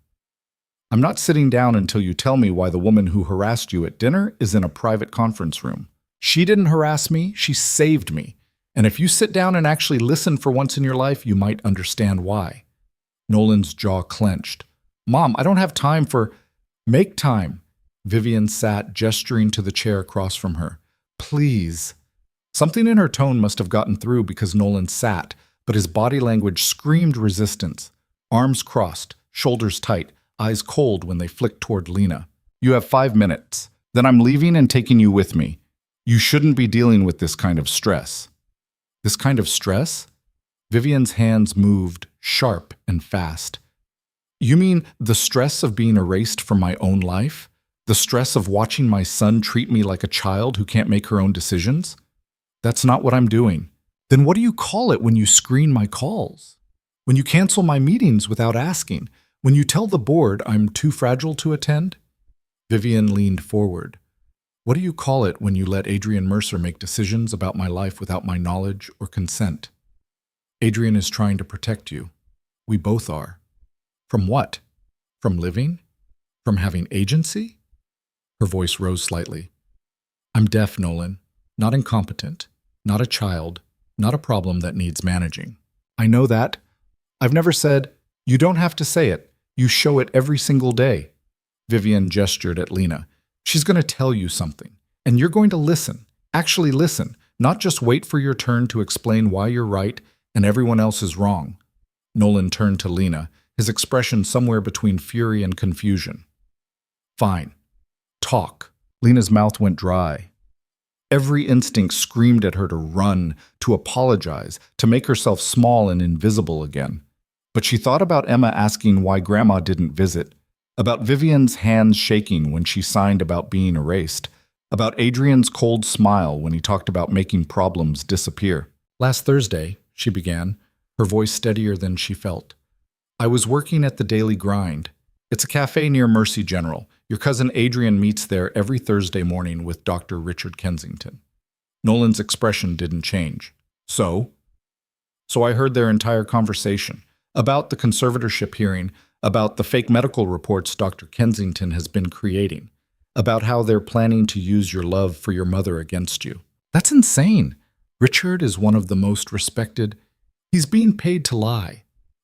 Speaker 1: I'm not sitting down until you tell me why the woman who harassed you at dinner is in a private conference room. She didn't harass me, she saved me. And if you sit down and actually listen for once in your life, you might understand why. Nolan's jaw clenched. Mom, I don't have time for... Make time. Vivian sat, gesturing to the chair across from her. Please. Something in her tone must have gotten through because Nolan sat, but his body language screamed resistance. Arms crossed, shoulders tight, eyes cold when they flicked toward Lena. You have 5 minutes. Then I'm leaving and taking you with me. You shouldn't be dealing with this kind of stress. This kind of stress? Vivian's hands moved, sharp and fast. You mean the stress of being erased from my own life? The stress of watching my son treat me like a child who can't make her own decisions? That's not what I'm doing. Then what do you call it when you screen my calls? When you cancel my meetings without asking? When you tell the board I'm too fragile to attend? Vivian leaned forward. What do you call it when you let Adrian Mercer make decisions about my life without my knowledge or consent? Adrian is trying to protect you. We both are. From what? From living? From having agency? Her voice rose slightly. I'm deaf, Nolan. Not incompetent. Not a child. Not a problem that needs managing. I know that. I've never said, you don't have to say it. You show it every single day. Vivian gestured at Lena. She's going to tell you something. And you're going to listen. Actually listen. Not just wait for your turn to explain why you're right and everyone else is wrong. Nolan turned to Lena, his expression somewhere between fury and confusion. Fine. Talk. Lena's mouth went dry. Every instinct screamed at her to run, to apologize, to make herself small and invisible again. But she thought about Emma asking why Grandma didn't visit, about Vivian's hands shaking when she signed about being erased, about Adrian's cold smile when he talked about making problems disappear. Last Thursday, she began, her voice steadier than she felt. I was working at the Daily Grind. It's a cafe near Mercy General. Your cousin Adrian meets there every Thursday morning with Dr. Richard Kensington. Nolan's expression didn't change. So I heard their entire conversation about the conservatorship hearing, about the fake medical reports Dr. Kensington has been creating, about how they're planning to use your love for your mother against you. That's insane. Richard is one of the most respected. He's being paid to lie.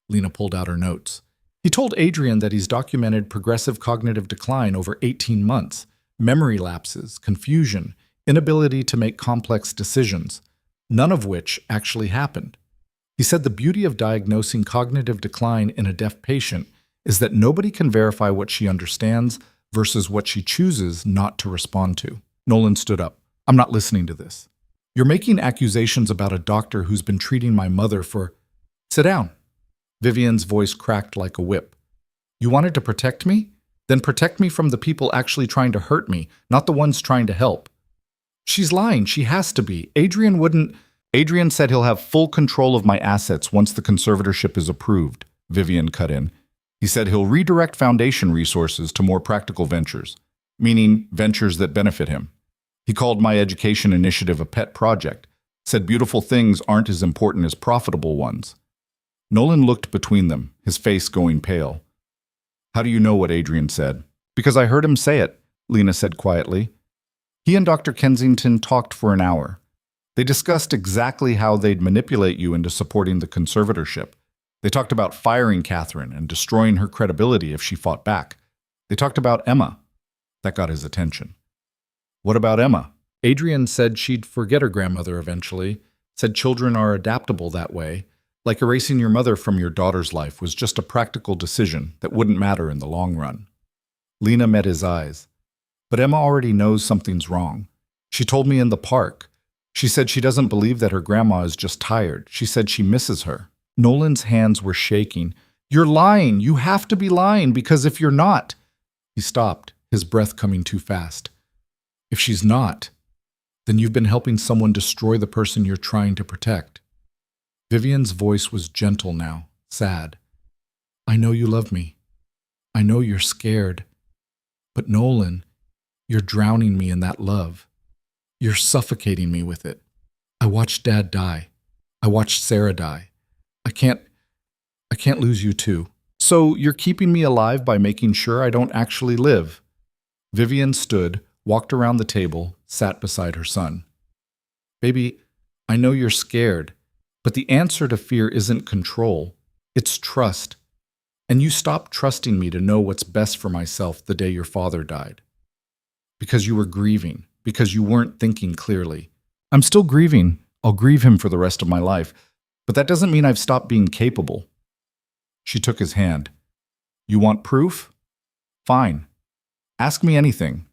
Speaker 1: Lena pulled out her notes. He told Adrian that he's documented progressive cognitive decline over 18 months, memory lapses, confusion, inability to make complex decisions, none of which actually happened. He said the beauty of diagnosing cognitive decline in a deaf patient is that nobody can verify what she understands versus what she chooses not to respond to. Nolan stood up. I'm not listening to this. You're making accusations about a doctor who's been treating my mother for... Sit down. Vivian's voice cracked like a whip. You wanted to protect me? Then protect me from the people actually trying to hurt me, not the ones trying to help. She's lying. She has to be. Adrian wouldn't... Adrian said he'll have full control of my assets once the conservatorship is approved, Vivian cut in. He said he'll redirect foundation resources to more practical ventures, meaning ventures that benefit him. He called my education initiative a pet project, said beautiful things aren't as important as profitable ones. Nolan looked between them, his face going pale. How do you know what Adrian said? Because I heard him say it, Lena said quietly. He and Dr. Kensington talked for an hour. They discussed exactly how they'd manipulate you into supporting the conservatorship. They talked about firing Catherine and destroying her credibility if she fought back. They talked about Emma. That got his attention. What about Emma? Adrian said she'd forget her grandmother eventually, said children are adaptable that way, like erasing your mother from your daughter's life was just a practical decision that wouldn't matter in the long run. Lena met his eyes. But Emma already knows something's wrong. She told me in the park. She said she doesn't believe that her grandma is just tired. She said she misses her. Nolan's hands were shaking. You're lying. You have to be lying, because if you're not... He stopped, his breath coming too fast. If she's not, then you've been helping someone destroy the person you're trying to protect. Vivian's voice was gentle now, sad. I know you love me. I know you're scared. But Nolan, you're drowning me in that love. You're suffocating me with it. I watched Dad die. I watched Sarah die. I can't lose you too. So you're keeping me alive by making sure I don't actually live. Vivian stood, walked around the table, sat beside her son. Baby, I know you're scared, but the answer to fear isn't control. It's trust. And you stopped trusting me to know what's best for myself the day your father died. Because you were grieving, because you weren't thinking clearly. I'm still grieving. I'll grieve him for the rest of my life. But that doesn't mean I've stopped being capable. She took his hand. You want proof? Fine. Ask me anything.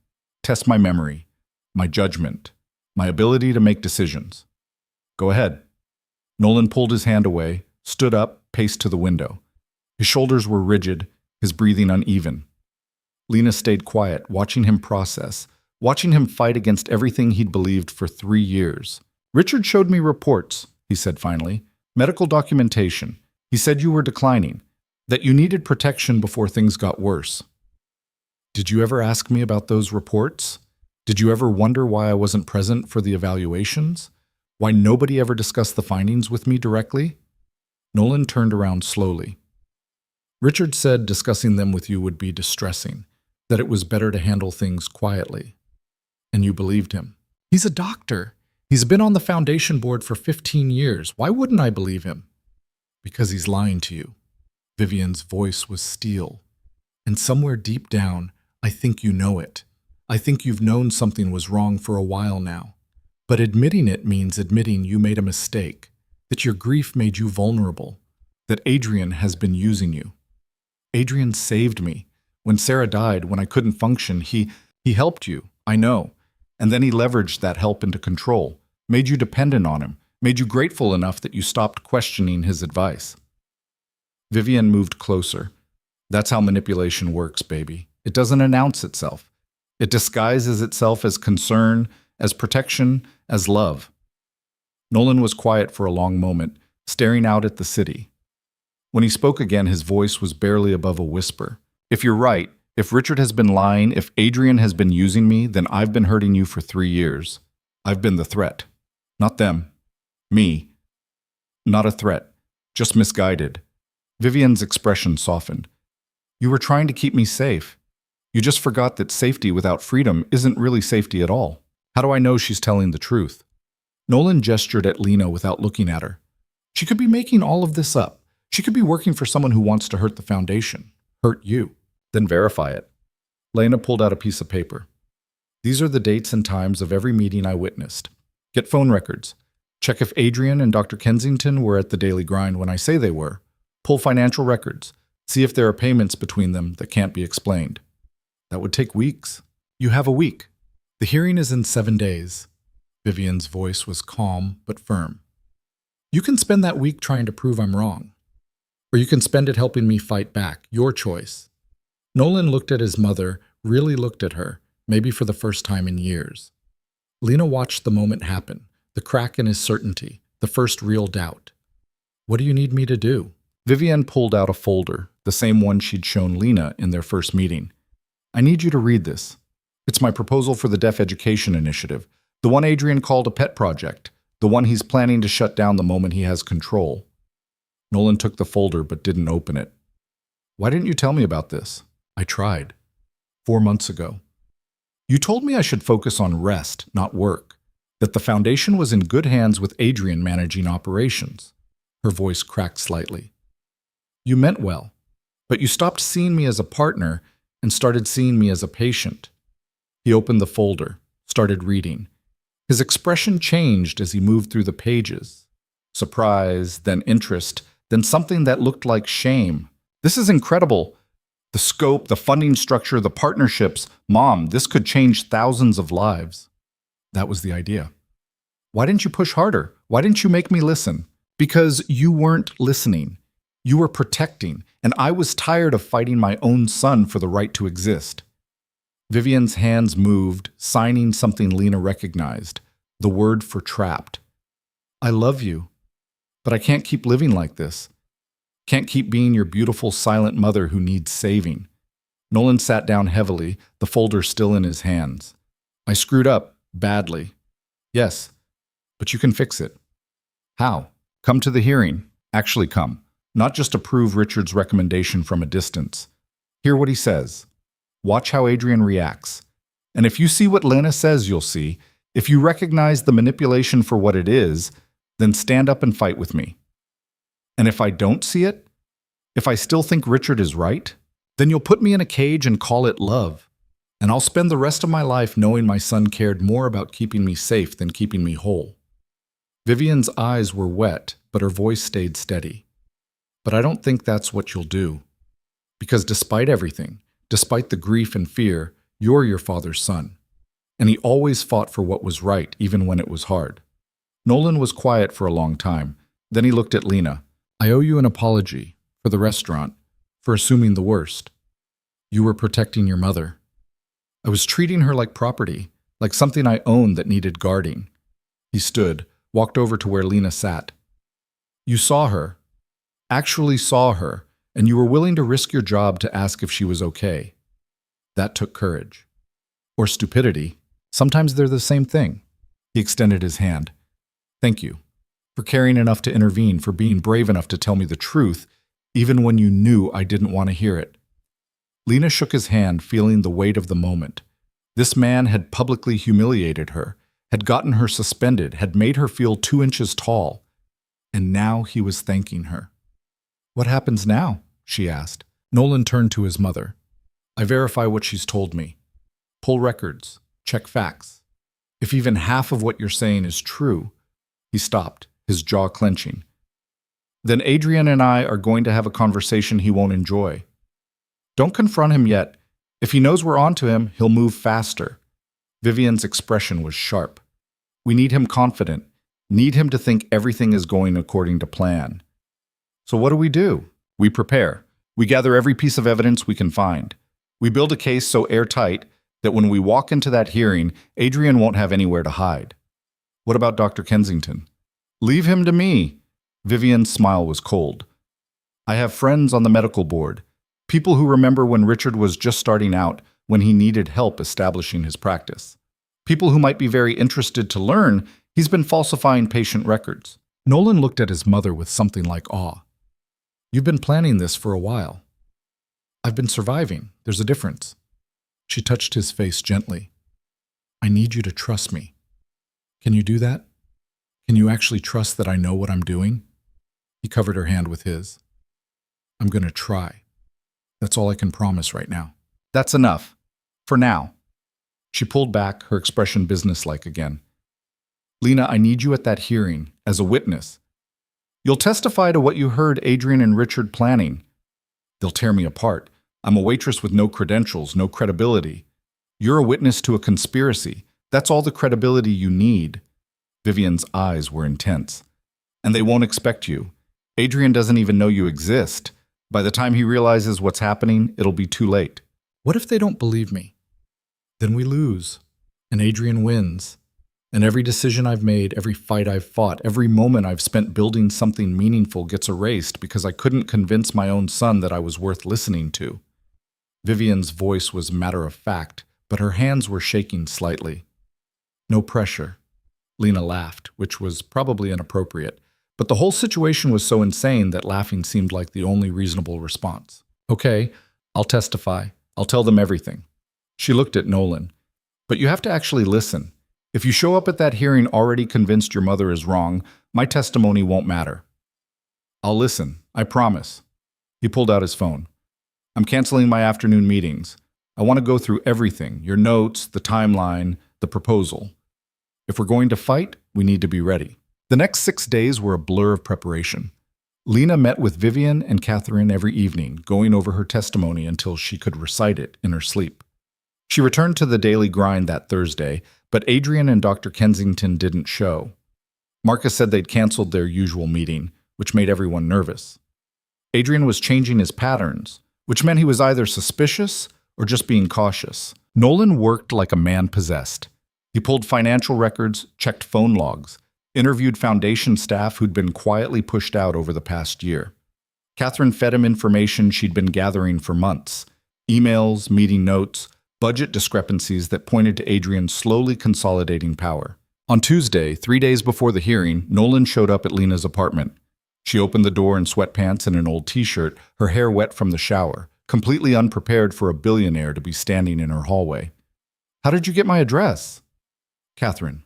Speaker 1: Test my memory, my judgment, my ability to make decisions. Go ahead. Nolan pulled his hand away, stood up, paced to the window. His shoulders were rigid, his breathing uneven. Lena stayed quiet, watching him process, watching him fight against everything he'd believed for 3 years. "Richard showed me reports," he said finally. "Medical documentation. He said you were declining, that you needed protection before things got worse." "Did you ever ask me about those reports? Did you ever wonder why I wasn't present for the evaluations? Why nobody ever discussed the findings with me directly?" Nolan turned around slowly. "Richard said discussing them with you would be distressing, that it was better to handle things quietly. And you believed him. He's a doctor. He's been on the foundation board for 15 years. Why wouldn't I believe him?" "Because he's lying to you." Vivian's voice was steel. "And somewhere deep down, I think you know it. I think you've known something was wrong for a while now. But admitting it means admitting you made a mistake, that your grief made you vulnerable, that Adrian has been using you. Adrian saved me. When Sarah died, when I couldn't function, he helped you, I know. And then he leveraged that help into control, made you dependent on him, made you grateful enough that you stopped questioning his advice." Vivian moved closer. "That's how manipulation works, baby. It doesn't announce itself. It disguises itself as concern, as protection, as love." Nolan was quiet for a long moment, staring out at the city. When he spoke again, his voice was barely above a whisper. "If you're right, if Richard has been lying, if Adrian has been using me, then I've been hurting you for 3 years. I've been the threat. Not them. Me. Not a threat. Just misguided." Vivian's expression softened. "You were trying to keep me safe. You just forgot that safety without freedom isn't really safety at all. How do I know she's telling the truth?" Nolan gestured at Lena without looking at her. "She could be making all of this up. She could be working for someone who wants to hurt the foundation. Hurt you. Then verify it." Lena pulled out a piece of paper. "These are the dates and times of every meeting I witnessed. Get phone records. Check if Adrian and Dr. Kensington were at the daily grind when I say they were. Pull financial records. See if there are payments between them that can't be explained." "That would take weeks." "You have a week. The hearing is in 7 days." Vivian's voice was calm but firm. "You can spend that week trying to prove I'm wrong. Or you can spend it helping me fight back. Your choice." Nolan looked at his mother, really looked at her, maybe for the first time in years. Lena watched the moment happen, the crack in his certainty, the first real doubt. "What do you need me to do?" Vivian pulled out a folder, the same one she'd shown Lena in their first meeting. "I need you to read this. It's my proposal for the Deaf Education Initiative, the one Adrian called a pet project, the one he's planning to shut down the moment he has control." Nolan took the folder but didn't open it. "Why didn't you tell me about this?" "I tried. 4 months ago. You told me I should focus on rest, not work, that the foundation was in good hands with Adrian managing operations." Her voice cracked slightly. "You meant well, but you stopped seeing me as a partner and started seeing me as a patient." He opened the folder, started reading. His expression changed as he moved through the pages. Surprise, then interest, then something that looked like shame. "This is incredible. The scope, the funding structure, the partnerships. Mom, this could change thousands of lives." That was the idea. "Why didn't you push harder? Why didn't you make me listen?" "Because you weren't listening. You were protecting, and I was tired of fighting my own son for the right to exist." Vivian's hands moved, signing something Lena recognized, the word for trapped. "I love you, but I can't keep living like this. Can't keep being your beautiful, silent mother who needs saving." Nolan sat down heavily, the folder still in his hands. "I screwed up, badly. Yes, but you can fix it." "How?" "Come to the hearing. Actually come. Not just approve Richard's recommendation from a distance. Hear what he says. Watch how Adrian reacts. And if you see what Lena says you'll see, if you recognize the manipulation for what it is, then stand up and fight with me. And if I don't see it, if I still think Richard is right, then you'll put me in a cage and call it love. And I'll spend the rest of my life knowing my son cared more about keeping me safe than keeping me whole." Vivian's eyes were wet, but her voice stayed steady. "But I don't think that's what you'll do. Because despite everything, despite the grief and fear, you're your father's son. And he always fought for what was right, even when it was hard." Nolan was quiet for a long time, Then he looked at Lena. I owe you an apology for the restaurant, for assuming the worst. You were protecting your mother. I was treating her like property, like something I owned that needed guarding. He stood, walked over to where Lena sat. You saw her, actually saw her, and you were willing to risk your job to ask if she was okay. That took courage. Or stupidity. Sometimes they're the same thing. He extended his hand. Thank you. For caring enough to intervene, for being brave enough to tell me the truth, even when you knew I didn't want to hear it. Lena shook his hand, feeling the weight of the moment. This man had publicly humiliated her, had gotten her suspended, had made her feel 2 inches tall. And now he was thanking her. What happens now? She asked. Nolan turned to his mother. I verify what she's told me. Pull records. Check facts. If even half of what you're saying is true. He stopped, his jaw clenching. Then Adrian and I are going to have a conversation he won't enjoy. Don't confront him yet. If he knows we're onto him, he'll move faster. Vivian's expression was sharp. We need him confident. Need him to think everything is going according to plan. So what do? We prepare. We gather every piece of evidence we can find. We build a case so airtight that when we walk into that hearing, Adrian won't have anywhere to hide. What about Dr. Kensington? Leave him to me. Vivian's smile was cold. I have friends on the medical board. People who remember when Richard was just starting out, when he needed help establishing his practice. People who might be very interested to learn he's been falsifying patient records. Nolan looked at his mother with something like awe. You've been planning this for a while. I've been surviving. There's a difference. She touched his face gently. I need you to trust me. Can you do that? Can you actually trust that I know what I'm doing? He covered her hand with his. I'm going to try. That's all I can promise right now. That's enough. For now. She pulled back, her expression businesslike again. Lena, I need you at that hearing, as a witness. You'll testify to what you heard Adrian and Richard planning. They'll tear me apart. I'm a waitress with no credentials, no credibility. You're a witness to a conspiracy. That's all the credibility you need. Vivian's eyes were intense. And they won't expect you. Adrian doesn't even know you exist. By the time he realizes what's happening, it'll be too late. What if they don't believe me? Then we lose, and Adrian wins. And every decision I've made, every fight I've fought, every moment I've spent building something meaningful gets erased because I couldn't convince my own son that I was worth listening to. Vivian's voice was matter-of-fact, but her hands were shaking slightly. No pressure. Lena laughed, which was probably inappropriate, but the whole situation was so insane that laughing seemed like the only reasonable response. Okay, I'll testify. I'll tell them everything. She looked at Nolan. But you have to actually listen. If you show up at that hearing already convinced your mother is wrong, my testimony won't matter. I'll listen, I promise. He pulled out his phone. I'm canceling my afternoon meetings. I want to go through everything, your notes, the timeline, the proposal. If we're going to fight, we need to be ready. The next 6 days were a blur of preparation. Lena met with Vivian and Catherine every evening, going over her testimony until she could recite it in her sleep. She returned to the daily grind that Thursday, but Adrian and Dr. Kensington didn't show. Marcus said they'd canceled their usual meeting, which made everyone nervous. Adrian was changing his patterns, which meant he was either suspicious or just being cautious. Nolan worked like a man possessed. He pulled financial records, checked phone logs, interviewed foundation staff who'd been quietly pushed out over the past year. Catherine fed him information she'd been gathering for months, emails, meeting notes, budget discrepancies that pointed to Adrian slowly consolidating power. On Tuesday, 3 days before the hearing, Nolan showed up at Lena's apartment. She opened the door in sweatpants and an old t-shirt, her hair wet from the shower, completely unprepared for a billionaire to be standing in her hallway. How did you get my address? Catherine.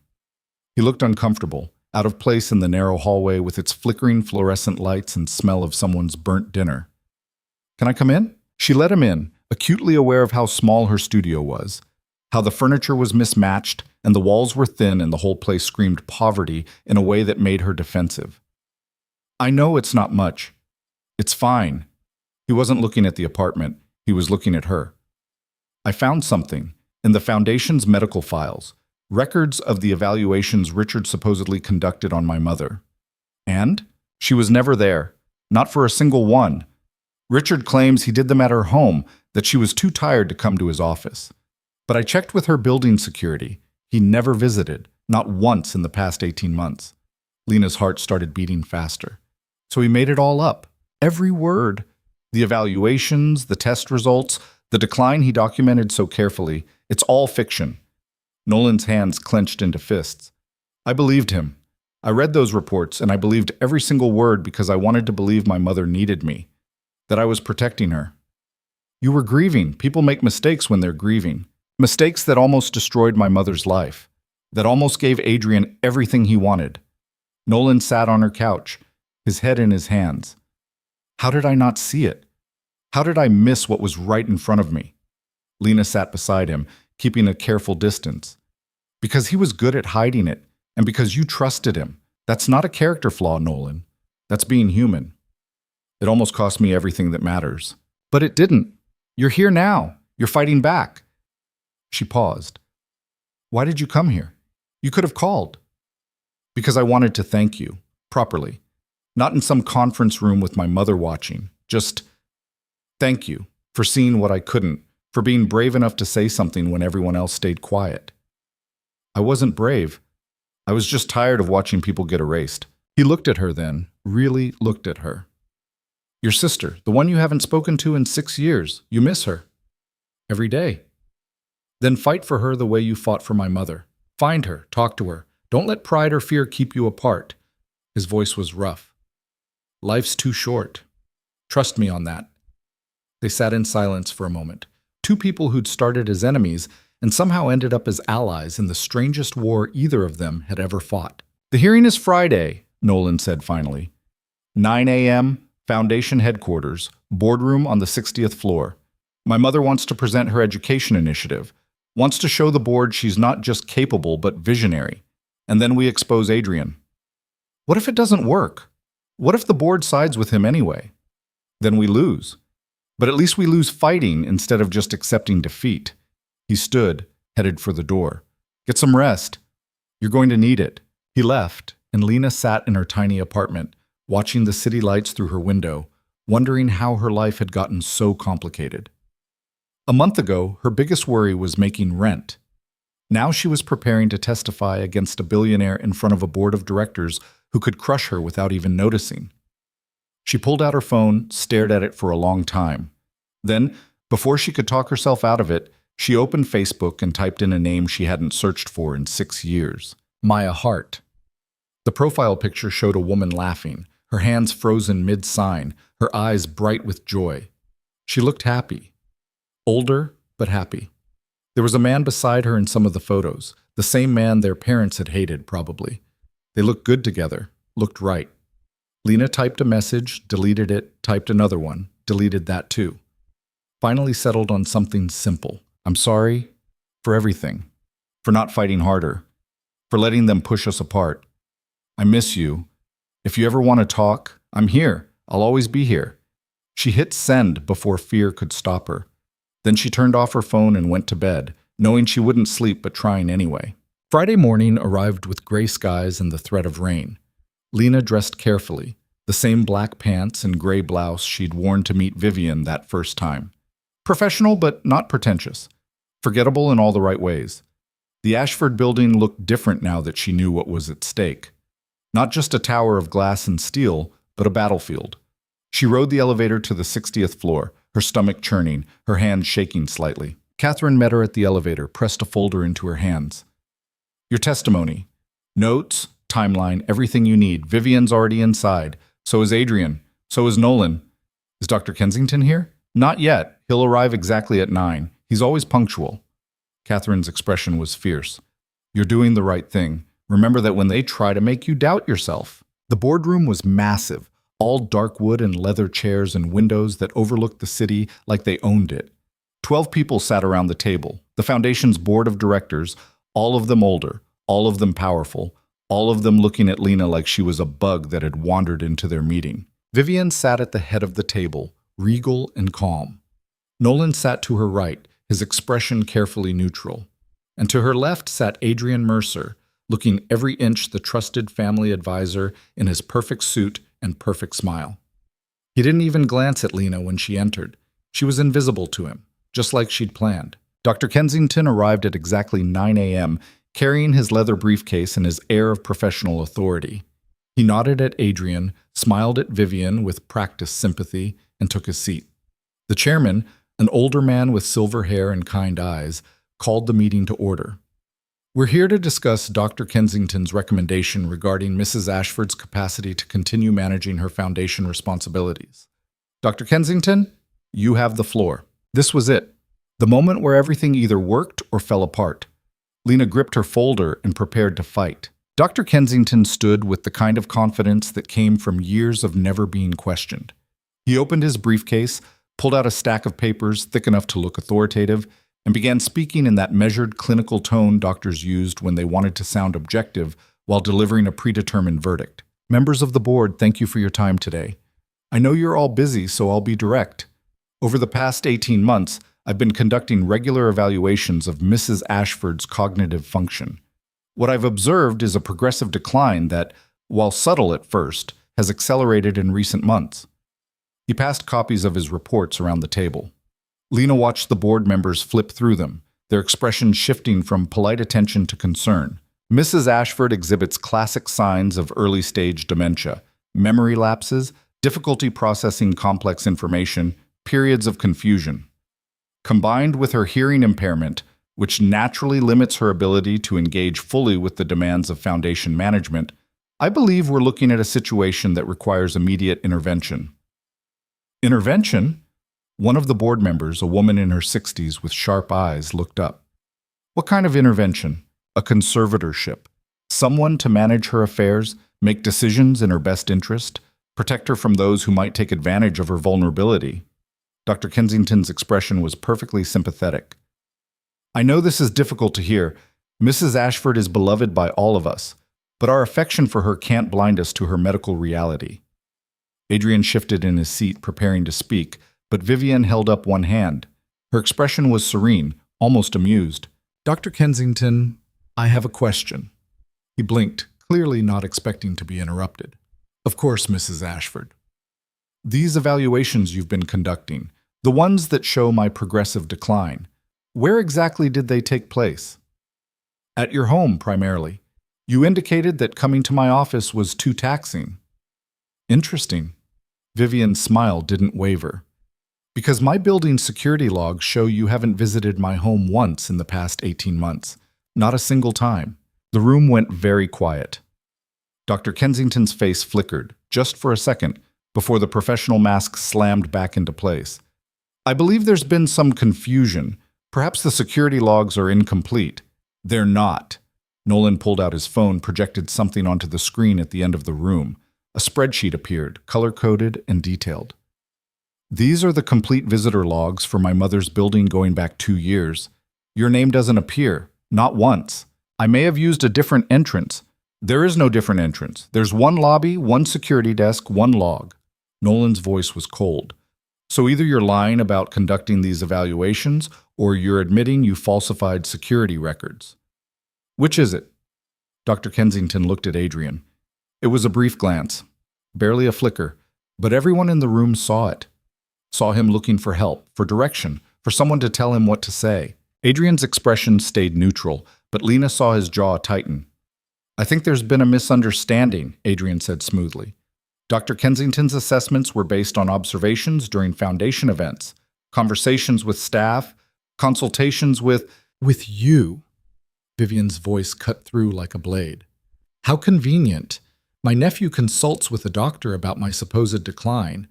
Speaker 1: He looked uncomfortable, out of place in the narrow hallway with its flickering fluorescent lights and smell of someone's burnt dinner. Can I come in? She let him in, acutely aware of how small her studio was, how the furniture was mismatched and the walls were thin and the whole place screamed poverty in a way that made her defensive. I know it's not much. It's fine. He wasn't looking at the apartment. He was looking at her. I found something in the Foundation's medical files, records of the evaluations Richard supposedly conducted on my mother. And? She was never there, not for a single one. Richard claims he did them at her home, that she was too tired to come to his office. But I checked with her building security. He never visited, not once in the past 18 months. Lena's heart started beating faster. So he made it all up. Every word. The evaluations, the test results, the decline he documented so carefully. It's all fiction. Nolan's hands clenched into fists. I believed him. I read those reports, and I believed every single word because I wanted to believe my mother needed me, that I was protecting her. You were grieving. People make mistakes when they're grieving. Mistakes that almost destroyed my mother's life, that almost gave Adrian everything he wanted. Nolan sat on her couch, his head in his hands. How did I not see it? How did I miss what was right in front of me? Lena sat beside him, keeping a careful distance. Because he was good at hiding it, and because you trusted him. That's not a character flaw, Nolan. That's being human. It almost cost me everything that matters. But it didn't. You're here now. You're fighting back. She paused. Why did you come here? You could have called. Because I wanted to thank you, properly. Not in some conference room with my mother watching. Just thank you for seeing what I couldn't, for being brave enough to say something when everyone else stayed quiet. I wasn't brave. I was just tired of watching people get erased. He looked at her then, really looked at her. Your sister, the one you haven't spoken to in 6 years, you miss her. Every day. Then fight for her the way you fought for my mother. Find her, talk to her. Don't let pride or fear keep you apart. His voice was rough. Life's too short. Trust me on that. They sat in silence for a moment. Two people who'd started as enemies and somehow ended up as allies in the strangest war either of them had ever fought. The hearing is Friday, Nolan said finally. 9 a.m., Foundation headquarters, boardroom on the 60th floor. My mother wants to present her education initiative, wants to show the board she's not just capable but visionary. And then we expose Adrian. What if it doesn't work? What if the board sides with him anyway? Then we lose. But at least we lose fighting instead of just accepting defeat. He stood, headed for the door. Get some rest. You're going to need it. He left, and Lena sat in her tiny apartment, watching the city lights through her window, wondering how her life had gotten so complicated. A month ago, her biggest worry was making rent. Now she was preparing to testify against a billionaire in front of a board of directors who could crush her without even noticing. She pulled out her phone, stared at it for a long time. Then, before she could talk herself out of it, she opened Facebook and typed in a name she hadn't searched for in 6 years. Maya Hart. The profile picture showed a woman laughing, her hands frozen mid-sign, her eyes bright with joy. She looked happy. Older, but happy. There was a man beside her in some of the photos, the same man their parents had hated, probably. They looked good together, looked right. Lena typed a message, deleted it, typed another one, deleted that too. Finally settled on something simple. I'm sorry for everything, for not fighting harder, for letting them push us apart. I miss you. If you ever want to talk, I'm here. I'll always be here. She hit send before fear could stop her. Then she turned off her phone and went to bed, knowing she wouldn't sleep but trying anyway. Friday morning arrived with gray skies and the threat of rain. Lena dressed carefully, the same black pants and gray blouse she'd worn to meet Vivian that first time. Professional but not pretentious. Forgettable in all the right ways. The Ashford building looked different now that she knew what was at stake. Not just a tower of glass and steel, but a battlefield. She rode the elevator to the 60th floor, her stomach churning, her hands shaking slightly. Catherine met her at the elevator, pressed a folder into her hands. Your testimony. Notes, timeline, everything you need. Vivian's already inside. So is Adrian. So is Nolan. Is Dr. Kensington here? Not yet. He'll arrive exactly at 9. He's always punctual. Catherine's expression was fierce. You're doing the right thing. Remember that when they try to make you doubt yourself. The boardroom was massive, all dark wood and leather chairs and windows that overlooked the city like they owned it. 12 people sat around the table, the Foundation's board of directors, all of them older, all of them powerful, all of them looking at Lena like she was a bug that had wandered into their meeting. Vivian sat at the head of the table, regal and calm. Nolan sat to her right, his expression carefully neutral. And to her left sat Adrian Mercer, looking every inch the trusted family advisor in his perfect suit and perfect smile. He didn't even glance at Lena when she entered. She was invisible to him, just like she'd planned. Dr. Kensington arrived at exactly 9 a.m., carrying his leather briefcase and his air of professional authority. He nodded at Adrian, smiled at Vivian with practiced sympathy, and took his seat. The chairman, an older man with silver hair and kind eyes, called the meeting to order. We're here to discuss Dr. Kensington's recommendation regarding Mrs. Ashford's capacity to continue managing her foundation responsibilities. Dr. Kensington, you have the floor. This was it. The moment where everything either worked or fell apart. Lena gripped her folder and prepared to fight. Dr. Kensington stood with the kind of confidence that came from years of never being questioned. He opened his briefcase, pulled out a stack of papers thick enough to look authoritative, and began speaking in that measured clinical tone doctors used when they wanted to sound objective while delivering a predetermined verdict. Members of the board, thank you for your time today. I know you're all busy, so I'll be direct. Over the past 18 months, I've been conducting regular evaluations of Mrs. Ashford's cognitive function. What I've observed is a progressive decline that, while subtle at first, has accelerated in recent months. He passed copies of his reports around the table. Lena watched the board members flip through them, their expressions shifting from polite attention to concern. Mrs. Ashford exhibits classic signs of early-stage dementia, memory lapses, difficulty processing complex information, periods of confusion. Combined with her hearing impairment, which naturally limits her ability to engage fully with the demands of foundation management, I believe we're looking at a situation that requires immediate intervention. Intervention? One of the board members, a woman in her 60s with sharp eyes, looked up. What kind of intervention? A conservatorship. Someone to manage her affairs, make decisions in her best interest, protect her from those who might take advantage of her vulnerability. Dr. Kensington's expression was perfectly sympathetic. I know this is difficult to hear. Mrs. Ashford is beloved by all of us, but our affection for her can't blind us to her medical reality. Adrian shifted in his seat, preparing to speak, but Vivian held up one hand. Her expression was serene, almost amused. Dr. Kensington, I have a question. He blinked, clearly not expecting to be interrupted. Of course, Mrs. Ashford. These evaluations you've been conducting, the ones that show my progressive decline, where exactly did they take place? At your home, primarily. You indicated that coming to my office was too taxing. Interesting. Vivian's smile didn't waver. Because my building security logs show you haven't visited my home once in the past 18 months. Not a single time. The room went very quiet. Dr. Kensington's face flickered, just for a second, before the professional mask slammed back into place. I believe there's been some confusion. Perhaps the security logs are incomplete. They're not. Nolan pulled out his phone, projected something onto the screen at the end of the room. A spreadsheet appeared, color-coded and detailed. These are the complete visitor logs for my mother's building going back 2 years. Your name doesn't appear, not once. I may have used a different entrance. There is no different entrance. There's one lobby, one security desk, one log. Nolan's voice was cold. So either you're lying about conducting these evaluations, or you're admitting you falsified security records. Which is it? Dr. Kensington looked at Adrian. It was a brief glance, barely a flicker, but everyone in the room saw it. Saw him looking for help, for direction, for someone to tell him what to say. Adrian's expression stayed neutral, but Lena saw his jaw tighten. I think there's been a misunderstanding, Adrian said smoothly. Dr. Kensington's assessments were based on observations during foundation events, conversations with staff, consultations with you. Vivian's voice cut through like a blade. How convenient. My nephew consults with a doctor about my supposed decline.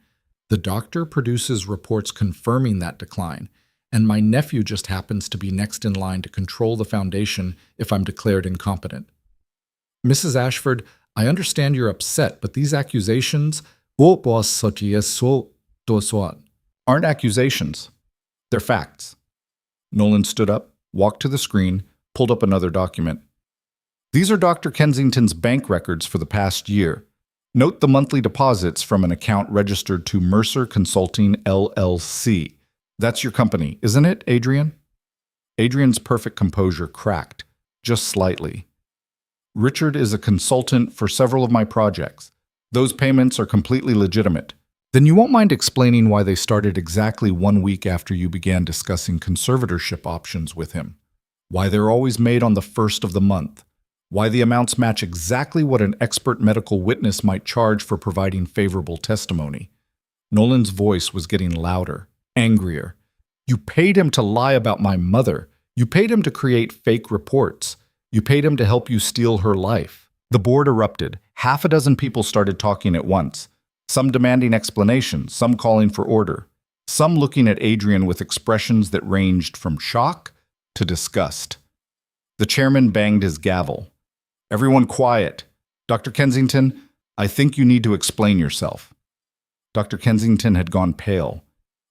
Speaker 1: The doctor produces reports confirming that decline, and my nephew just happens to be next in line to control the foundation if I'm declared incompetent. Mrs. Ashford, I understand you're upset, but these accusations aren't accusations. They're facts. Nolan stood up, walked to the screen, pulled up another document. These are Dr. Kensington's bank records for the past year. Note the monthly deposits from an account registered to Mercer Consulting, LLC. That's your company, isn't it, Adrian? Adrian's perfect composure cracked, just slightly. Richard is a consultant for several of my projects. Those payments are completely legitimate. Then you won't mind explaining why they started exactly 1 week after you began discussing conservatorship options with him. Why they're always made on the first of the month. Why the amounts match exactly what an expert medical witness might charge for providing favorable testimony. Nolan's voice was getting louder, angrier. You paid him to lie about my mother. You paid him to create fake reports. You paid him to help you steal her life. The board erupted. Half a dozen people started talking at once. Some demanding explanations, some calling for order. Some looking at Adrian with expressions that ranged from shock to disgust. The chairman banged his gavel. Everyone quiet. Dr. Kensington, I think you need to explain yourself. Dr. Kensington had gone pale.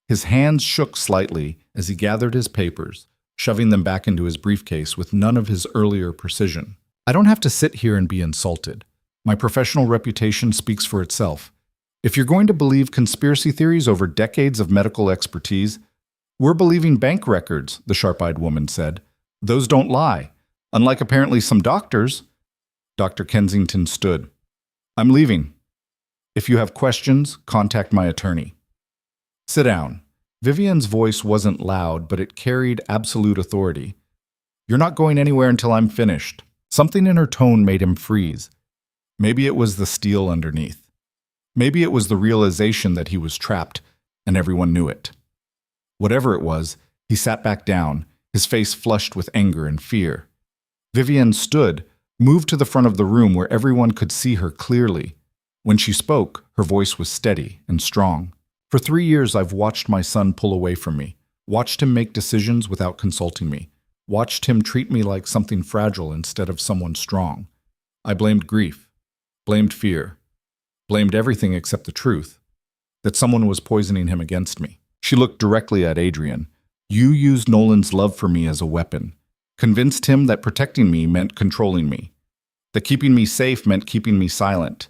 Speaker 1: His hands shook slightly as he gathered his papers, shoving them back into his briefcase with none of his earlier precision. I don't have to sit here and be insulted. My professional reputation speaks for itself. If you're going to believe conspiracy theories over decades of medical expertise, we're believing bank records, the sharp-eyed woman said. Those don't lie. Unlike apparently some doctors. Dr. Kensington stood. I'm leaving. If you have questions, contact my attorney. Sit down. Vivian's voice wasn't loud, but it carried absolute authority. You're not going anywhere until I'm finished. Something in her tone made him freeze. Maybe it was the steel underneath. Maybe it was the realization that he was trapped, and everyone knew it. Whatever it was, he sat back down, his face flushed with anger and fear. Vivian stood, moved to the front of the room where everyone could see her clearly. When she spoke, her voice was steady and strong. For 3 years, I've watched my son pull away from me, watched him make decisions without consulting me, watched him treat me like something fragile instead of someone strong. I blamed grief, blamed fear, blamed everything except the truth, that someone was poisoning him against me. She looked directly at Adrian. You used Nolan's love for me as a weapon, convinced him that protecting me meant controlling me, that keeping me safe meant keeping me silent.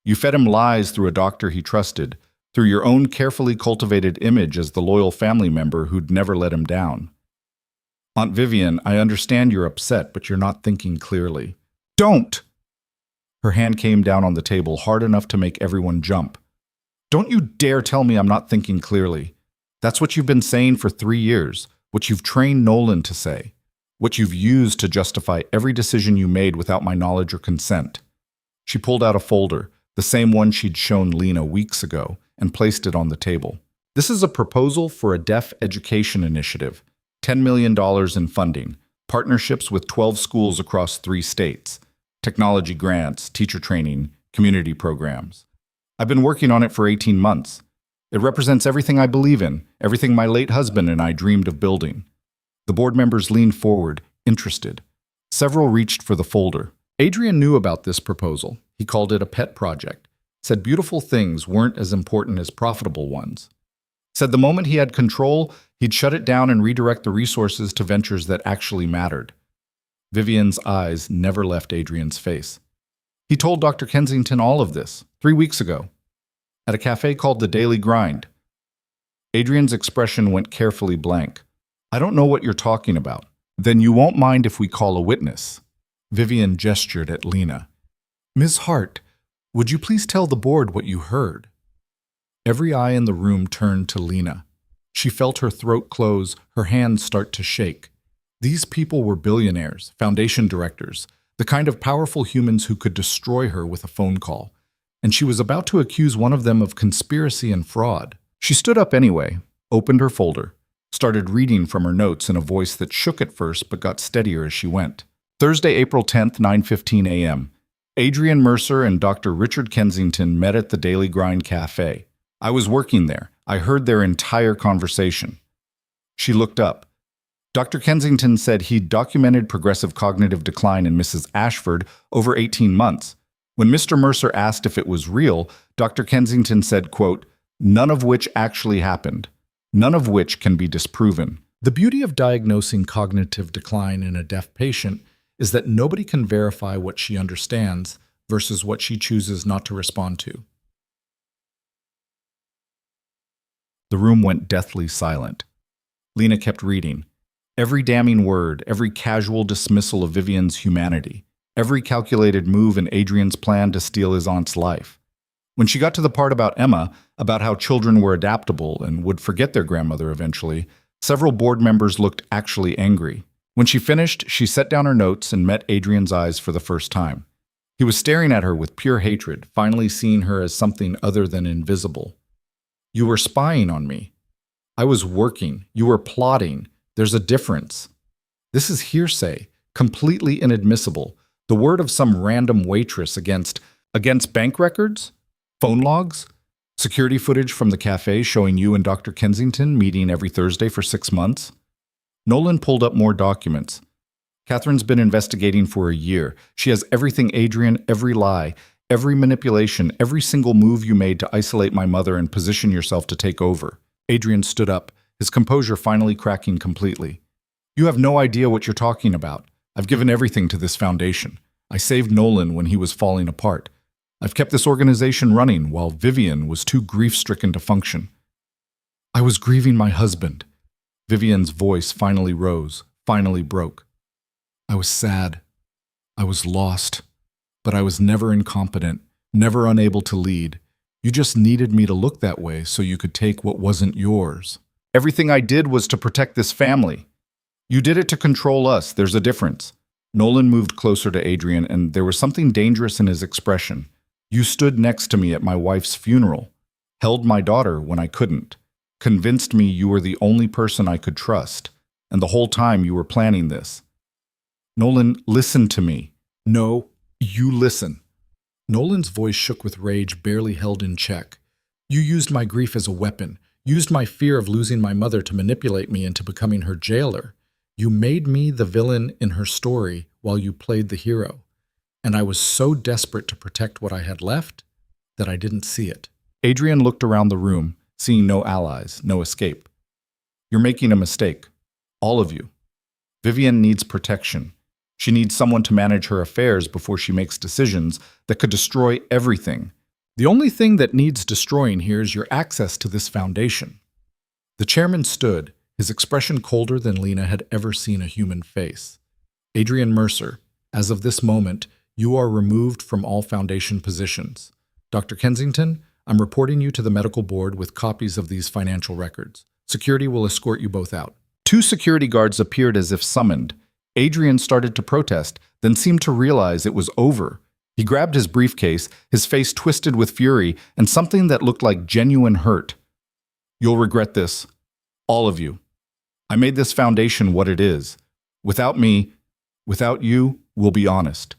Speaker 1: You fed him lies through a doctor he trusted, through your own carefully cultivated image as the loyal family member who'd never let him down. Aunt Vivian, I understand you're upset, but you're not thinking clearly. Don't! Her hand came down on the table hard enough to make everyone jump. Don't you dare tell me I'm not thinking clearly. That's what you've been saying for 3 years, what you've trained Nolan to say, what you've used to justify every decision you made without my knowledge or consent. She pulled out a folder, the same one she'd shown Lena weeks ago, and placed it on the table. This is a proposal for a deaf education initiative, $10 million in funding, partnerships with 12 schools across 3 states, technology grants, teacher training, community programs. I've been working on it for 18 months. It represents everything I believe in, everything my late husband and I dreamed of building. The board members leaned forward, interested. Several reached for the folder. Adrian knew about this proposal. He called it a pet project. Said beautiful things weren't as important as profitable ones. Said the moment he had control, he'd shut it down and redirect the resources to ventures that actually mattered. Vivian's eyes never left Adrian's face. He told Dr. Kensington all of this 3 weeks ago, at a cafe called The Daily Grind. Adrian's expression went carefully blank. I don't know what you're talking about. Then you won't mind if we call a witness. Vivian gestured at Lena. Ms. Hart, would you please tell the board what you heard? Every eye in the room turned to Lena. She felt her throat close, her hands start to shake. These people were billionaires, foundation directors, the kind of powerful humans who could destroy her with a phone call. And she was about to accuse one of them of conspiracy and fraud. She stood up anyway, opened her folder, started reading from her notes in a voice that shook at first but got steadier as she went. Thursday, April 10th, 9:15 a.m. Adrian Mercer and Dr. Richard Kensington met at the Daily Grind Cafe. I was working there. I heard their entire conversation. She looked up. Dr. Kensington said he'd documented progressive cognitive decline in Mrs. Ashford over 18 months. When Mr. Mercer asked if it was real, Dr. Kensington said, quote, none of which actually happened, none of which can be disproven. The beauty of diagnosing cognitive decline in a deaf patient is that nobody can verify what she understands versus what she chooses not to respond to. The room went deathly silent. Lena kept reading. Every damning word, every casual dismissal of Vivian's humanity, every calculated move in Adrian's plan to steal his aunt's life. When she got to the part about Emma, about how children were adaptable and would forget their grandmother eventually, several board members looked actually angry. When she finished, she set down her notes and met Adrian's eyes for the first time. He was staring at her with pure hatred, finally seeing her as something other than invisible. "You were spying on me. I was working. You were plotting. There's a difference. This is hearsay, completely inadmissible. The word of some random waitress against bank records? Phone logs? Security footage from the cafe showing you and Dr. Kensington meeting every Thursday for 6 months?" Nolan pulled up more documents. "Catherine's been investigating for a year. She has everything, Adrian, every lie, every manipulation, every single move you made to isolate my mother and position yourself to take over." Adrian stood up, his composure finally cracking completely. "You have no idea what you're talking about. I've given everything to this foundation. I saved Nolan when he was falling apart. I've kept this organization running while Vivian was too grief-stricken to function. I was grieving my husband." Vivian's voice finally rose, finally broke. "I was sad. I was lost. But I was never incompetent, never unable to lead. You just needed me to look that way so you could take what wasn't yours. Everything I did was to protect this family. You did it to control us. There's a difference." Nolan moved closer to Adrian, and there was something dangerous in his expression. "You stood next to me at my wife's funeral, held my daughter when I couldn't, convinced me you were the only person I could trust, and the whole time you were planning this. Nolan, listen to me. No, you listen." Nolan's voice shook with rage barely held in check. "You used my grief as a weapon, used my fear of losing my mother to manipulate me into becoming her jailer. You made me the villain in her story while you played the hero. And I was so desperate to protect what I had left that I didn't see it." Adrian looked around the room, seeing no allies, no escape. "You're making a mistake. All of you. Vivian needs protection. She needs someone to manage her affairs before she makes decisions that could destroy everything. The only thing that needs destroying here is your access to this foundation." The chairman stood, his expression colder than Lena had ever seen a human face. "Adrian Mercer, as of this moment, you are removed from all foundation positions. Dr. Kensington, I'm reporting you to the medical board with copies of these financial records. Security will escort you both out." 2 security guards appeared as if summoned. Adrian started to protest, then seemed to realize it was over. He grabbed his briefcase, his face twisted with fury and something that looked like genuine hurt. "You'll regret this. All of you. I made this foundation what it is. Without me, without you, we'll be honest.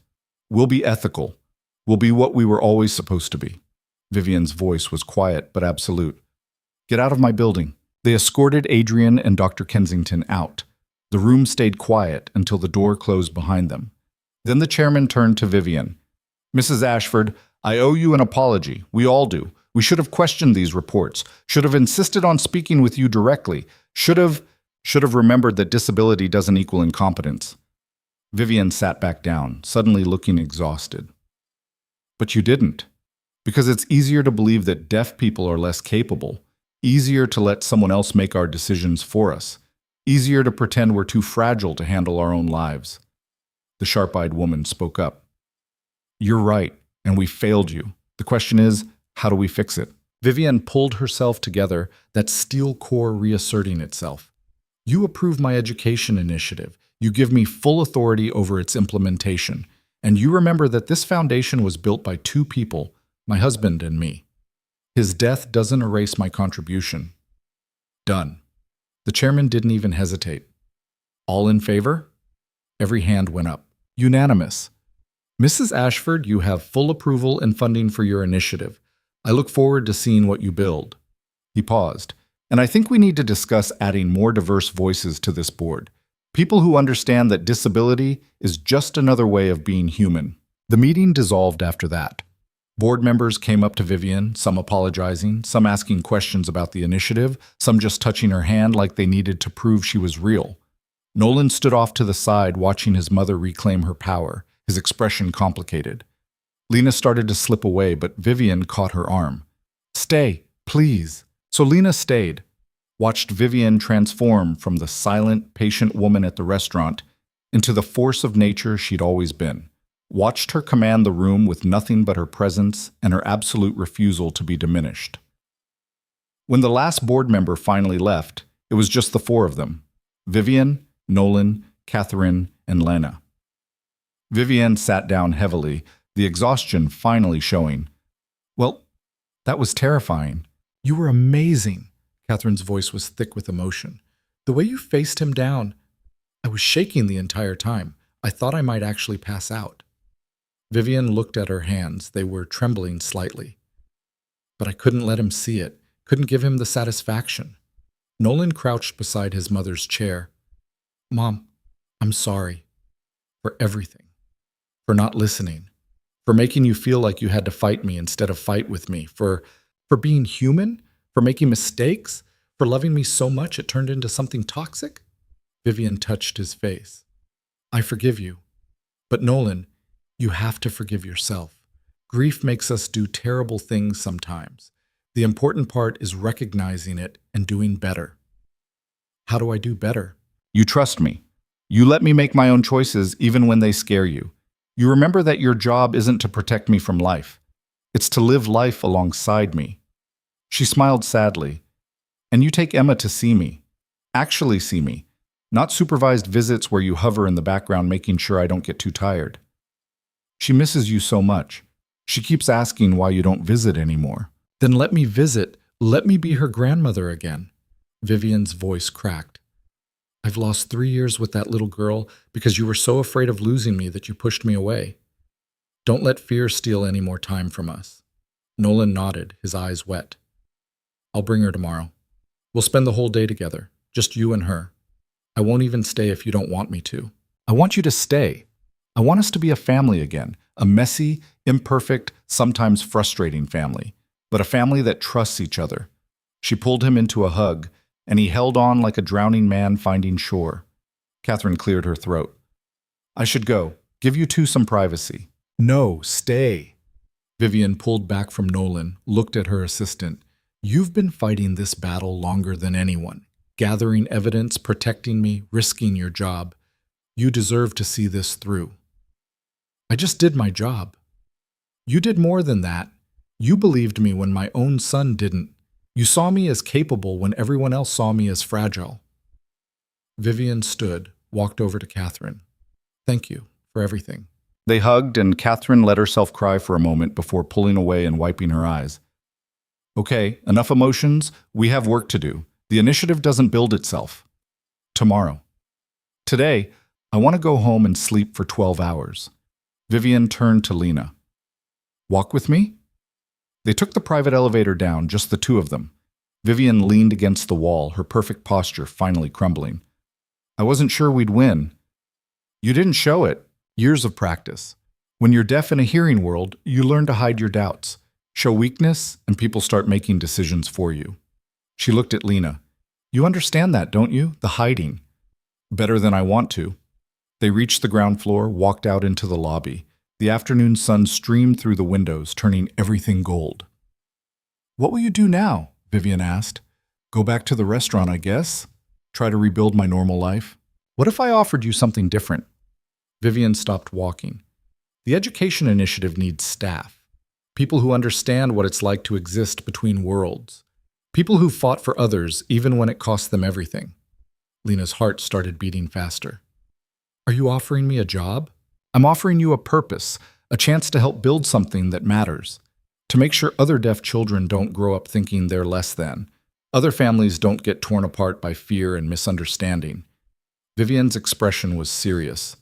Speaker 1: We'll be ethical. We'll be what we were always supposed to be." Vivian's voice was quiet but absolute. "Get out of my building." They escorted Adrian and Dr. Kensington out. The room stayed quiet until the door closed behind them. Then the chairman turned to Vivian. "Mrs. Ashford, I owe you an apology. We all do. We should have questioned these reports, should have insisted on speaking with you directly, should have remembered that disability doesn't equal incompetence." Vivian sat back down, suddenly looking exhausted. "But you didn't. Because it's easier to believe that deaf people are less capable, easier to let someone else make our decisions for us, easier to pretend we're too fragile to handle our own lives." The sharp-eyed woman spoke up. "You're right, and we failed you. The question is, how do we fix it?" Vivian pulled herself together, that steel core reasserting itself. "You approve my education initiative. You give me full authority over its implementation. And you remember that this foundation was built by 2 people, my husband and me. His death doesn't erase my contribution. Done." The chairman didn't even hesitate. "All in favor?" Every hand went up. Unanimous. "Mrs. Ashford, you have full approval and funding for your initiative. I look forward to seeing what you build." He paused. "And I think we need to discuss adding more diverse voices to this board. People who understand that disability is just another way of being human." The meeting dissolved after that. Board members came up to Vivian, some apologizing, some asking questions about the initiative, some just touching her hand like they needed to prove she was real. Nolan stood off to the side, watching his mother reclaim her power, his expression complicated. Lena started to slip away, but Vivian caught her arm. "Stay, please." So Lena stayed, watched Vivian transform from the silent, patient woman at the restaurant into the force of nature she'd always been. watched her command the room with nothing but her presence and her absolute refusal to be diminished. When the last board member finally left, it was just the four of them: Vivian, Nolan, Catherine, and Lena. Vivian sat down heavily, the exhaustion finally showing. "Well, that was terrifying. You were amazing." Catherine's voice was thick with emotion. "The way you faced him down, I was shaking the entire time. I thought I might actually pass out." Vivian looked at her hands. They were trembling slightly. "But I couldn't let him see it, couldn't give him the satisfaction." Nolan crouched beside his mother's chair. "Mom, I'm sorry. For everything. For not listening. For making you feel like you had to fight me instead of fight with me. For being human. For making mistakes. For loving me so much it turned into something toxic." Vivian touched his face. "I forgive you. But Nolan, you have to forgive yourself. Grief makes us do terrible things sometimes. The important part is recognizing it and doing better." "How do I do better?" "You trust me. You let me make my own choices even when they scare you. You remember that your job isn't to protect me from life. It's to live life alongside me." She smiled sadly. "And you take Emma to see me. Actually see me. Not supervised visits where you hover in the background making sure I don't get too tired. She misses you so much. She keeps asking why you don't visit anymore." "Then let me visit. Let me be her grandmother again." Vivian's voice cracked. "I've lost 3 years with that little girl because you were so afraid of losing me that you pushed me away. Don't let fear steal any more time from us." Nolan nodded, his eyes wet. "I'll bring her tomorrow. We'll spend the whole day together, just you and her. I won't even stay if you don't want me to." "I want you to stay. I want us to be a family again, a messy, imperfect, sometimes frustrating family, but a family that trusts each other." She pulled him into a hug, and he held on like a drowning man finding shore. Catherine cleared her throat. "I should go. Give you two some privacy." "No, stay." Vivian pulled back from Nolan, looked at her assistant. "You've been fighting this battle longer than anyone. Gathering evidence, protecting me, risking your job. You deserve to see this through." "I just did my job." "You did more than that. You believed me when my own son didn't. You saw me as capable when everyone else saw me as fragile." Vivian stood, walked over to Catherine. "Thank you for everything." They hugged, and Catherine let herself cry for a moment before pulling away and wiping her eyes. "Okay, enough emotions. We have work to do. The initiative doesn't build itself. Tomorrow. Today, I want to go home and sleep for 12 hours. Vivian turned to Lena. "Walk with me?" They took the private elevator down, just the two of them. Vivian leaned against the wall, her perfect posture finally crumbling. "I wasn't sure we'd win." "You didn't show it. Years of practice. When you're deaf in a hearing world, you learn to hide your doubts, show weakness, and people start making decisions for you." She looked at Lena. "You understand that, don't you? The hiding." "Better than I want to." They reached the ground floor, walked out into the lobby. The afternoon sun streamed through the windows, turning everything gold. "What will you do now?" Vivian asked. "Go back to the restaurant, I guess? Try to rebuild my normal life? What if I offered you something different?" Vivian stopped walking. The education initiative needs staff. People who understand what it's like to exist between worlds. People who fought for others even when it cost them everything. Lena's heart started beating faster. "Are you offering me a job?" "I'm offering you a purpose, a chance to help build something that matters. To make sure other deaf children don't grow up thinking they're less than. Other families don't get torn apart by fear and misunderstanding." Vivian's expression was serious.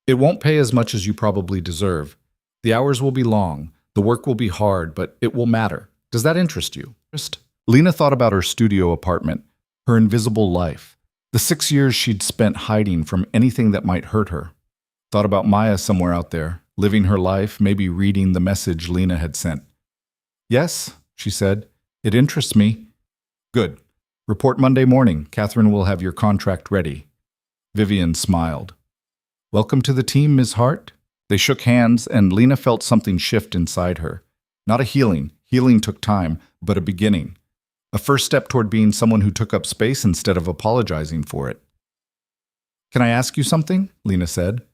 Speaker 1: "It won't pay as much as you probably deserve. The hours will be long, the work will be hard, but it will matter. Does that interest you?" Lena thought about her studio apartment, her invisible life, the 6 years she'd spent hiding from anything that might hurt her. Thought about Maya somewhere out there, living her life, maybe reading the message Lena had sent. "Yes," she said, "it interests me." "Good. Report Monday morning. Catherine will have your contract ready." Vivian smiled. "Welcome to the team, Ms. Hart." They shook hands, and Lena felt something shift inside her. Not a healing. Healing took time, but a beginning. A first step toward being someone who took up space instead of apologizing for it. "Can I ask you something?" Lena said.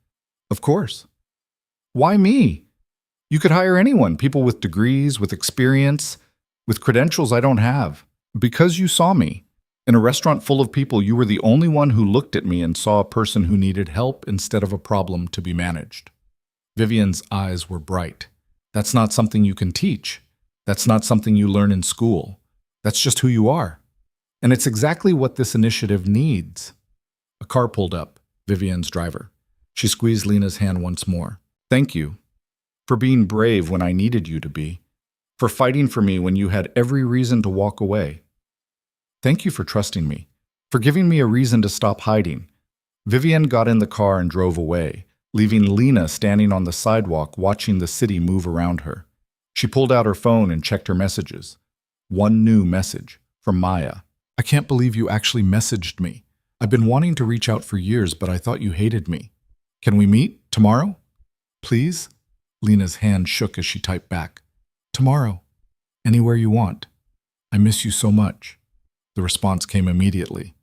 Speaker 1: "Of course." Why me? You could hire anyone, people with degrees, with experience, with credentials I don't have. Because you saw me. In a restaurant full of people, you were the only one who looked at me and saw a person who needed help instead of a problem to be managed. Vivian's eyes were bright. That's not something you can teach. That's not something you learn in school. That's just who you are. And it's exactly what this initiative needs. A car pulled up, Vivian's driver. She squeezed Lena's hand once more. Thank you. For being brave when I needed you to be. For fighting for me when you had every reason to walk away. Thank you for trusting me. For giving me a reason to stop hiding. Vivian got in the car and drove away, leaving Lena standing on the sidewalk watching the city move around her. She pulled out her phone and checked her messages. One new message from Maya. I can't believe you actually messaged me. I've been wanting to reach out for years, but I thought you hated me. Can we meet tomorrow? Please? Lena's hand shook as she typed back. Tomorrow. Anywhere you want. I miss you so much. The response came immediately.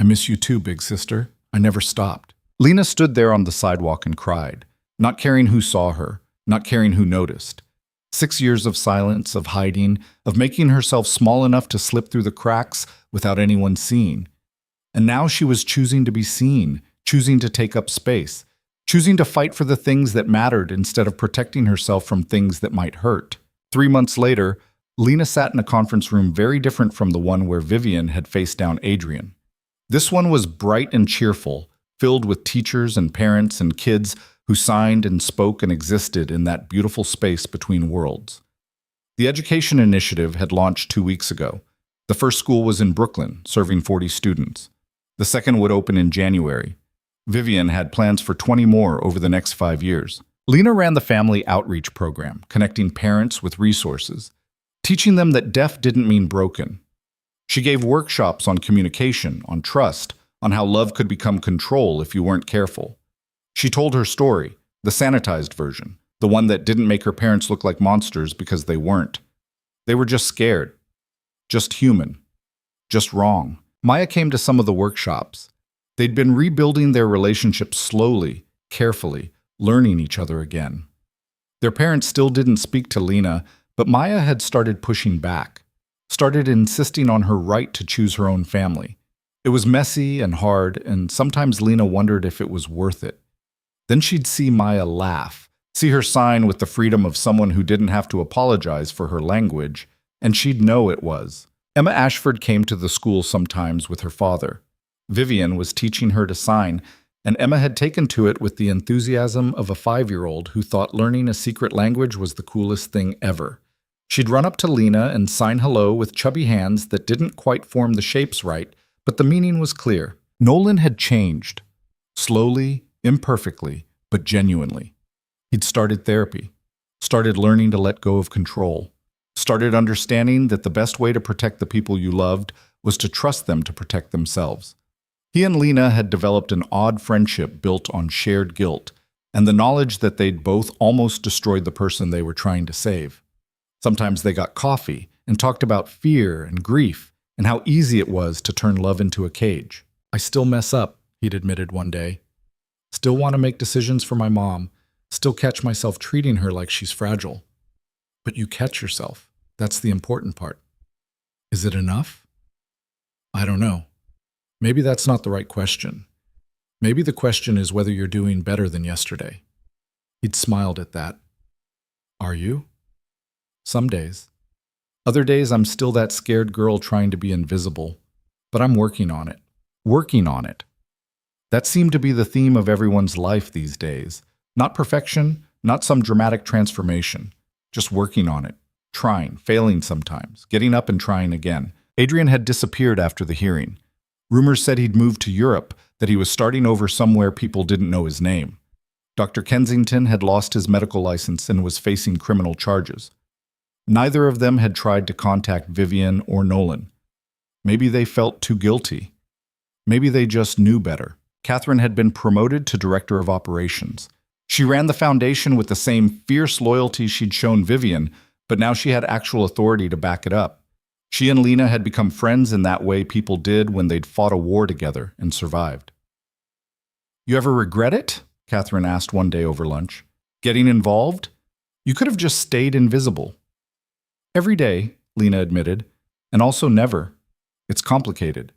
Speaker 1: I miss you too, big sister. I never stopped. Lena stood there on the sidewalk and cried, not caring who saw her, not caring who noticed. 6 years of silence, of hiding, of making herself small enough to slip through the cracks without anyone seeing. And now she was choosing to be seen, choosing to take up space, choosing to fight for the things that mattered instead of protecting herself from things that might hurt. 3 months later, Lena sat in a conference room very different from the one where Vivian had faced down Adrian. This one was bright and cheerful, filled with teachers and parents and kids who signed and spoke and existed in that beautiful space between worlds. The Education Initiative had launched 2 weeks ago. The first school was in Brooklyn, serving 40 students. The second would open in January. Vivian had plans for 20 more over the next 5 years. Lena ran the family outreach program, connecting parents with resources, teaching them that deaf didn't mean broken. She gave workshops on communication, on trust, on how love could become control if you weren't careful. She told her story, the sanitized version, the one that didn't make her parents look like monsters because they weren't. They were just scared, just human, just wrong. Maya came to some of the workshops. They'd been rebuilding their relationship slowly, carefully, learning each other again. Their parents still didn't speak to Lena, but Maya had started pushing back, started insisting on her right to choose her own family. It was messy and hard, and sometimes Lena wondered if it was worth it. Then she'd see Maya laugh, see her sign with the freedom of someone who didn't have to apologize for her language, and she'd know it was. Emma Ashford came to the school sometimes with her father. Vivian was teaching her to sign, and Emma had taken to it with the enthusiasm of a 5-year-old who thought learning a secret language was the coolest thing ever. She'd run up to Lena and sign hello with chubby hands that didn't quite form the shapes right, but the meaning was clear. Nolan had changed. Slowly, imperfectly, but genuinely. He'd started therapy, started learning to let go of control, started understanding that the best way to protect the people you loved was to trust them to protect themselves. He and Lena had developed an odd friendship built on shared guilt and the knowledge that they'd both almost destroyed the person they were trying to save. Sometimes they got coffee and talked about fear and grief and how easy it was to turn love into a cage. I still mess up, he'd admitted one day. Still want to make decisions for my mom. Still catch myself treating her like she's fragile. But you catch yourself. That's the important part. Is it enough? I don't know. Maybe that's not the right question. Maybe the question is whether you're doing better than yesterday. He'd smiled at that. Are you? Some days. Other days I'm still that scared girl trying to be invisible. But I'm working on it. Working on it. That seemed to be the theme of everyone's life these days. Not perfection, not some dramatic transformation. Just working on it. Trying, failing sometimes, getting up and trying again. Adrian had disappeared after the hearing. Rumors said he'd moved to Europe, that he was starting over somewhere people didn't know his name. Dr. Kensington had lost his medical license and was facing criminal charges. Neither of them had tried to contact Vivian or Nolan. Maybe they felt too guilty. Maybe they just knew better. Catherine had been promoted to director of operations. She ran the foundation with the same fierce loyalty she'd shown Vivian, but now she had actual authority to back it up. She and Lena had become friends in that way people did when they'd fought a war together and survived. You ever regret it? Catherine asked one day over lunch. Getting involved? You could have just stayed invisible. Every day, Lena admitted, and also never. It's complicated.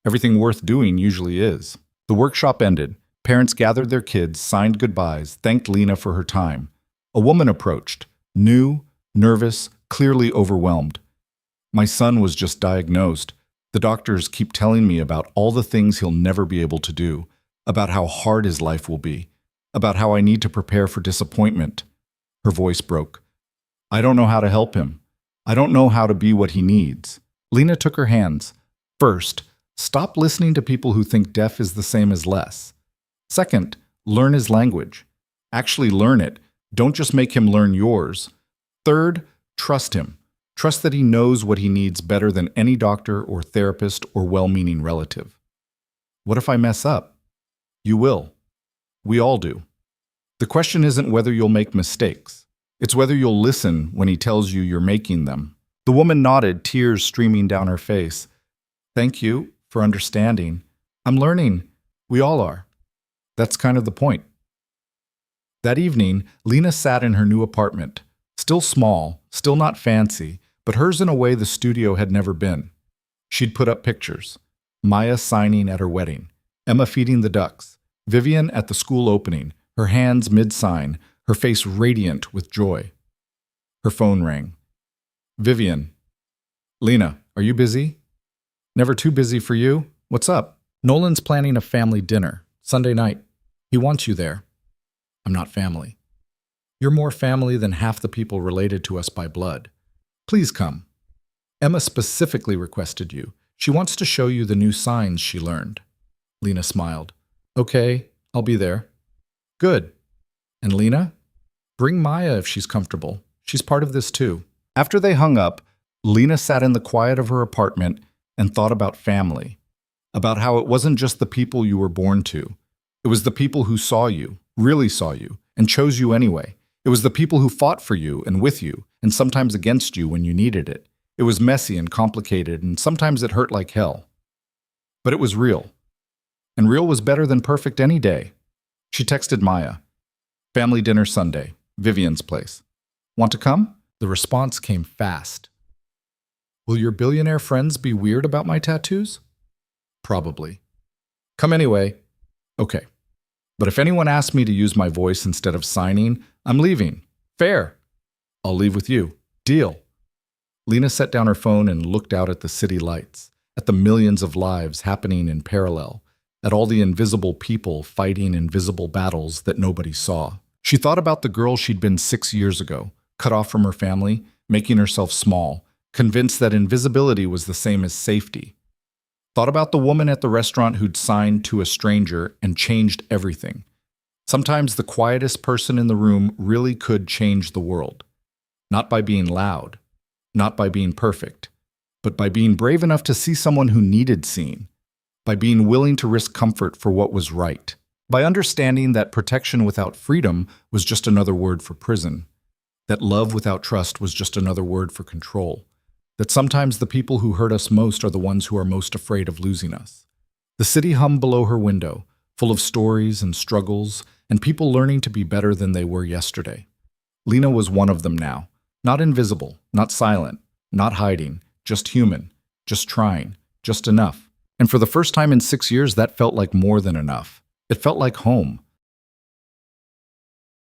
Speaker 1: Everything worth doing usually is. The workshop ended. Parents gathered their kids, signed goodbyes, thanked Lena for her time. A woman approached, new, nervous, clearly overwhelmed. My son was just diagnosed. The doctors keep telling me about all the things he'll never be able to do, about how hard his life will be, about how I need to prepare for disappointment. Her voice broke. I don't know how to help him. I don't know how to be what he needs. Lena took her hands. First, stop listening to people who think deaf is the same as less. Second, learn his language. Actually learn it. Don't just make him learn yours. Third, trust him. Trust that he knows what he needs better than any doctor or therapist or well-meaning relative. What if I mess up? You will. We all do. The question isn't whether you'll make mistakes. It's whether you'll listen when he tells you you're making them. The woman nodded, tears streaming down her face. Thank you for understanding. I'm learning. We all are. That's kind of the point. That evening, Lena sat in her new apartment. Still small, still not fancy, but hers in a way the studio had never been. She'd put up pictures. Maya signing at her wedding. Emma feeding the ducks. Vivian at the school opening, her hands mid-sign, her face radiant with joy. Her phone rang. Vivian. Lena, are you busy? Never too busy for you? What's up? Nolan's planning a family dinner, Sunday night. He wants you there. I'm not family. You're more family than half the people related to us by blood. Please come. Emma specifically requested you. She wants to show you the new signs she learned. Lena smiled. Okay, I'll be there. Good. And Lena? Bring Maya if she's comfortable. She's part of this too. After they hung up, Lena sat in the quiet of her apartment and thought about family. About how it wasn't just the people you were born to. It was the people who saw you, really saw you, and chose you anyway. It was the people who fought for you and with you, and sometimes against you when you needed it. It was messy and complicated, and sometimes it hurt like hell. But it was real. And real was better than perfect any day. She texted Maya. Family dinner Sunday, Vivian's place. Want to come? The response came fast. Will your billionaire friends be weird about my tattoos? Probably. Come anyway. Okay. But if anyone asks me to use my voice instead of signing, I'm leaving. Fair. I'll leave with you. Deal. Lena set down her phone and looked out at the city lights, at the millions of lives happening in parallel, at all the invisible people fighting invisible battles that nobody saw. She thought about the girl she'd been 6 years ago, cut off from her family, making herself small, convinced that invisibility was the same as safety. Thought about the woman at the restaurant who'd signed to a stranger and changed everything. Sometimes the quietest person in the room really could change the world. Not by being loud, not by being perfect, but by being brave enough to see someone who needed seeing, by being willing to risk comfort for what was right, by understanding that protection without freedom was just another word for prison, that love without trust was just another word for control, that sometimes the people who hurt us most are the ones who are most afraid of losing us. The city hummed below her window, full of stories and struggles, and people learning to be better than they were yesterday. Lena was one of them now, not invisible, not silent, not hiding, just human, just trying, just enough. And for the first time in 6 years, that felt like more than enough. It felt like home,